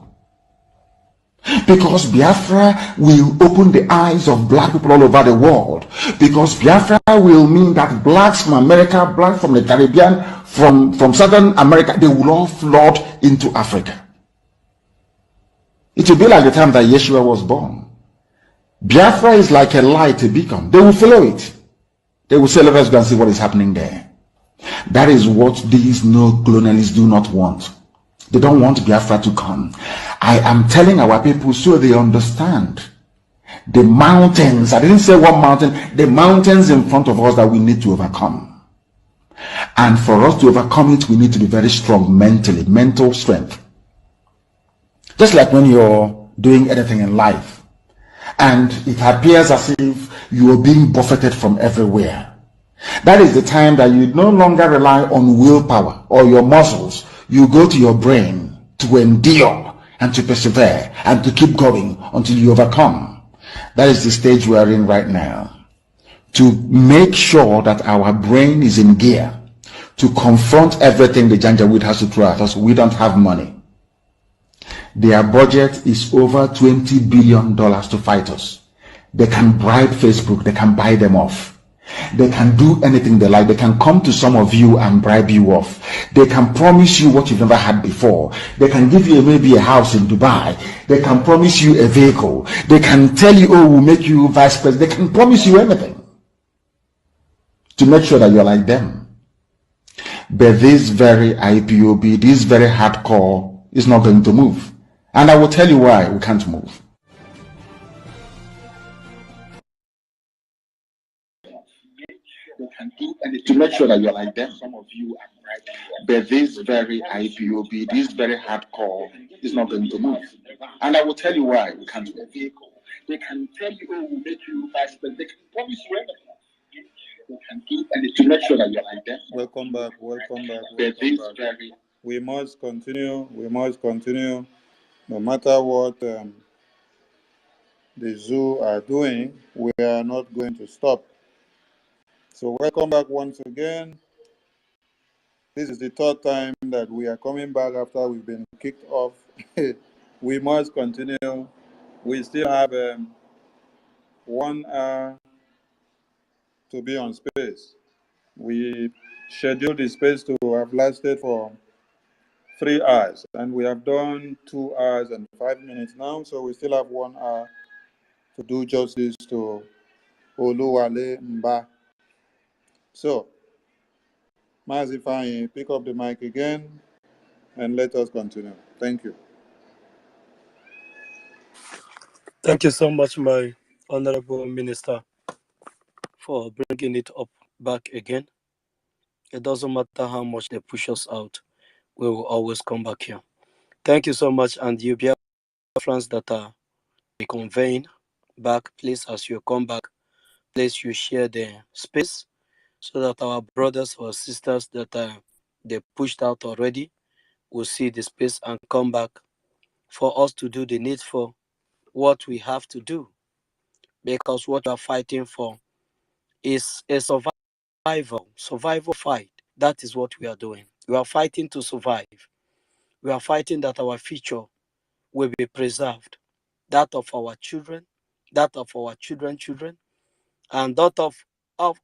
Because Biafra will open the eyes of black people all over the world. Because Biafra will mean that blacks from America, blacks from the Caribbean, from Southern America, they will all flood into Africa. It will be like the time that Yeshua was born. Biafra is like a light, a beacon. They will follow it. They will say, let us go and see what is happening there. That is what these no-colonialists do not want. They don't want Biafra to come. I am telling our people so they understand. The mountains, I didn't say one mountain, the mountains in front of us that we need to overcome. And for us to overcome it, we need to be very strong mentally, mental strength. Just like when you're doing anything in life, and it appears as if you are being buffeted from everywhere. That is the time that you no longer rely on willpower or your muscles. You go to your brain to endure and to persevere and to keep going until you overcome. That is the stage we are in right now. To make sure that our brain is in gear to confront everything the Janjaweed has to throw at us. We don't have money. Their budget is over $20 billion to fight us. They can bribe Facebook. They can buy them off. They can do anything they like. They can come to some of you and bribe you off. They can promise you what you've never had before. They can give you maybe a house in Dubai. They can promise you a vehicle. They can tell you, oh, we'll make you vice president. They can promise you anything to make sure that you're like them. But this very IPOB, this very hardcore is not going to move. And I will tell you why we can't move. To make sure that you're like them. Some of you are right. But this very IPOB, this very hardcore is not going to move. And I will tell you why we can't move. They can tell you, oh, we'll make you vice president. They can promise you anything. They can do anything to make sure that you're like them. Welcome back. But this very... We must continue. We must continue. No matter what the zoo are doing, we are not going to stop. So welcome back once again. This is the third time that we are coming back after we've been kicked off. We must continue. We still have 1 hour to be on space. We scheduled the space to have lasted for 3 hours, and we have done 2 hours and 5 minutes now, so we still have 1 hour to do justice to Oluwale Mbah. So, Mazifai, pick up the mic again and let us continue. Thank you. Thank you so much, my honorable minister, for bringing it up back again. It doesn't matter how much they push us out, we will always come back here. Thank you so much, and you Biafrans that are conveying back, please, as you come back, please you share the space so that our brothers or sisters that they pushed out already will see the space and come back for us to do the needful what we have to do, because what we are fighting for is a survival fight. That is what we are doing. We are fighting to survive. We are fighting that our future will be preserved, that of our children, that of our children's children, and that of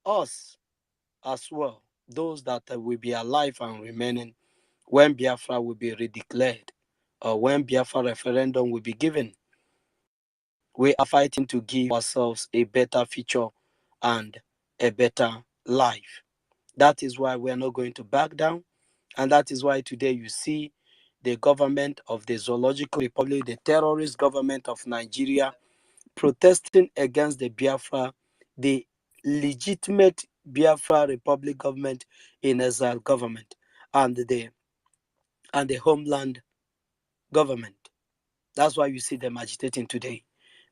us as well, those that will be alive and remaining when Biafra will be redeclared or when Biafra referendum will be given. We are fighting to give ourselves a better future and a better life. That is why we are not going to back down. And that is why today you see the government of the Zoological Republic, the terrorist government of Nigeria, protesting against the Biafra, the legitimate Biafra Republic government in exile government and the homeland government. That's why you see them agitating today.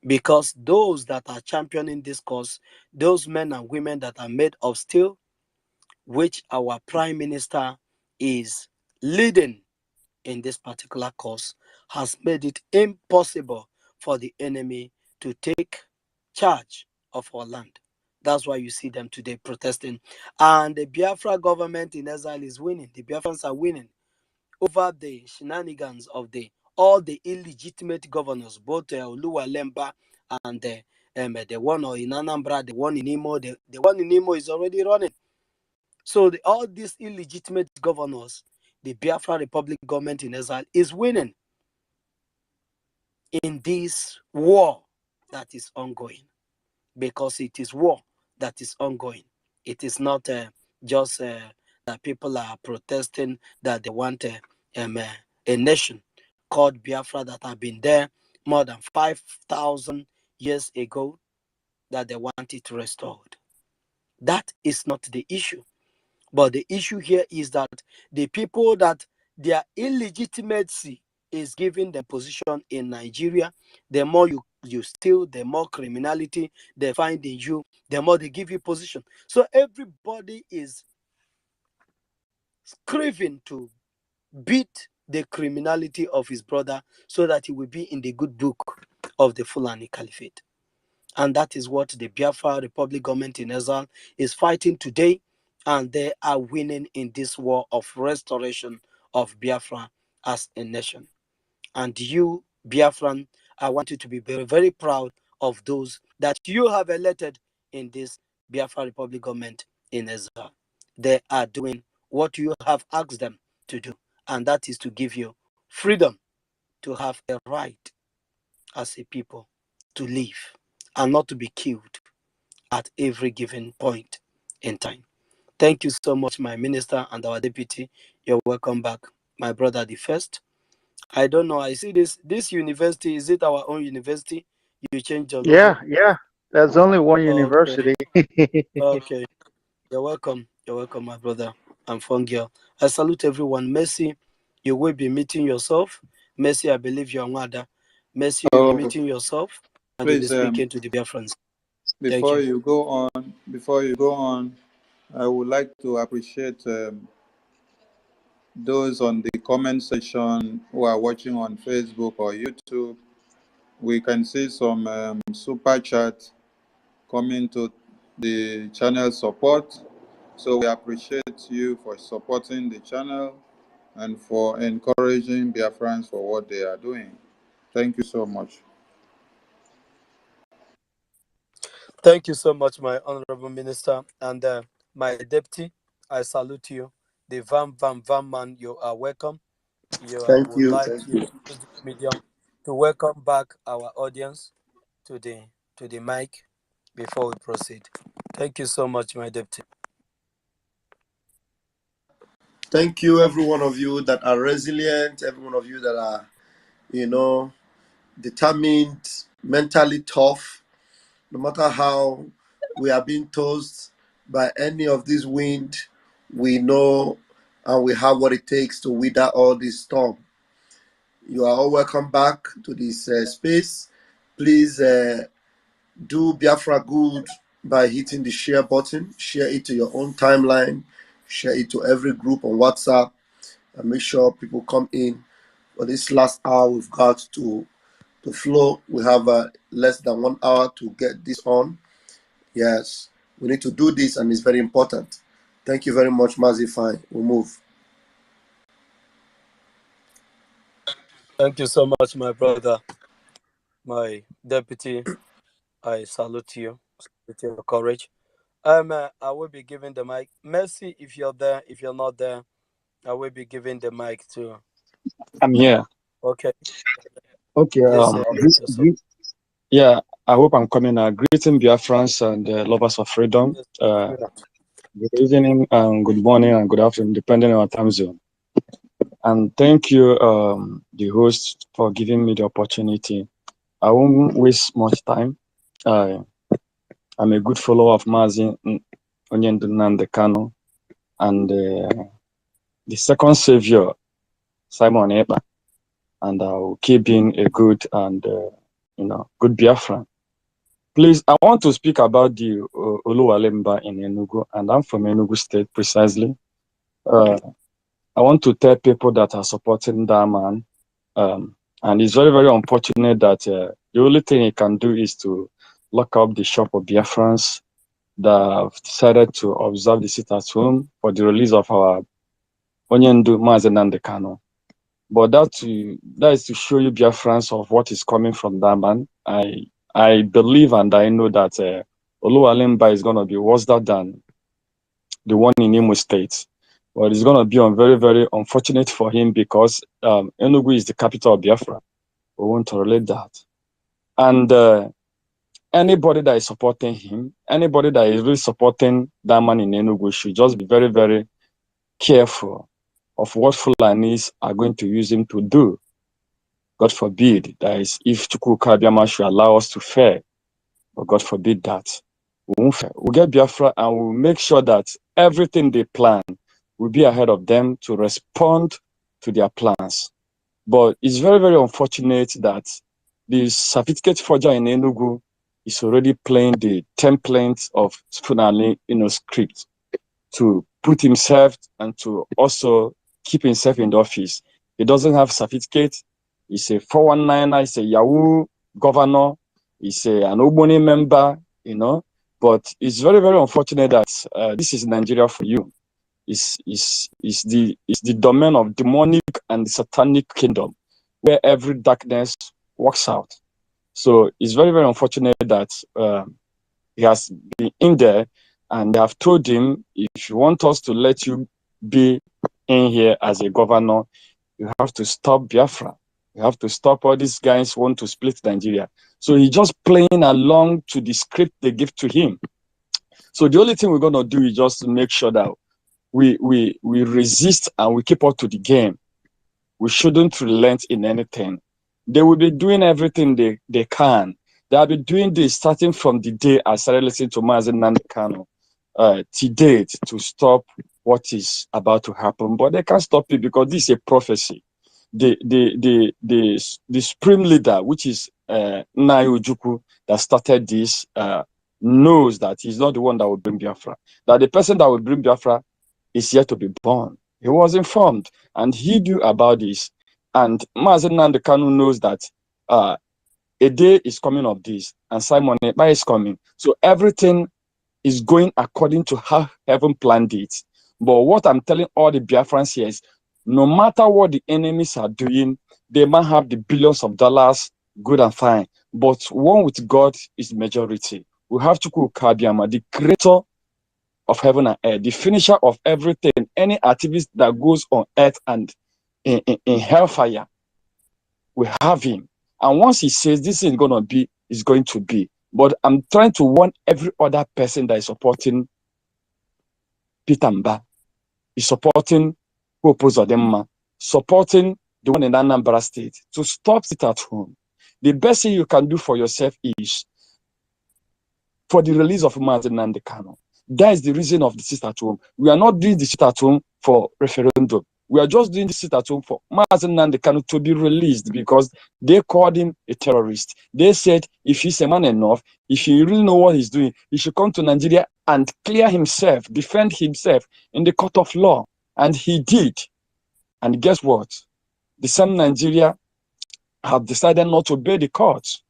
Because those that are championing this cause, those men and women that are made of steel, which our Prime Minister is leading in this particular cause, has made it impossible for the enemy to take charge of our land. That's why you see them today protesting. And the Biafra government in exile is winning. The Biafrans are winning over the shenanigans of all the illegitimate governors, both Oluwale and the one in Anambra, the one in Imo. The one in Imo is already running. So all these illegitimate governors, the Biafra Republic government in exile is winning in this war that is ongoing, because it is war that is ongoing. It is not just that people are protesting that they want a nation called Biafra that have been there more than 5,000 years ago, that they want it restored. That is not the issue. But the issue here is that the people that their illegitimacy is giving them position in Nigeria, the more you steal, the more criminality they find in you, the more they give you position. So everybody is craving to beat the criminality of his brother so that he will be in the good book of the Fulani Caliphate. And that is what the Biafra Republic government in exile is fighting today. And they are winning in this war of restoration of Biafra as a nation. And you, Biafran, I want you to be very, very proud of those that you have elected in this Biafra Republic government in exile. They are doing what you have asked them to do, and that is to give you freedom to have a right as a people to live and not to be killed at every given point in time. Thank you so much, my minister and our deputy. You're welcome back, my brother, the first. I don't know. I see this university. Is it our own university? You changed your logo. Yeah. There's only one Okay. university. Okay. You're welcome. You're welcome, my brother. I'm Fungel. I salute everyone. Mercy, you will be meeting yourself. Mercy, I believe you're Nwada. Mercy, you'll be Oh, meeting yourself and you'll be please, speaking to the Biafrans. Thank before you. you go on, I would like to appreciate those on the comment section who are watching on Facebook or YouTube. We can see some super chat coming to the channel support. So we appreciate you for supporting the channel and for encouraging Biafrans for what they are doing. Thank you so much. Thank you so much, my honorable minister and my deputy. I salute you. The Vam man, you are welcome. Thank Would you. like Thank you you. to use this medium to welcome back our audience to the mic before we proceed. Thank you so much, my deputy. Thank you, every one of you that are resilient, every one of you that are, determined, mentally tough, no matter how we are being tossed by any of this wind, we know and we have what it takes to weather all this storm. You are all welcome back to this space. Please do Biafra good by hitting the share button. Share it to your own timeline. Share it to every group on WhatsApp. And make sure people come in. For this last hour, we've got to flow. We have less than 1 hour to get this on. Yes, we need to do this, and it's very important. Thank you very much, Mazi. Fine, we'll move. Thank you so much, my brother, my deputy. I salute you with your courage. I will be giving the mic. Mercy, if you're there. If you're not there, I will be giving the mic to. I'm here. Okay. Okay. Please mute yourself. Yeah, I hope I'm coming. Greeting Biafrans and lovers of freedom. Good evening and good morning and good afternoon, depending on our time zone. And thank you, the host, for giving me the opportunity. I won't waste much time. I'm a good follower of Mazi Onyendu Nnamdi Kanu, and the second savior, Simon Ekpa, and I will keep being a good and good Biafran. Please, I want to speak about the Oluwale Mbah in Enugu, and I'm from Enugu State precisely. I want to tell people that are supporting that man, and it's very, very unfortunate that the only thing he can do is to lock up the shop of Biafrans that have decided to observe the sit-at-home for the release of our Onyendu Mazi Nnamdi Kanu. But that is to show you Biafrans of what is coming from that man. I believe and I know that Oluwale Mbah is going to be worse than the one in Imo State. But it's going to be very, very unfortunate for him because Enugu is the capital of Biafra. We won't tolerate that. And anybody that is supporting him, anybody that is really supporting that man in Enugu should just be very, very careful of what Fulanis are going to use him to do. God forbid, that is, if Chukwuka Abiyama should allow us to fare, but God forbid that. We won't fare. We'll get Biafra and we'll make sure that everything they plan will be ahead of them to respond to their plans. But it's very, very unfortunate that the certificate forger in Enugu is already playing the template of Funali script to put himself and to also keep himself in the office. He doesn't have certificate. He's a 419er, he's a Yahoo governor, he's an Ogboni member, But it's very, very unfortunate that this is Nigeria for you. It's the domain of demonic and satanic kingdom where every darkness works out. So it's very, very unfortunate that he has been in there and they have told him, if you want us to let you be in here as a governor, you have to stop Biafra. You have to stop all these guys who want to split Nigeria. So he's just playing along to the script they give to him. So the only thing we're going to do is just make sure that we resist and we keep up to the game. We shouldn't relent in anything. They will be doing everything they can. They'll be doing this starting from the day I started listening to Mazi Nnamdi Kanu to date to stop what is about to happen. But they can't stop it because this is a prophecy. The supreme leader, which is Nnayi Ojukwu, that started this, knows that he's not the one that will bring Biafra. That the person that will bring Biafra is yet to be born. He was informed and he knew about this. And Mazi Nnamdi Kanu knows that a day is coming of this and Simon Ekpa is coming. So everything is going according to how heaven planned it. But what I'm telling all the Biafrans here is, no matter what the enemies are doing, they might have the billions of dollars, good and fine. But one with God is majority. We have Chukwuka Abiyama, the creator of heaven and earth, the finisher of everything. Any activist that goes on earth and in hellfire, we have him. And once he says this is going to be, it's going to be. But I'm trying to warn every other person that is supporting Peter Mbah, is supporting Hope Uzodimma, supporting the one in Anambra State, to stop it at home. The best thing you can do for yourself is for the release of Mazi Nnamdi Kanu. That is the reason of the sit at home. We are not doing the sit at home for referendum. We are just doing the sit at home for Mazi Nnamdi Kanu to be released because they called him a terrorist. They said if he's a man enough, if he really know what he's doing, he should come to Nigeria and clear himself, defend himself in the court of law. And he did. And guess what? The same Nigeria have decided not to obey the courts.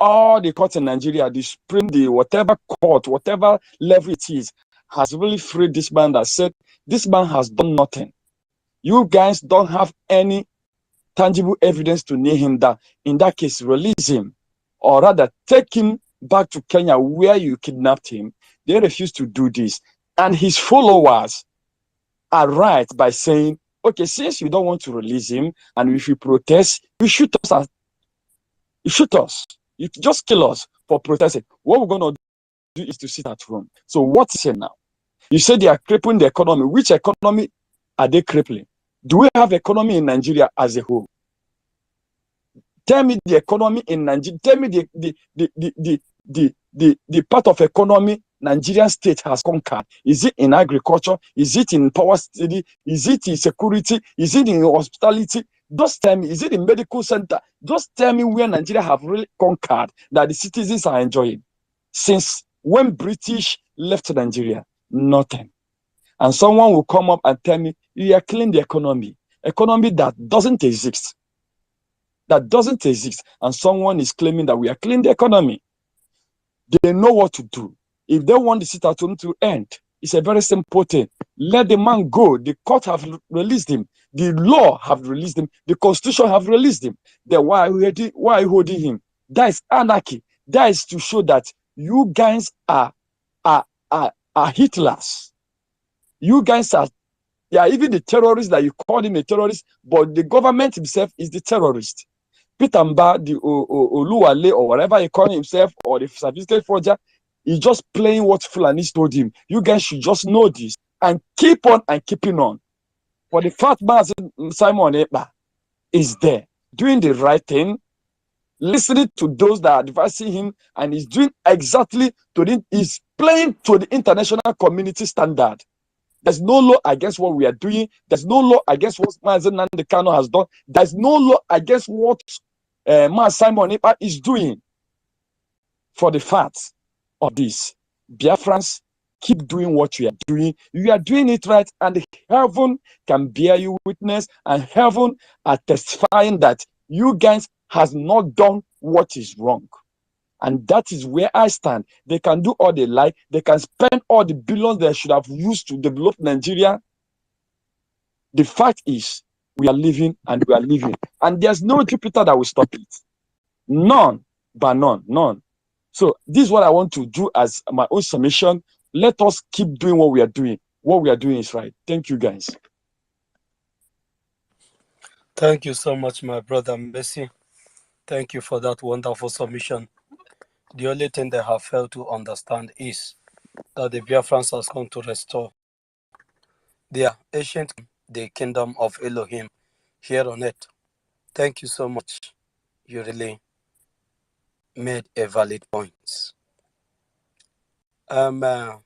All the courts in Nigeria, the Supreme, the whatever court, whatever level it is, has really freed this man that said, this man has done nothing. You guys don't have any tangible evidence to nail him that. In that case, release him. Or rather, take him back to Kenya where you kidnapped him. They refuse to do this. And his followers are right by saying, okay, since you don't want to release him, and if you protest, you shoot us. You shoot us. You just kill us for protesting. What we're going to do is to sit at home. So what's it now? You say they are crippling the economy. Which economy are they crippling? Do we have economy in Nigeria as a whole? Tell me the economy in Nigeria. Tell me the part of economy Nigerian state has conquered? Is it in agriculture? Is it in power study? Is it in security? Is it in hospitality? Just tell me, is it in medical center? Just tell me where Nigeria have really conquered that the citizens are enjoying. Since when British left Nigeria, nothing. And someone will come up and tell me, you are killing the economy that doesn't exist. That doesn't exist. And someone is claiming that we are killing the economy. They know what to do. If they want the sit-at-home to end, it's a very simple thing. Let the man go. The court have released him. The law have released him. The constitution have released him. Then why are you holding him? That is anarchy. That is to show that you guys are Hitlers. You guys are, even the terrorists that you call him a terrorist, but the government himself is the terrorist. Peter Mbah, the Oluwale, or whatever he call himself, or the certificate forger, he's just playing what Fulanis told him. You guys should just know this and keep on and keeping on. For the fact man, Simon Ekpa is there, doing the right thing, listening to those that are advising him, and he's doing exactly he's playing to the international community standard. There's no law against what we are doing. There's no law against what Mazen Nandekano has done. There's no law against what Simon Ekpa is doing. For the fact of this, Biafrans, keep doing what you are doing. You are doing it right, and heaven can bear you witness, and heaven are testifying that you guys has not done what is wrong. And that is where I stand. They can do all they like. They can spend all the billions they should have used to develop Nigeria. The fact is, we are living and we are living. And there's no Jupiter that will stop it. None, but none. So this is what I want to do as my own submission. Let us keep doing what we are doing. What we are doing is right. Thank you, guys. Thank you so much, my brother Messi. Thank you for that wonderful submission. The only thing they have failed to understand is that the Biafrans has come to restore their ancient, the kingdom of Elohim here on earth. Thank you so much. You really made a valid point. Our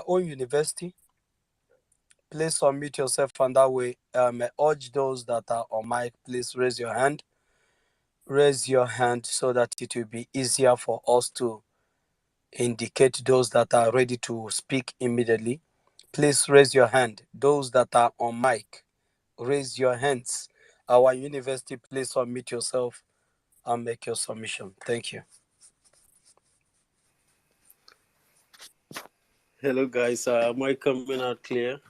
own university, please unmute yourself, and that way urge those that are on mic, please raise your hand. Raise your hand so that it will be easier for us to indicate those that are ready to speak immediately. Please raise your hand. Those that are on mic, raise your hands. Our university, please unmute yourself and make your submission. Thank you. Hello, guys. Am I coming out clear?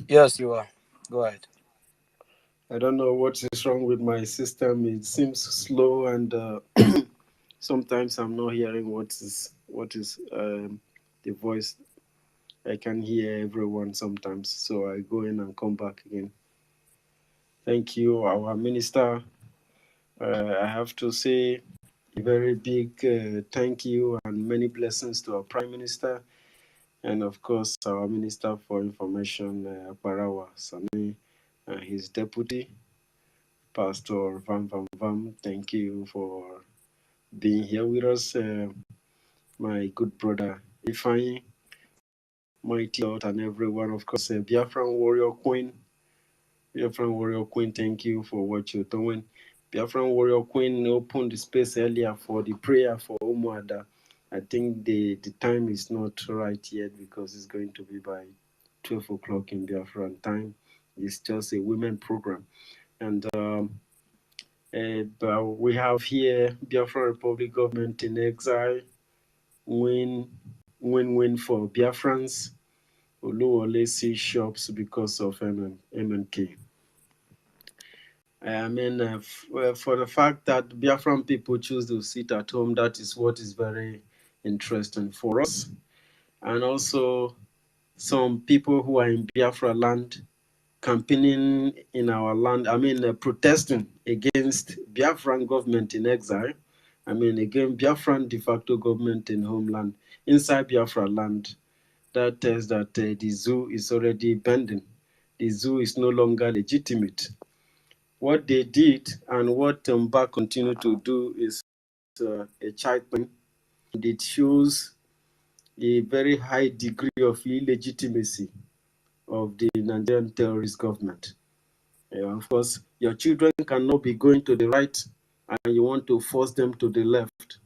Yes, you are. Go ahead. I don't know what is wrong with my system. It seems slow, and sometimes I'm not hearing what is the voice. I can hear everyone sometimes, so I go in and come back again. Thank you, our minister. I have to say a very big thank you and many blessings to our Prime Minister, and of course our Minister for Information, Akbarawa Sani, and his deputy, Pastor Vam. Thank you for being here with us, my good brother Ifeanyi, Mighty Lord, and everyone. Of course, Biafran Warrior Queen. Biafran Warrior Queen, thank you for what you're doing. Biafran Warrior Queen opened the space earlier for the prayer for Umuada. I think the time is not right yet because it's going to be by 12 o'clock in Biafran time. It's just a women program. And but we have here Biafra Republic government in exile, win for Biafrans. Oluwale see shops because of MNK. I mean, for the fact that Biafran people choose to sit at home, that is what is very interesting for us. And also, some people who are in Biafra land campaigning in our land, protesting against Biafran government in exile. Again, Biafran de facto government in homeland, inside Biafra land. That tells that the zoo is already bending. The zoo is no longer legitimate. what they did and what Mbah continue to do is a child thing. And it shows a very high degree of illegitimacy of the Nigerian terrorist government. Of course, your children cannot be going to the right and you want to force them to the left.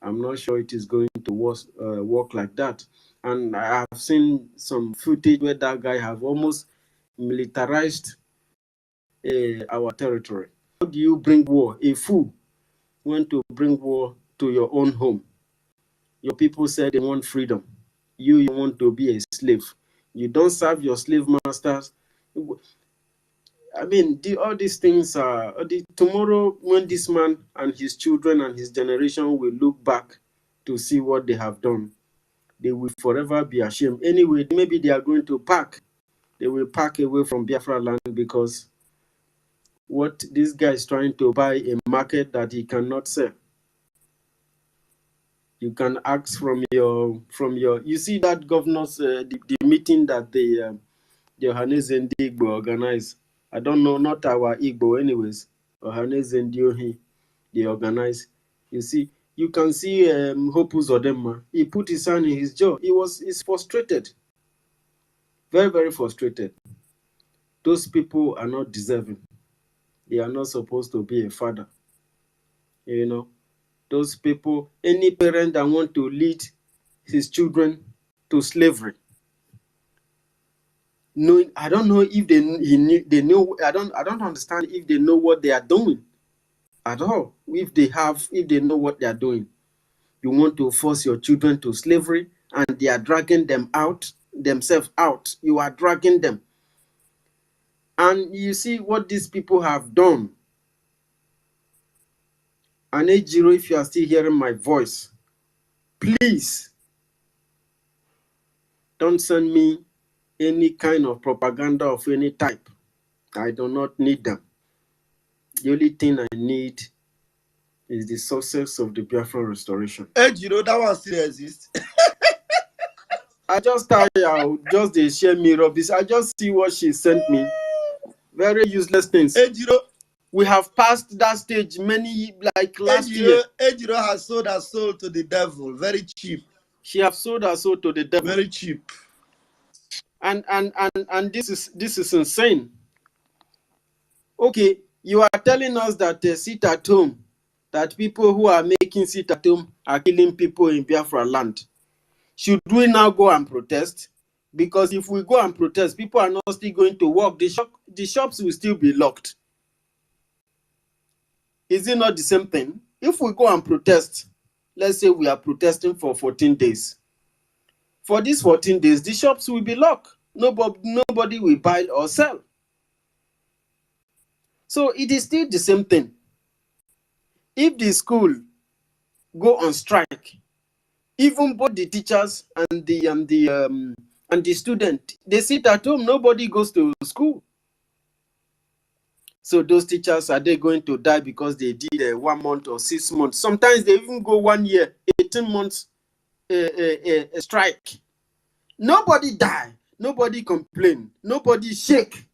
I'm not sure it is going to work like that. And I have seen some footage where that guy have almost militarized our territory. How do you bring war? A fool went to bring war to your own home. Your people said they want freedom. You want to be a slave. You don't serve your slave masters. I mean, all these things are tomorrow when this man and his children and his generation will look back to see what they have done, they will forever be ashamed. Anyway, maybe they are going to pack. They will pack away from Biafra land because what this guy is trying to buy a market that he cannot sell. You can ask from your you see that governors the meeting that the Johannes and Igbo organized. I don't know, not our Igbo anyways. Johannes and Diohi, they organized. You see, you can see Hope Uzodinma. He put his hand in his jaw. He's frustrated. Very, very frustrated. Those people are not deserving. They are not supposed to be a father. You know, those people, any parent that want to lead his children to slavery, knowing, I don't know if they know. I don't understand if they know what they are doing at all. If they know what they are doing, you want to force your children to slavery, and they are dragging themselves out. You are dragging them, and you see what these people have done. And Ejiro, if you are still hearing my voice, please don't send me any kind of propaganda of any type. I do not need them. The only thing I need is the success of the Biafran restoration. Ejiro, that one still exists. I just tired out, just they share me rubbish. I just see what she sent me. Very useless things. Ejiro, we have passed that stage last year. Ejiro has sold her soul to the devil, very cheap. She has sold her soul to the devil. Very cheap. And this is insane. Okay, you are telling us that sit at home, that people who are making sit at home are killing people in Biafra land. Should we now go and protest? Because if we go and protest, people are not still going to work. The shops will still be locked. Is it not the same thing? If we go and protest, let's say we are protesting for 14 days. For these 14 days, the shops will be locked. Nobody will buy or sell. So it is still the same thing. If the school go on strike, even both the teachers and the student, they sit at home. Nobody goes to school. So those teachers, are they going to die because they did 1 month or 6 months? Sometimes they even go 1 year, 18 months strike. Nobody die. Nobody complain. Nobody shake.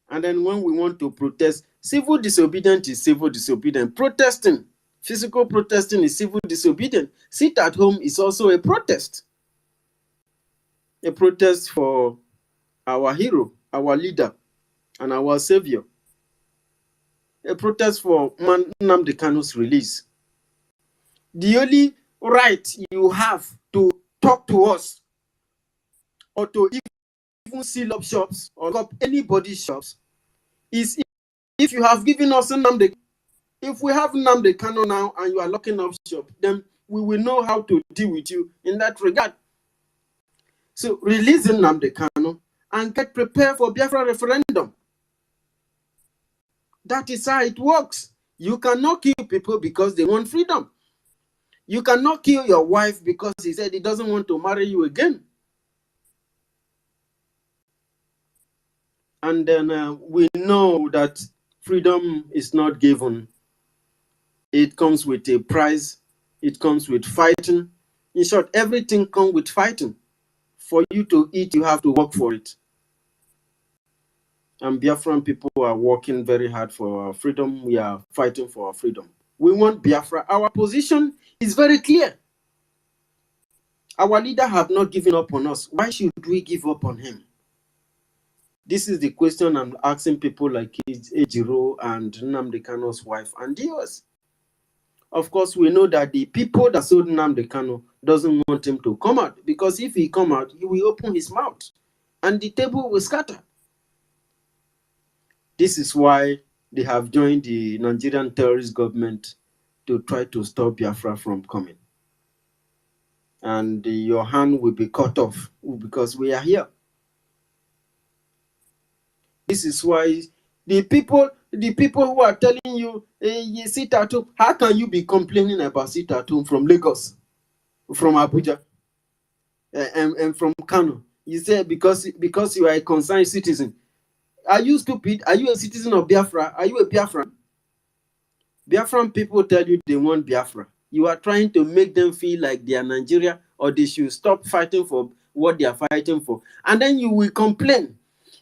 And then when we want to protest, civil disobedience is civil disobedience. Protesting, physical protesting is civil disobedience. Sit at home is also a protest. A protest for our hero, our leader, and our savior. A protest for Nnamdi Kanu's release. The only right you have to talk to us or to even seal up shops or lock up anybody's shops is if you have given us Nnamdi. If we have Nnamdi Kanu now and you are locking up shop, then we will know how to deal with you in that regard. So release Nnamdi Kanu and get prepared for Biafra referendum. That is how it works. You cannot kill people because they want freedom. You cannot kill your wife because he said he doesn't want to marry you again. And then we know that freedom is not given. It comes with a price. It comes with fighting. In short, everything comes with fighting. For you to eat, you have to work for it. And Biafran people are working very hard for our freedom. We are fighting for our freedom. We want Biafra. Our position is very clear. Our leader have not given up on us. Why should we give up on him? This is the question I'm asking people like Ejiro and Nnamdi Kano's wife and yours. Of course, we know that the people that sold Nnamdi Kano doesn't want him to come out, because if he come out, he will open his mouth and the table will scatter. This is why they have joined the Nigerian terrorist government to try to stop Biafra from coming. And your hand will be cut off because we are here. This is why the people who are telling you, you sit at home, how can you be complaining about sit at home from Lagos, from Abuja, and from Kano? You say because you are a concerned citizen. Are you stupid? Are you a citizen of Biafra? Are you a Biafran? Biafran people tell you they want Biafra. You are trying to make them feel like they are Nigeria, or they should stop fighting for what they are fighting for. And then you will complain.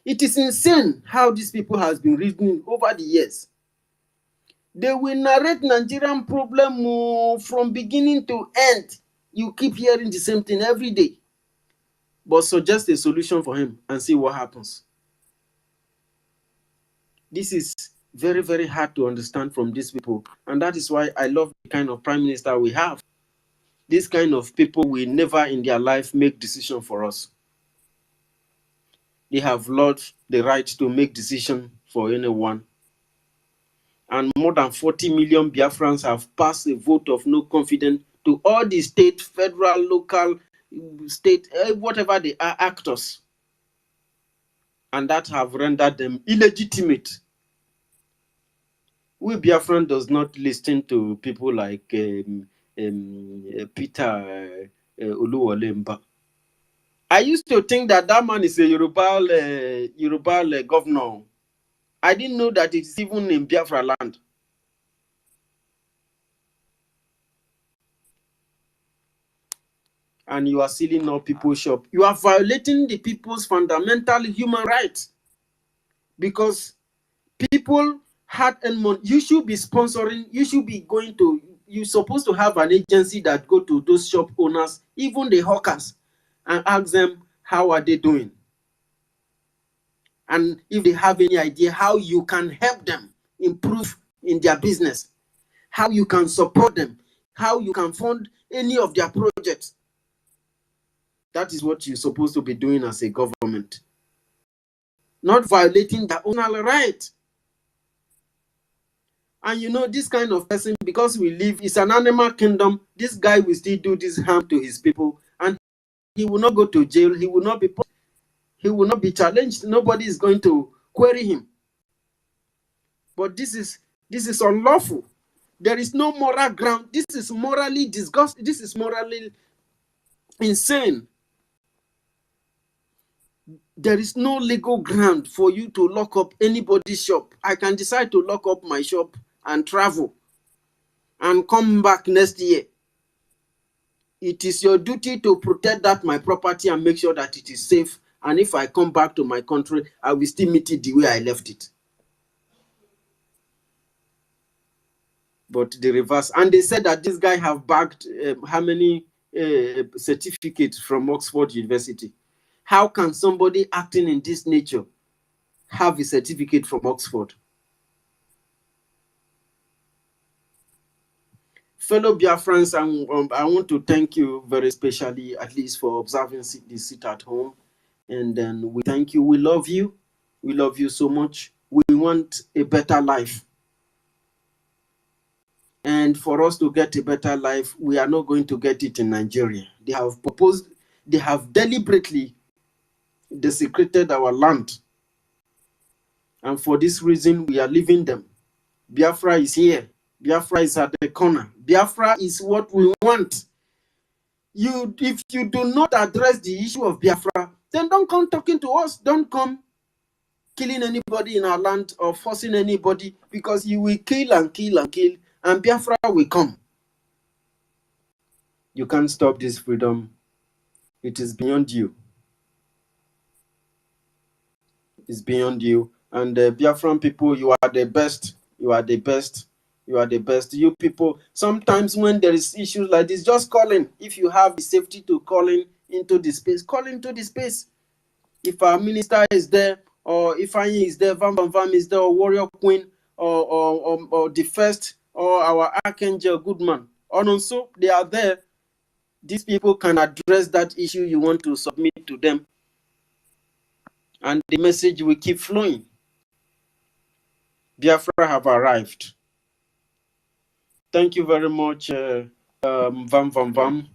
It is insane how these people has been written over the years. They will narrate Nigerian problem from beginning to end. You keep hearing the same thing every day. But suggest a solution for him and see what happens. This is very, very hard to understand from these people. And that is why I love the kind of prime minister we have. This kind of people will never in their life make decisions for us. They have lost the right to make decisions for anyone. And more than 40 million Biafrans have passed a vote of no confidence to all the state, federal, local, state, whatever they are, actors. And that have rendered them illegitimate. We Biafran does not listen to people like Peter Oluwale Mbah. I used to think that man is a Yoruba governor. I didn't know that it's even in Biafra land. And you are sealing up people's shop. You are violating the people's fundamental human rights. Because people had and money. You should be sponsoring. You should be going to. You're supposed to have an agency that go to those shop owners, even the hawkers, and ask them how are they doing, and if they have any idea how you can help them improve in their business, how you can support them, how you can fund any of their projects. That is what you're supposed to be doing as a government, not violating their own right. And you know, this kind of person, because we live, it's an animal kingdom, this guy will still do this harm to his people, and he will not go to jail, he will not be challenged, nobody is going to query him. But this is unlawful. There is no moral ground. This is morally disgusting. This is morally insane. There is no legal ground for you to lock up anybody's shop. I can decide to lock up my shop and travel and come back next year. It is your duty to protect that my property and make sure that it is safe. And if I come back to my country, I will still meet it the way I left it. But the reverse. And they said that this guy have bagged how many certificates from Oxford University. How can somebody acting in this nature have a certificate from Oxford? Fellow Biafrans, I want to thank you very specially, at least for observing this sit at home. And then we thank you. We love you. We love you so much. We want a better life. And for us to get a better life, we are not going to get it in Nigeria. They have proposed, they have deliberately desecrated our land. And for this reason, we are leaving them. Biafra is here. Biafra is at the corner. Biafra is what we want. If you do not address the issue of Biafra, then don't come talking to us. Don't come killing anybody in our land or forcing anybody, because you will kill and kill and kill, and Biafra will come. You can't stop this freedom. It is beyond you. It's beyond you. And Biafran people, you are the best. You are the best. You are the best. You people, sometimes when there is issues like this, just call in. If you have the safety to call in into the space, call into the space. If our minister is there, or if Anyi is there, Vam is there, or Warrior Queen, or the first, or our Archangel Goodman, and also they are there. These people can address that issue you want to submit to them, and the message will keep flowing. Biafra have arrived. Thank you very much, Vam.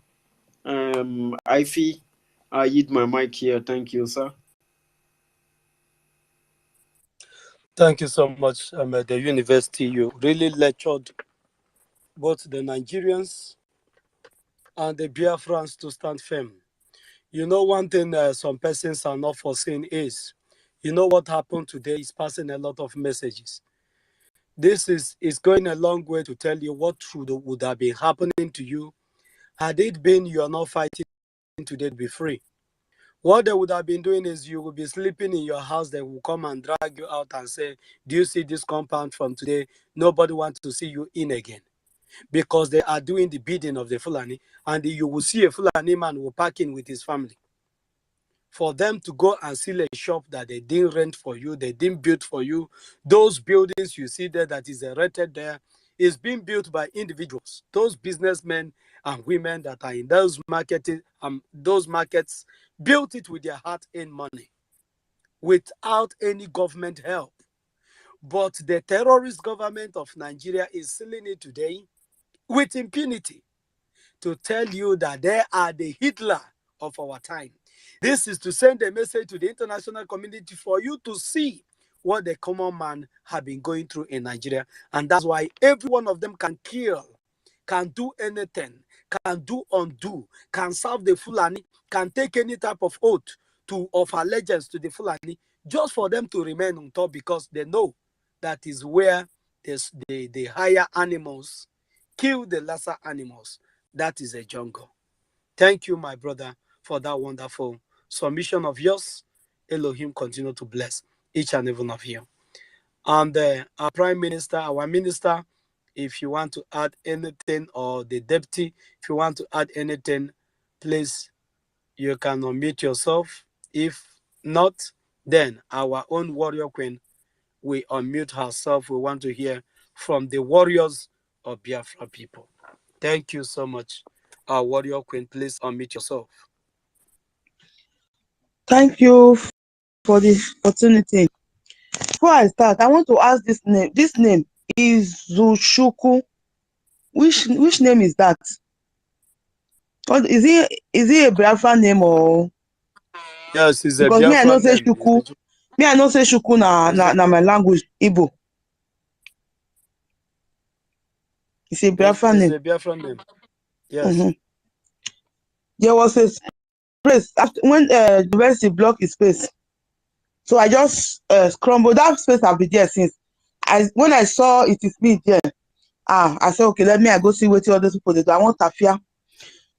Ify, I yield my mic here. Thank you, sir. Thank you so much, at the university. You really lectured both the Nigerians and the Biafrans to stand firm. You know, one thing some persons are not foreseeing is, you know what happened today is passing a lot of messages. This is going a long way to tell you what would have been happening to you had it been you are not fighting today to be free. What they would have been doing is you will be sleeping in your house. They will come and drag you out and say, do you see this compound from today? Nobody wants to see you in again. Because they are doing the bidding of the Fulani, and you will see a Fulani man will pack in with his family. For them to go and seal a shop that they didn't rent for you, they didn't build for you. Those buildings you see there that is erected there is being built by individuals. Those businessmen and women that are in those markets built it with their hard-earned money without any government help. But the terrorist government of Nigeria is sealing it today with impunity to tell you that they are the Hitler of our time. This is to send a message to the international community for you to see what the common man have been going through in Nigeria. And that's why every one of them can kill, can do anything, can do undo, can serve the Fulani, can take any type of oath of allegiance to the Fulani, just for them to remain on top, because they know that is where the higher animals kill the lesser animals. That is a jungle. Thank you, my brother, for that wonderful submission of yours. Elohim continue to bless each and every one of you. And our Prime Minister, our Minister, if you want to add anything, or the Deputy, if you want to add anything, please, you can unmute yourself. If not, then our own Warrior Queen will unmute herself. We want to hear from the warriors of Biafra people. Thank you so much. Our Warrior Queen, please unmute yourself. Thank you for the opportunity. Before I start, I want to ask this name. This name is Zushuku. Which name is that? Is it a Biafra name or? Yes, it's a because Biafra me I know say name. Shuku. Me I know say Shuku na my language Igbo. It's a Biafra name. It's a Biafra name. Yes. Mm-hmm. There was a space after when the university blocked his space. So I just scrambled that space. I've been there since. When I saw it is me there, I said, okay, let me go see what other people do. I want Tafia.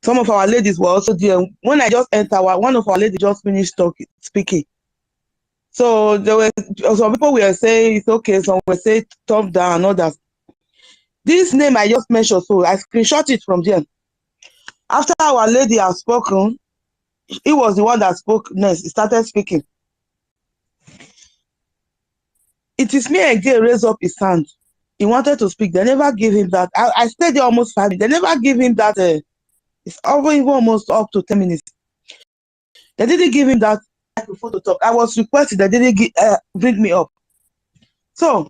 Some of our ladies were also there. When I just entered, one of our ladies just finished speaking. So there were some people were saying it's okay, some were saying top down and others. This name I just mentioned, so I screenshot it from there. After our lady has spoken, he was the one that spoke next. He started speaking. It is me again raised up his hand. He wanted to speak. They never gave him that. I stayed there almost 5 minutes. They never gave him that. It's almost up to 10 minutes. They didn't give him that microphone to talk. I was requested. They didn't bring me up. So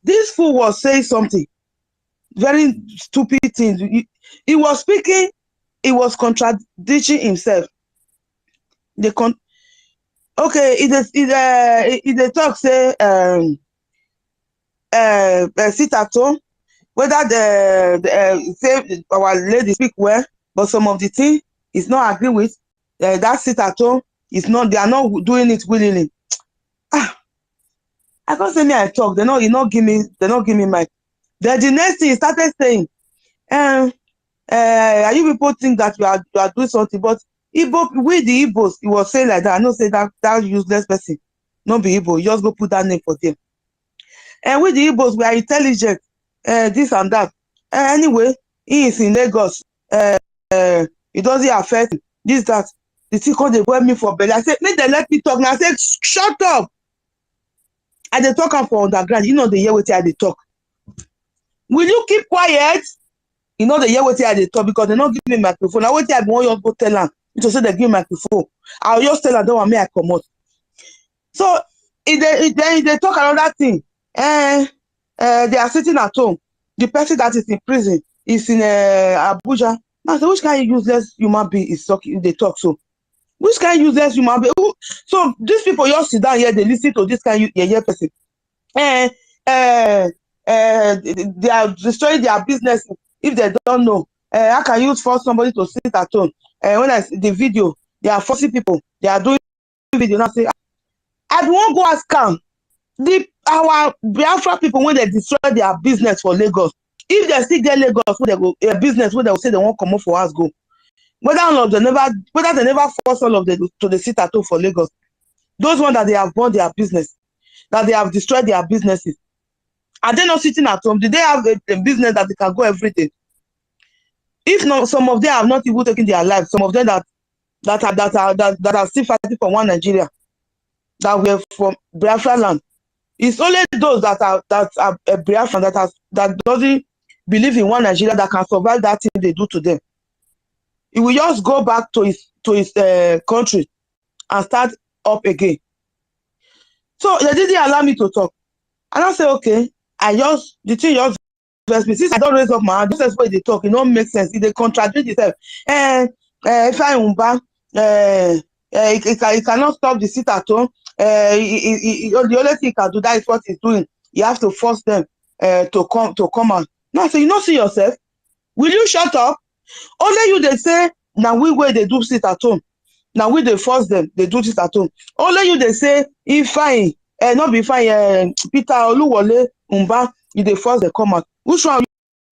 this fool was saying something very stupid things. He was speaking. He was contradicting himself. Okay, it talk say sit at home. Whether say our lady speak well, but some of the thing is not agree with that sit at home. It's not. They are not doing it willingly. I can't say me. I talk. They not give me mic. Then the next thing he started saying, are you people think that you are doing something? But Igbo, with the Igbos, he was saying like that. I know say that useless person. no be Igbo. You just go put that name for them. And with the Igbos, we are intelligent, this and that. Anyway, he is in Lagos. It doesn't affect him. This, that. The thing called they wear me for belly. I said, make them let me talk. Now I said, shut up. And they talk for underground. You know the hear what they talk. Will you keep quiet? You know the hear what they talk because they not give me microphone. Now what I want you to tell them. To say they give me microphone. I'll just tell them, don't want me I come out. So if they talk another thing, they are sitting at home. The person that is in prison is in Abuja. Now, so which kind of useless human being is talking? They talk so. Which kind of useless human being? So these people just sit down here, they listen to this kind of person. They are destroying their business if they don't know. How can you force somebody to sit at home? When I see the video, they are forcing people. They are doing video now. Say, I won't go ask them. Our Biafra people, when they destroy their business for Lagos, if they still get Lagos, where they go a business where they will say they won't come up for us go. Whether they never force all of them to the sit at home for Lagos. Those ones that they have bought their business, that they have destroyed their businesses. Are they not sitting at home? Did they have a business that they can go every day? If not, some of them have not even taken their lives. Some of them that are still fighting for one Nigeria, that were from Biafra land. It's only those that are Biafran that doesn't believe in one Nigeria that can survive that thing they do to them. He will just go back to his country and start up again. So they didn't allow me to talk. And I said, okay, the thing just vex me. Since I don't raise up my hand, this is why they talk. It don't make sense. They contradict itself. If I Mbah, he cannot stop the sit at home. The only thing he can do, that is what he's doing. You have to force them to come out. Now, so you not see yourself. Will you shut up? Only you they say, now we where they do sit at home. Now we they force them, they do sit at home. Only you they say, if fine, not be fine, Peter Oluwale, Mbah, you they force they come out. Which one?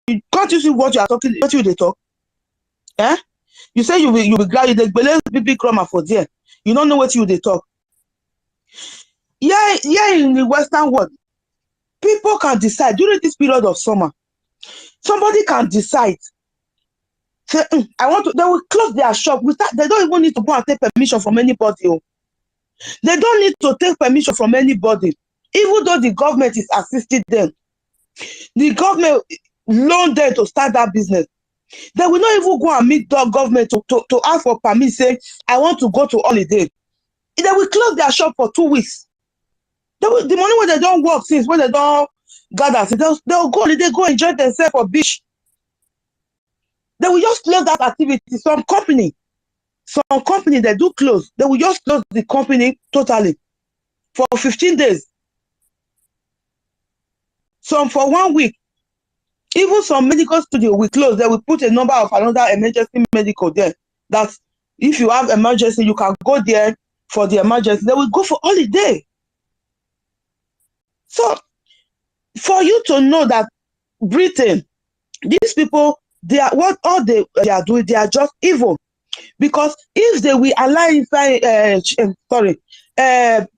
Can't you see what you are talking, what you they talk? Eh? You say you will glad you the big grammar for there. You don't know what you they talk. Yeah, in the Western world, people can decide during this period of summer. Somebody can decide. Say, I want to. They will close their shop. They don't even need to go and take permission from anybody. Oh. They don't need to take permission from anybody, even though the government is assisting them. The government loaned them to start that business. They will not even go and meet the government to ask for permission. Say, I want to go to holiday. They will close their shop for 2 weeks. The money when they don't work since, when they don't gather, they'll go holiday, go enjoy themselves for beach. They will just close that activity. Some company they do close. They will just close the company totally for 15 days. Some for 1 week. Even some medical studio will close. They will put a number of another emergency medical there. That if you have emergency, you can go there for the emergency. They will go for holiday. So for you to know that Britain, these people, they are what all they are doing, they are just evil. Because if they will allow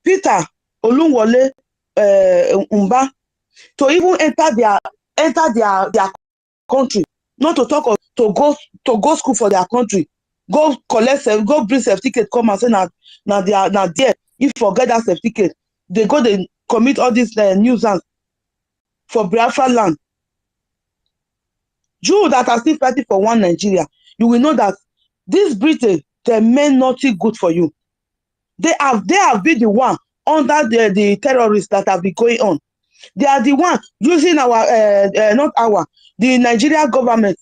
Peter Oluwale Mbah to even enter their country, not to talk of to go school for their country, go bring certificate, come and say now they are there. If forget that certificate, they commit all these nuisance for Biafra land. You that are still fighting for one Nigeria, you will know that this Britain, they meant nothing good for you. They have been the one under the terrorists that have been going on. They are the one using the Nigerian government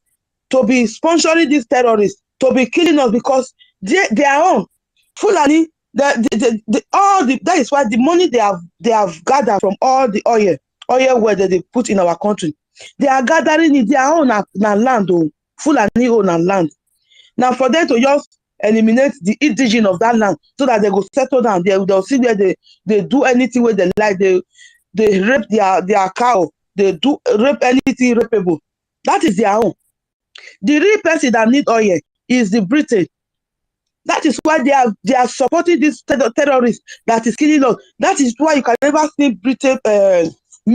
to be sponsoring these terrorists, to be killing us because they are on Fulani. That is why the money they have gathered from all the oil where they put in our country, they are gathering in their own land, Fulani own land. Now for them to just eliminate the indigenous of that land so that they go settle down, they'll see where they do anything where they like, they rape their cow, they do rape anything rapeable. That is their own. The real person that need oil is the Britain. That is why they are supporting this terrorist that is killing us. That is why you can never see British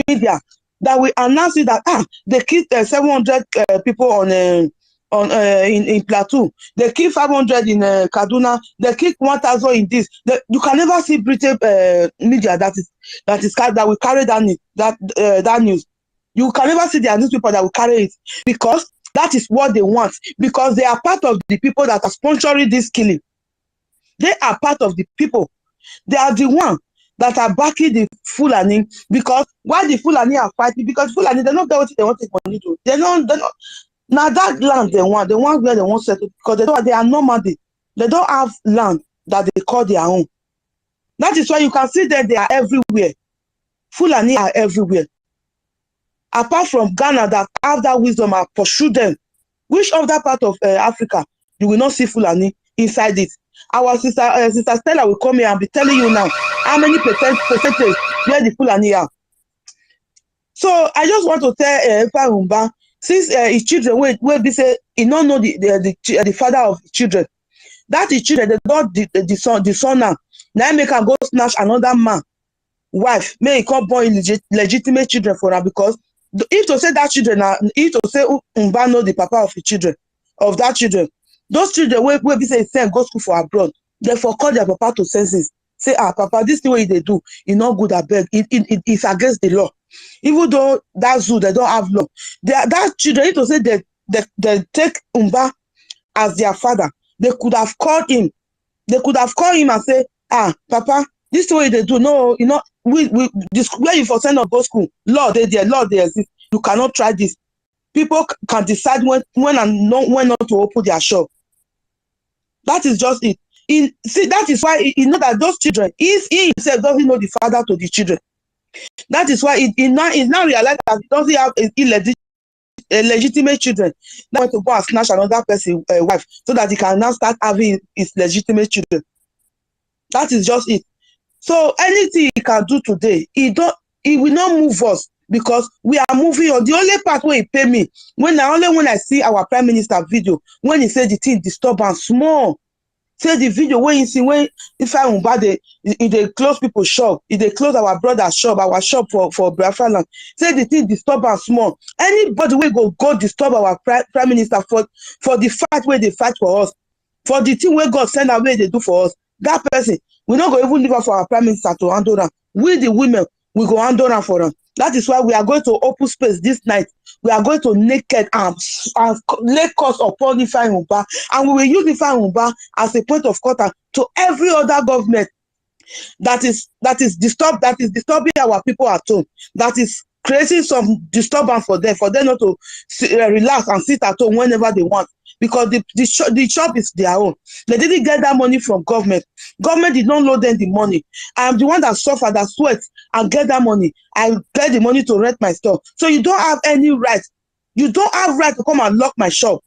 media that will announce it that they killed 700 people on in Plateau. They killed 500 in Kaduna. They killed 1,000 in this. You can never see British media that will carry that news. You can never see their newspaper that will carry it, because that is what they want, because they are part of the people that are sponsoring this killing. They are part of the people. They are the one that are backing the Fulani, because why the Fulani are fighting? Because Fulani, they don't know what they want to take money to. They don't. Now that land they want where they want to settle, because they are nomadic. They don't have land that they call their own. That is why you can see that they are everywhere. Fulani are everywhere. Apart from Ghana that have that wisdom and pursue them, which other part of Africa you will not see Fulani inside it? Our sister Stella will come here and be telling you now how many percentage where the Fulani are. So I just want to tell Mbah, since his children will be say he don't know the father of his children, that his children, they don't the son now. Now make him go snatch another man wife, may he come born legitimate children for her, because if to say that children are, if to say Mbah know the papa of the children, of that children, those children will be say send go school for abroad, they for call their papa to senses, say papa, this thing way they do, it's not good, I beg, it's against the law. Even though that zoo they don't have law, that children, if to say they take Mbah as their father, they could have called him and say, papa, this way they do, no, this where you for send up go school, law they exist, you cannot try this. People can decide when not to open their shop. That is just it. See, that is why he know that those children, he himself doesn't know the father to the children. That is why he now realize that he doesn't have legitimate children. Now want to go and snatch another person's wife so that he can now start having his legitimate children. That is just it. So anything he can do today, he will not move us, because we are moving on. The only part where he pay me, when I see our prime minister video, when he said the thing disturb and small, say the video when you see when if I Mbah they close people shop, if they close our brother's shop, our shop for Biafrans, say the thing disturb and small. Anybody will go disturb our prime minister for the fight where they fight for us, for the thing where God send away they do for us, that person, we not go even leave her for our prime minister to handle them. We the women, we go handle them for them. That is why we are going to open space this night. We are going to naked arms and lay curse upon Mbah, and we will use Mbah as a point of contact to every other government that is disturbing our people at home, that is creating some disturbance for them not to relax and sit at home whenever they want, because the shop is their own. They didn't get that money from government. Government did not load them the money. I am the one that suffered, that sweat and get that money. I get the money to rent my store. So you don't have any right. You don't have right to come and lock my shop.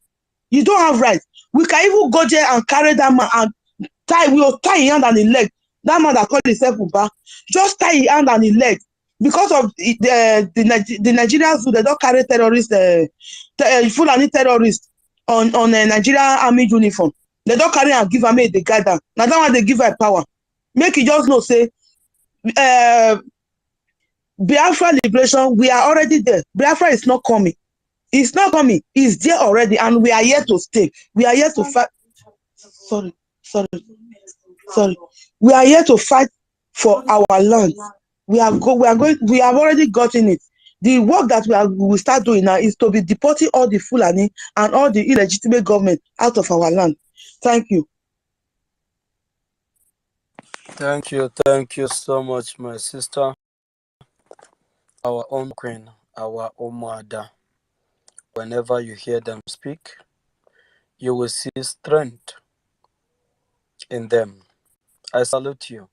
You don't have right. We can even go there and carry that man and we'll tie his hand and his leg. That man that called himself Mbah, just tie his hand and his leg. Because of the Nigerians, they don't carry terrorists, Fulani terrorists on Nigerian army uniform. They don't carry and give them the guidance. Now that one they give her power. Make it just know, say, Biafra liberation, we are already there. Biafra is not coming. It's not coming. It's there already, and we are here to stay. We are here to fight. Sorry. We are here to fight for our land. We have already gotten it. The work that we will start doing now is to be deporting all the Fulani and all the illegitimate government out of our land. Thank you. Thank you so much, my sister. Our own queen, our own mother. Whenever you hear them speak, you will see strength in them. I salute you.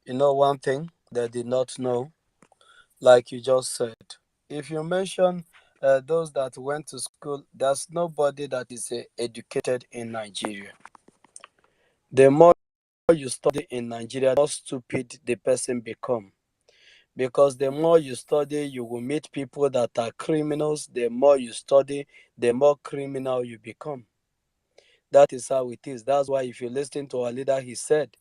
You know one thing they did not know, like you just said. If you mention those that went to school, there's nobody that is educated in Nigeria. The more you study in Nigeria, the more stupid the person become. Because the more you study, you will meet people that are criminals. The more you study, the more criminal you become. That is how it is. That's why if you listen to our leader, he said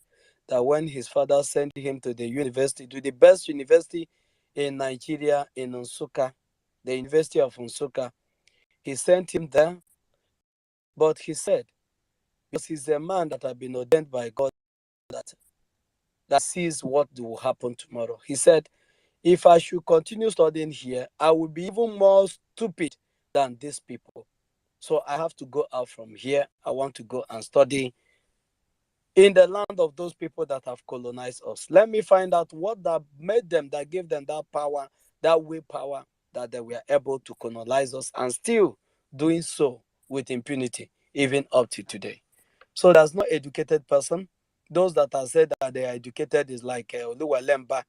that when his father sent him to the university, to the best university in Nigeria, in Nsukka, the University of Nsukka, he sent him there. But he said, because he's a man that had been ordained by God, that sees what will happen tomorrow. He said, if I should continue studying here, I will be even more stupid than these people. So I have to go out from here. I want to go and study in the land of those people that have colonized us. Let me find out what that made them, that gave them that power, that willpower, that they were able to colonize us and still doing so with impunity, even up to today. So there's no educated person. Those that have said that they are educated is like Oluwale Mbah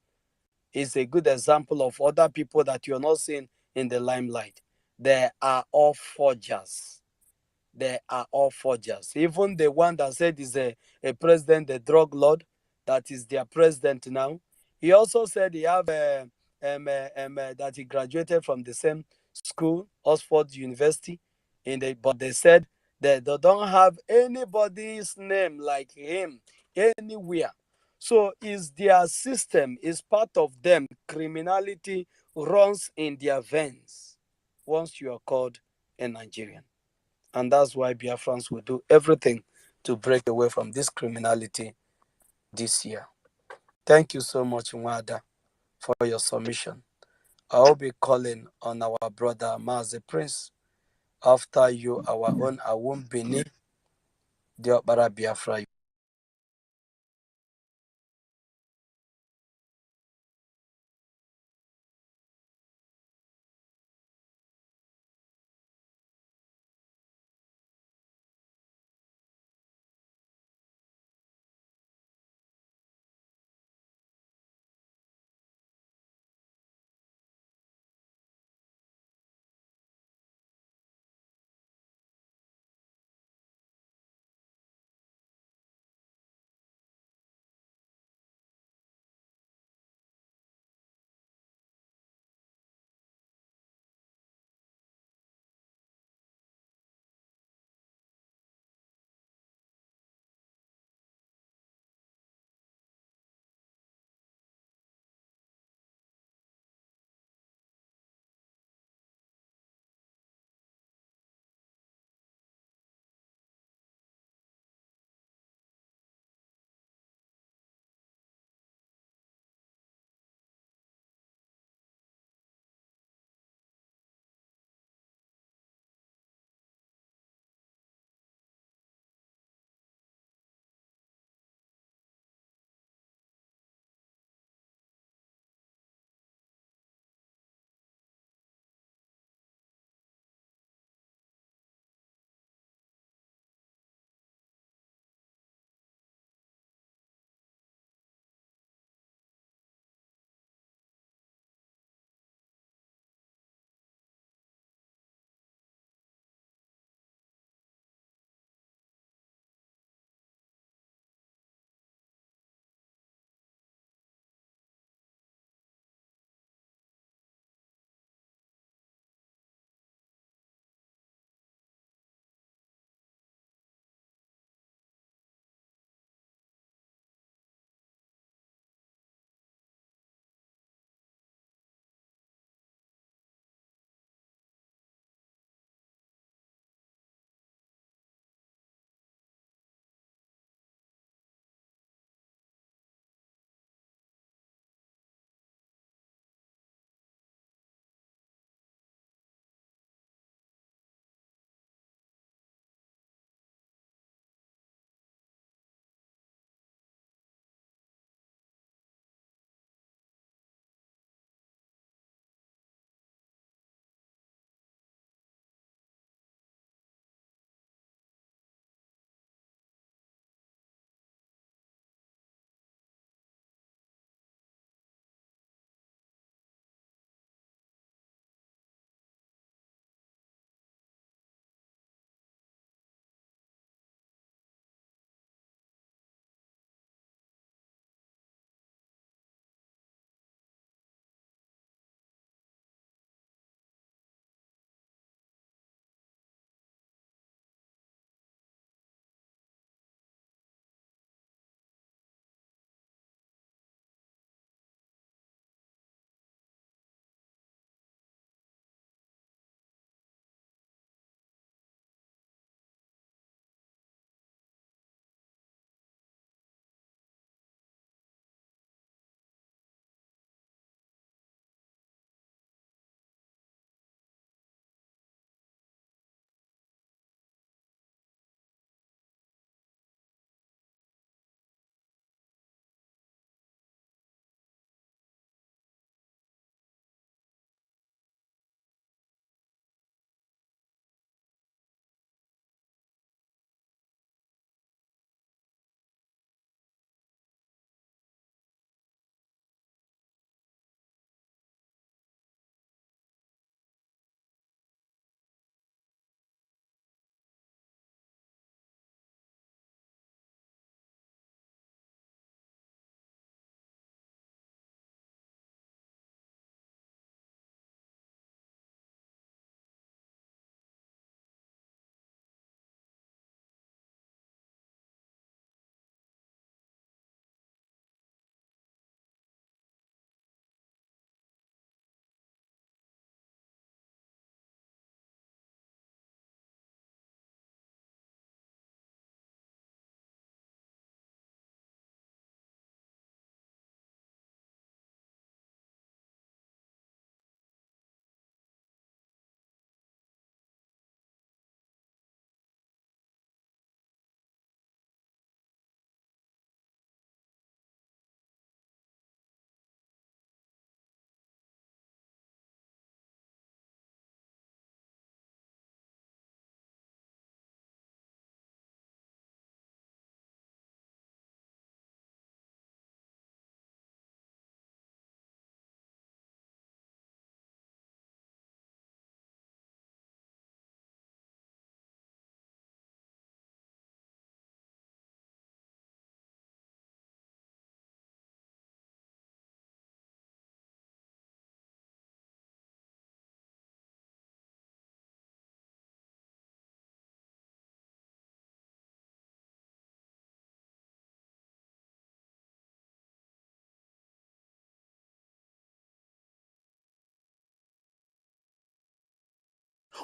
is a good example of other people that you're not seeing in the limelight. They are all forgers. They are all forgers. Even the one that said is a president, the drug lord, that is their president now. He also said he have that he graduated from the same school, Oxford University, but they said that they don't have anybody's name like him anywhere. So is their system, is part of them. Criminality runs in their veins once you are called a Nigerian. And that's why Biafrans will do everything to break away from this criminality this year. Thank you so much, Nwada, for your submission. I will be calling on our brother Mazi Prince. After you, our own Awum Bini, Diokbara Biafra.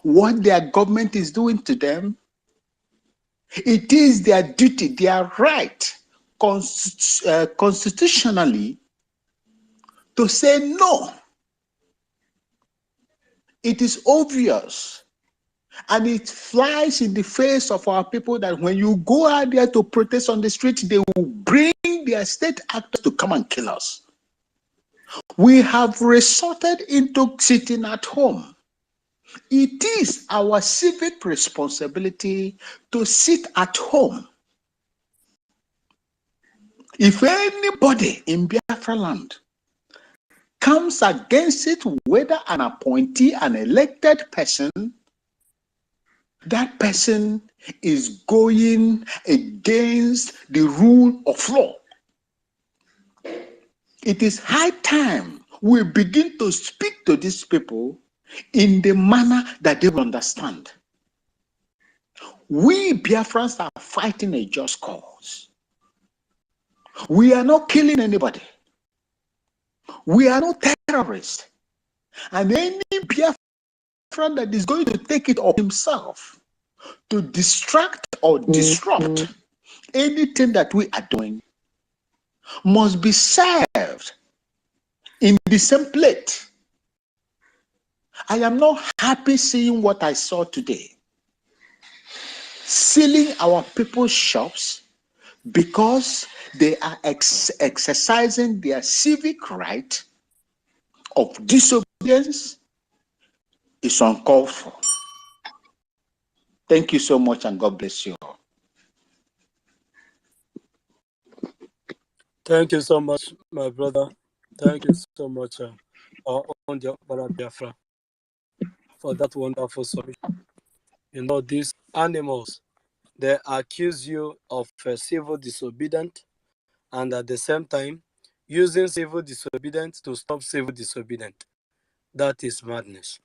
what their government is doing to them, it is their duty, their right, constitutionally, to say no. It is obvious, and it flies in the face of our people that when you go out there to protest on the street, they will bring their state actors to come and kill us. We have resorted into sitting at home. It is our civic responsibility to sit at home. If anybody in Biafra land comes against it, whether an appointee, an elected person, that person is going against the rule of law. It is high time we begin to speak to these people in the manner that they will understand. We Biafrans are fighting a just cause. We are not killing anybody. We are not terrorists. And any Biafran that is going to take it upon himself to distract or disrupt anything that we are doing must be served in the same plate. I am not happy seeing what I saw today. Sealing our people's shops because they are exercising their civic right of disobedience is uncalled for. Thank you so much, and God bless you all. Thank you so much, my brother. Thank you so much, our own Biafra, for that wonderful submission. You know, these animals, they accuse you of civil disobedience, and at the same time, using civil disobedience to stop civil disobedience. That is madness.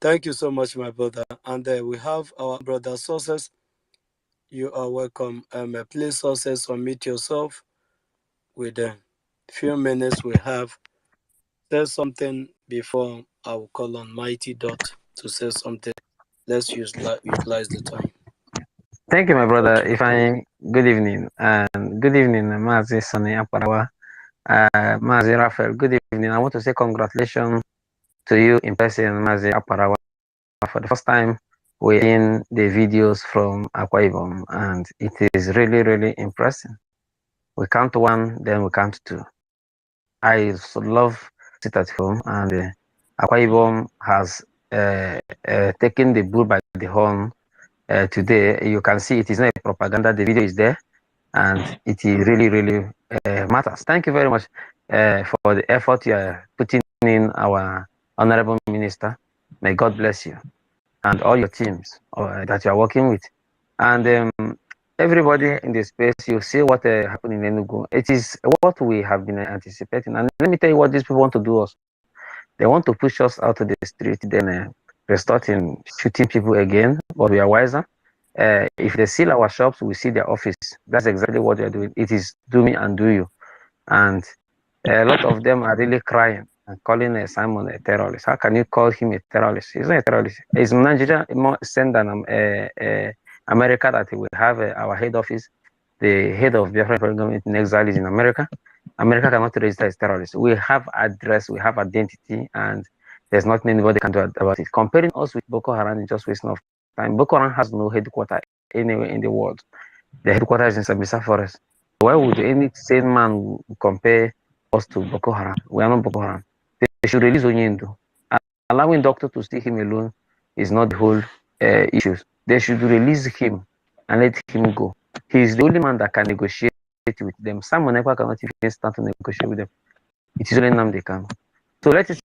Thank you so much, my brother. And we have our brother Sources. You are welcome. Please, Sources, submit yourself with the few minutes we have. Say something before I will call on Mighty Dot to say something. Let's utilize the time. Thank you, my brother. Okay. If I good evening and good evening, Mazi Sani Aparawa, Mazi Raphael. Good evening. I want to say congratulations to you in person, Mazi Aparawa. For the first time, we're in the videos from Akwa Ibom, and it is really, really impressive. We count one, then we count two. I love sit at home, and Akwa Ibom has taken the bull by the horn. Today, you can see it is not a propaganda. The video is there, and it really, really matters. Thank you very much for the effort you are putting in, our honorable minister. May God bless you and all your teams that you are working with. And everybody in the space, you see what happened in Enugu. It is what we have been anticipating. And let me tell you what these people want to do us. They want to push us out to the street, then restart in shooting people again, but we are wiser. If they seal our shops, we see their office. That's exactly what they're doing. It is do me and do you. And a lot of them are really crying and calling Simon a terrorist. How can you call him a terrorist? He's not a terrorist. Is Nigeria more sent than America, that we have our head office? The head of Biafran government in exile is in America. America cannot register as terrorists. We have address, we have identity, and there's nothing anybody can do about it. Comparing us with Boko Haram is just wasting of time. Boko Haram has no headquarters anywhere in the world. The headquarters is in Sambisa Forest. Why would any sane man compare us to Boko Haram? We are not Boko Haram. They should release Onyendo. Allowing doctor to see him alone is not the whole issue. They should release him and let him go. He is the only man that can negotiate with them. Simon Ekpa cannot even start to negotiate with them. It is only Nnamdi Kanu. So let us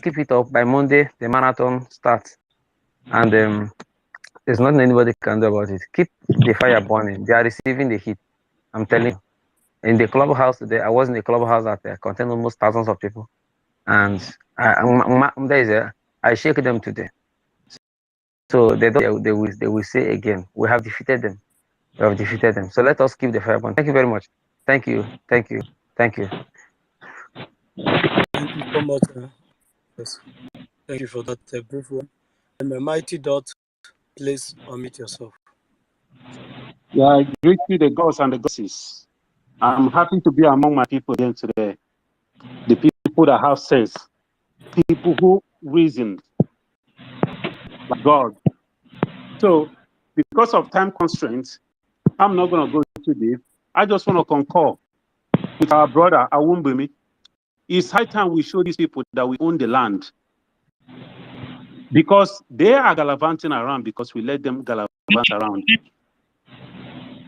keep it up. By Monday, the marathon starts. And there's nothing anybody can do about it. Keep the fire burning. They are receiving the heat. I'm telling you. In the clubhouse today, I was in the clubhouse that contained almost thousands of people. And I shake them today. So they will say again, we have defeated them. We have defeated them. So let us keep the fire burning. Thank you very much. Thank you. Thank you. Thank you. Thank you so much. Yes. Thank you for that brief one. Mighty Dot, please unmute yourself. Yeah, I greet you, the gods and the goddesses. I'm happy to be among my people again today. The people that have sense, people who reason like God. So, because of time constraints, I'm not going to go into this. I just want to concur with our brother Awumbemi. It's high time we show these people that we own the land, because they are gallivanting around because we let them gallivant around.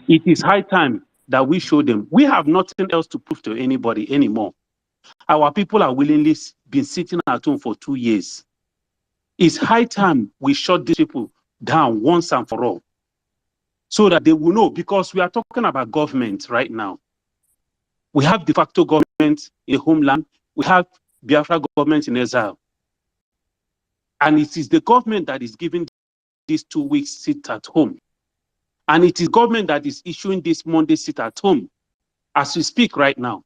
It is high time that we show them we have nothing else to prove to anybody anymore. Our people are willingly been sitting at home for 2 years. It's high time we shut these people down once and for all, so that they will know, because we are talking about government right now. We have de facto government in the homeland. We have Biafra government in exile. And it is the government that is giving these 2 weeks sit at home. And it is government that is issuing this Monday sit at home as we speak right now.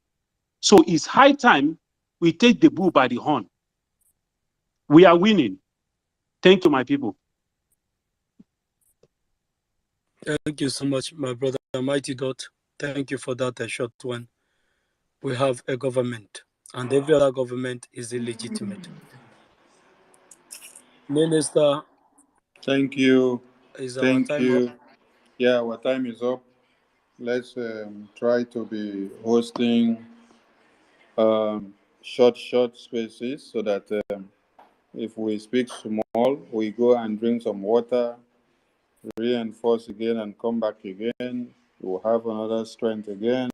So it's high time we take the bull by the horn. We are winning. Thank you, my people. Thank you so much, my brother Mighty Dot. Thank you for that short one. We have a government, and every other government is illegitimate. Minister. Thank you. Is our Thank time you. up? Yeah, our time is up. Let's try to be hosting short spaces, so that if we speak small, we go and drink some water, reinforce again, and come back again. We'll have another strength again.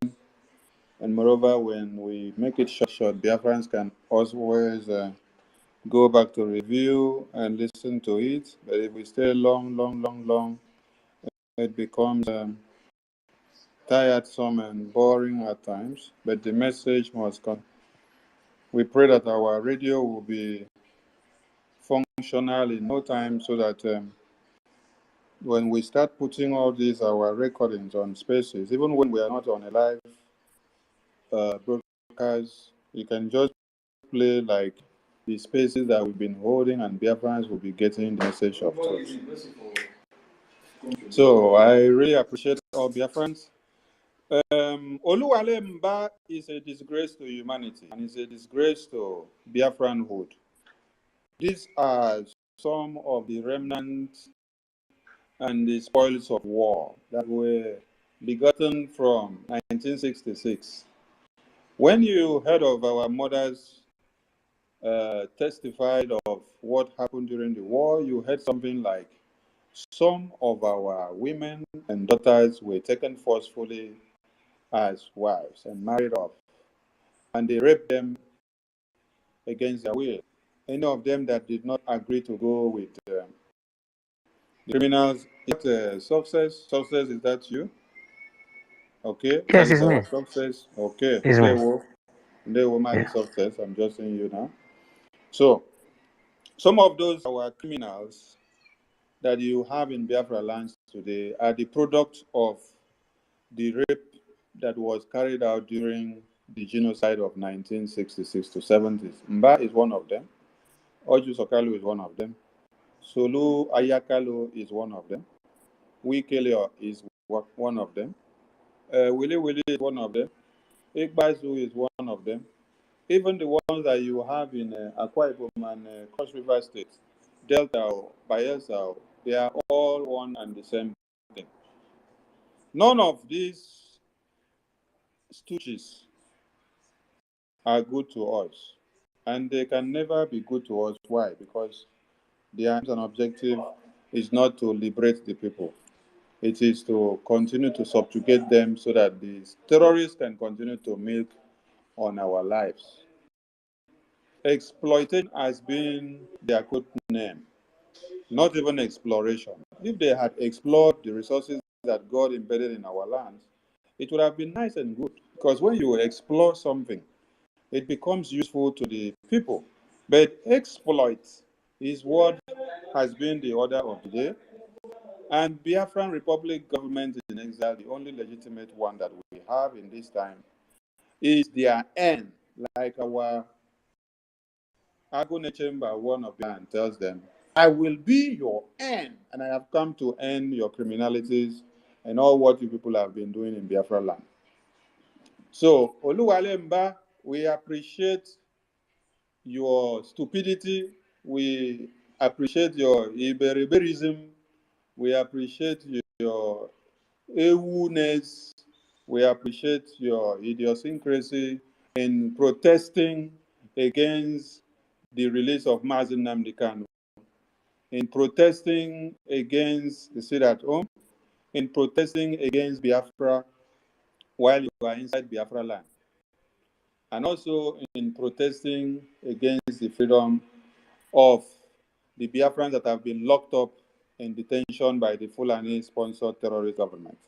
And moreover, when we make it short, Biafrans can always go back to review and listen to it. But if we stay long, it becomes tiresome and boring at times. But the message must come. We pray that our radio will be functional in no time, so that when we start putting all these our recordings on spaces, even when we are not on a live broadcast, you can just play like the spaces that we've been holding, and Biafrans will be getting the message of truth. So I really appreciate all Biafrans. Oluwale Mbah is a disgrace to humanity, and is a disgrace to Biafranhood. These are some of the remnants and the spoils of war that were begotten from 1966. When you heard of our mothers testified of what happened during the war, you heard something like some of our women and daughters were taken forcefully as wives and married off, and they raped them against their will. Any of them that did not agree to go with the criminals. Is that success? Success, is that you? Okay, that Yes, is it's our me. success. Okay, It's they me. will marry Yeah. success. I'm just saying you now. So, some of those our criminals that you have in Biafra lands today are the product of the rape that was carried out during the genocide of 1966 to 70s. Mbah is one of them. Oju Sokalu is one of them. Solu Ayakalo is one of them. Wikelio is one of them. Willy is one of them. Igbazu is one of them. Even the ones that you have in Akwa Ibom and Cross River State, Delta or Bayelsa, they are all one and the same thing. None of these stooges are good to us, and they can never be good to us. Why? Because their aims and objective is not to liberate the people. It is to continue to subjugate them, so that these terrorists can continue to milk on our lives. Exploitation has been their code name, not even exploration. If they had explored the resources that God embedded in our lands, it would have been nice and good. Because when you explore something, it becomes useful to the people. But exploit is what has been the order of the day. And Biafran Republic government in exile, the only legitimate one that we have in this time, is their end, like our Agone Chamber, one of them tells them, I will be your end, and I have come to end your criminalities and all what you people have been doing in Biafra land. So, Oluwale Mbah, we appreciate your stupidity. We appreciate your Iberiberism. We appreciate your ewu-ness. We appreciate your idiosyncrasy in protesting against the release of Mazi Nnamdi Kanu, in protesting against the sit at home, in protesting against Biafra while you are inside Biafra land, and also in protesting against the freedom of the Biafrans that have been locked up in detention by the Fulani-sponsored terrorist government.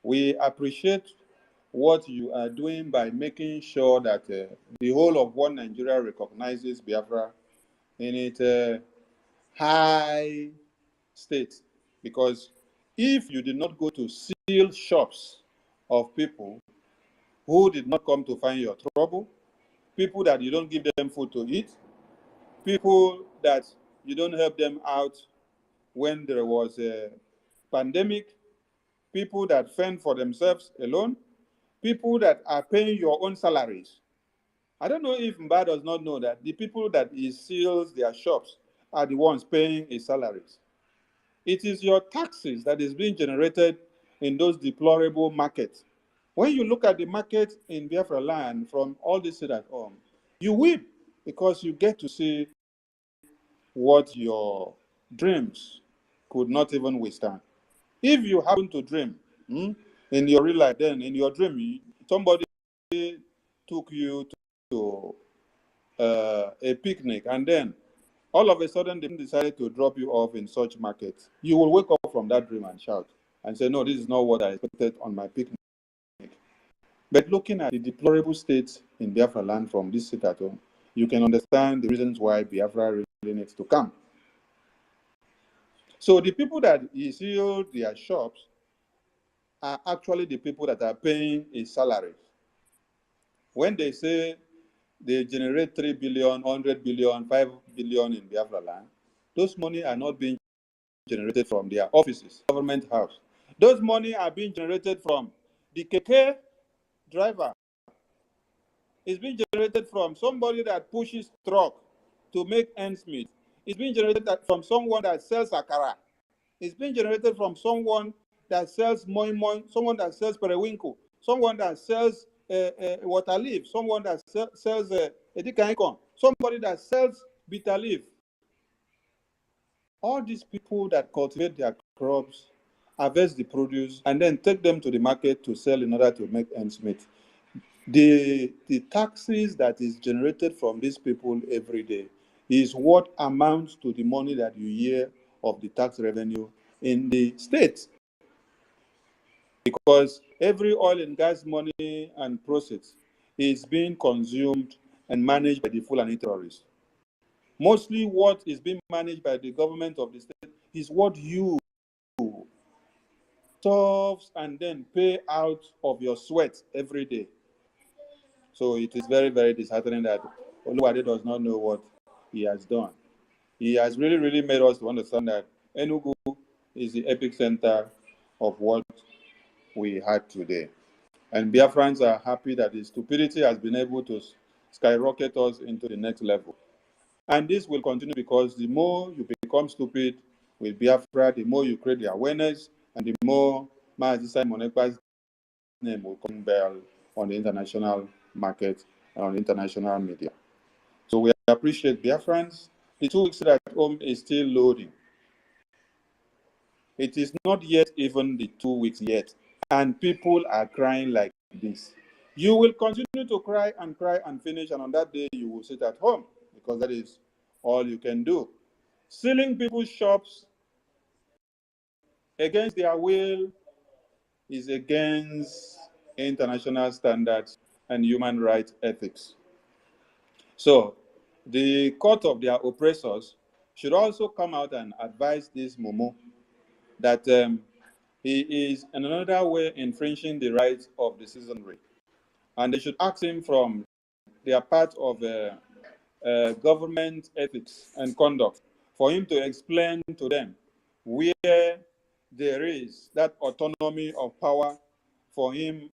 We appreciate what you are doing by making sure that the whole of one Nigeria recognizes Biafra in its high state. Because if you did not go to seal shops of people who did not come to find your trouble, people that you don't give them food to eat, people that you don't help them out when there was a pandemic, people that fend for themselves alone, people that are paying your own salaries. I don't know if Mbah does not know that the people that he seals their shops are the ones paying his salaries. It is your taxes that is being generated in those deplorable markets. When you look at the market in Biafra land from all this at home, you weep because you get to see what your dreams could not even withstand. If you happen to dream in your real life, then in your dream, somebody took you to a picnic, and then all of a sudden they decided to drop you off in such markets. You will wake up from that dream and shout and say, no, this is not what I expected on my picnic. But looking at the deplorable state in Biafra land from this sit at home, you can understand the reasons why Biafra really needs to come. So the people that he sealed their shops are actually the people that are paying his salaries. When they say they generate 3 billion, 100 billion, 5 billion in Biafra land, those money are not being generated from their offices, government house. Those money are being generated from the keke driver. It's being generated from somebody that pushes truck to make ends meet. It's being generated from someone that sells akara. It's being generated from someone that sells moi moi, someone that sells periwinkle, someone that sells water leaf, someone that sells edikaikon, somebody that sells bitter leaf. All these people that cultivate their crops, harvest the produce, and then take them to the market to sell in order to make ends meet. The taxes that is generated from these people every day is what amounts to the money that you hear of the tax revenue in the state. Because every oil and gas money and process is being consumed and managed by the Fulani terrorists. Mostly what is being managed by the government of the state is what you serve and then pay out of your sweat every day. So it is very, very disheartening that Oluwale does not know what he has done. He has really, really made us to understand that Enugu is the epicenter of what we had today. And Biafrans are happy that the stupidity has been able to skyrocket us into the next level. And this will continue because the more you become stupid with Biafra, the more you create the awareness, and the more Mazi Simon Ekpa's name will come bell on the international market and on the international media. So we appreciate Biafrans. The 2 weeks at home is still loading. It is not yet even the 2 weeks yet, and people are crying like this. You will continue to cry and finish, and on that day you will sit at home because that is all you can do. Sealing people's shops against their will is against international standards and human rights ethics. So the court of their oppressors should also come out and advise this Momo that he is in another way infringing the rights of the citizenry. And they should ask him from their part of government ethics and conduct for him to explain to them where there is that autonomy of power for him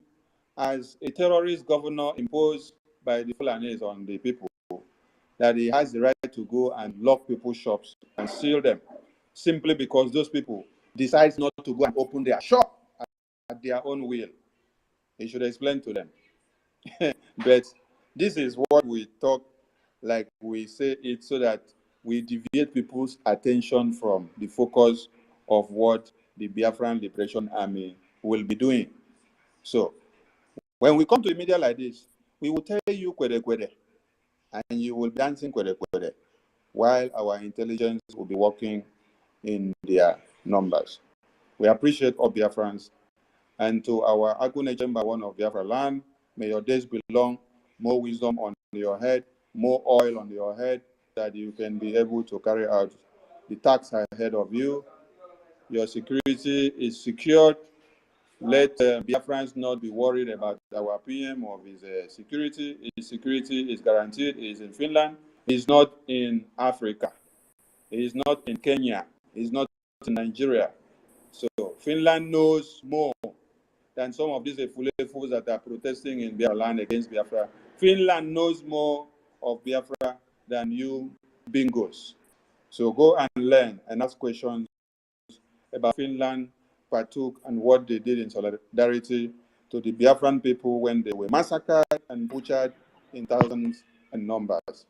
as a terrorist governor imposed by the Fulanis on the people, that he has the right to go and lock people's shops and seal them simply because those people decide not to go and open their shop at their own will. He should explain to them. But this is what we talk, like we say it, so that we deviate people's attention from the focus of what the Biafran Liberation Army will be doing. So when we come to a media like this, we will tell you kwede kwede, and you will be dancing kwede kwede, while our intelligence will be working in their numbers. We appreciate all Biafrans, and to our Agune Chamber one of Biafra land, may your days be long, more wisdom on your head, more oil on your head, that you can be able to carry out the tasks ahead of you. Your security is secured. Let Biafrans not be worried about our PM of his security. His security is guaranteed. He is in Finland. He is not in Africa. He is not in Kenya. He is not in Nigeria. So Finland knows more than some of these fools that are protesting in Biafra land against Biafra. Finland knows more of Biafra than you bingos. So go and learn and ask questions about Finland partook and what they did in solidarity to the Biafran people when they were massacred and butchered in thousands and numbers.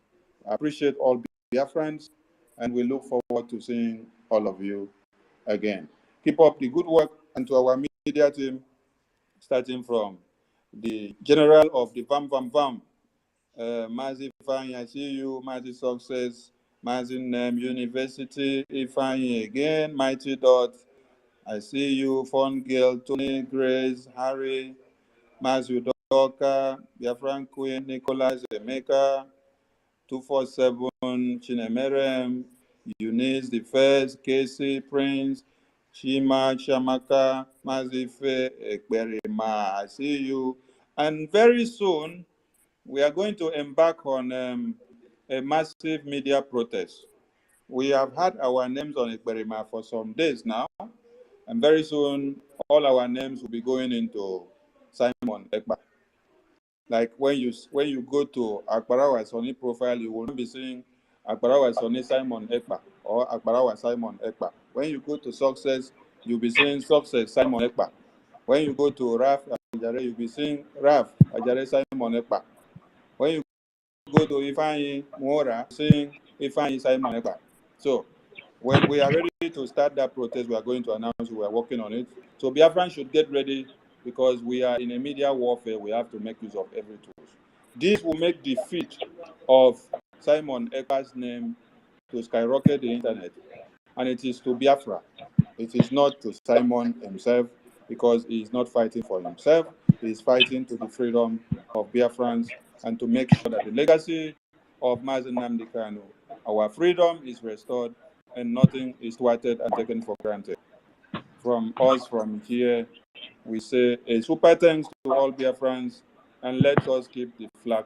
I appreciate all Biafrans, and we look forward to seeing all of you again. Keep up the good work, and to our media team, starting from the general of the Vam Vam Vam, Mazi Ifeanyi, I see you, Mazi Success, Mazi University, Ifeanyi again, Mighty Dot, I see you, Fun Girl, Tony, Grace, Harry, Matthew Doka, Biafran Queen, Nicholas Emeka, 247, Chinemerem, Eunice the First, Casey, Prince, Shima, Shamaka, Mazife, Ekberima, I see you. And very soon, we are going to embark on a massive media protest. We have had our names on Ekberima for some days now. And very soon, all our names will be going into Simon Ekpa. Like when you go to Akbarawa Soni profile, you will not be seeing Akbarawa Soni Simon Ekpa or Akbarawa Simon Ekpa. When you go to Success, you'll be seeing Success Simon Ekpa. When you go to Raf Ajare, you'll be seeing Raf Ajare Simon Ekpa. When you go to Ifeanyi Mwora, seeing Ifeanyi Simon Ekpa. So when we are ready to start that protest, we are going to announce we are working on it. So Biafran should get ready, because we are in a media warfare. We have to make use of every tool. This will make the feat of Simon Ekpa's name to skyrocket the internet. And it is to Biafra. It is not to Simon himself, because he is not fighting for himself. He is fighting to the freedom of Biafrans and to make sure that the legacy of Mazi Nnamdi Kanu, our freedom, is restored and nothing is thwarted and taken for granted. From us from here, we say a super thanks to all Biafrans, and let us keep the flag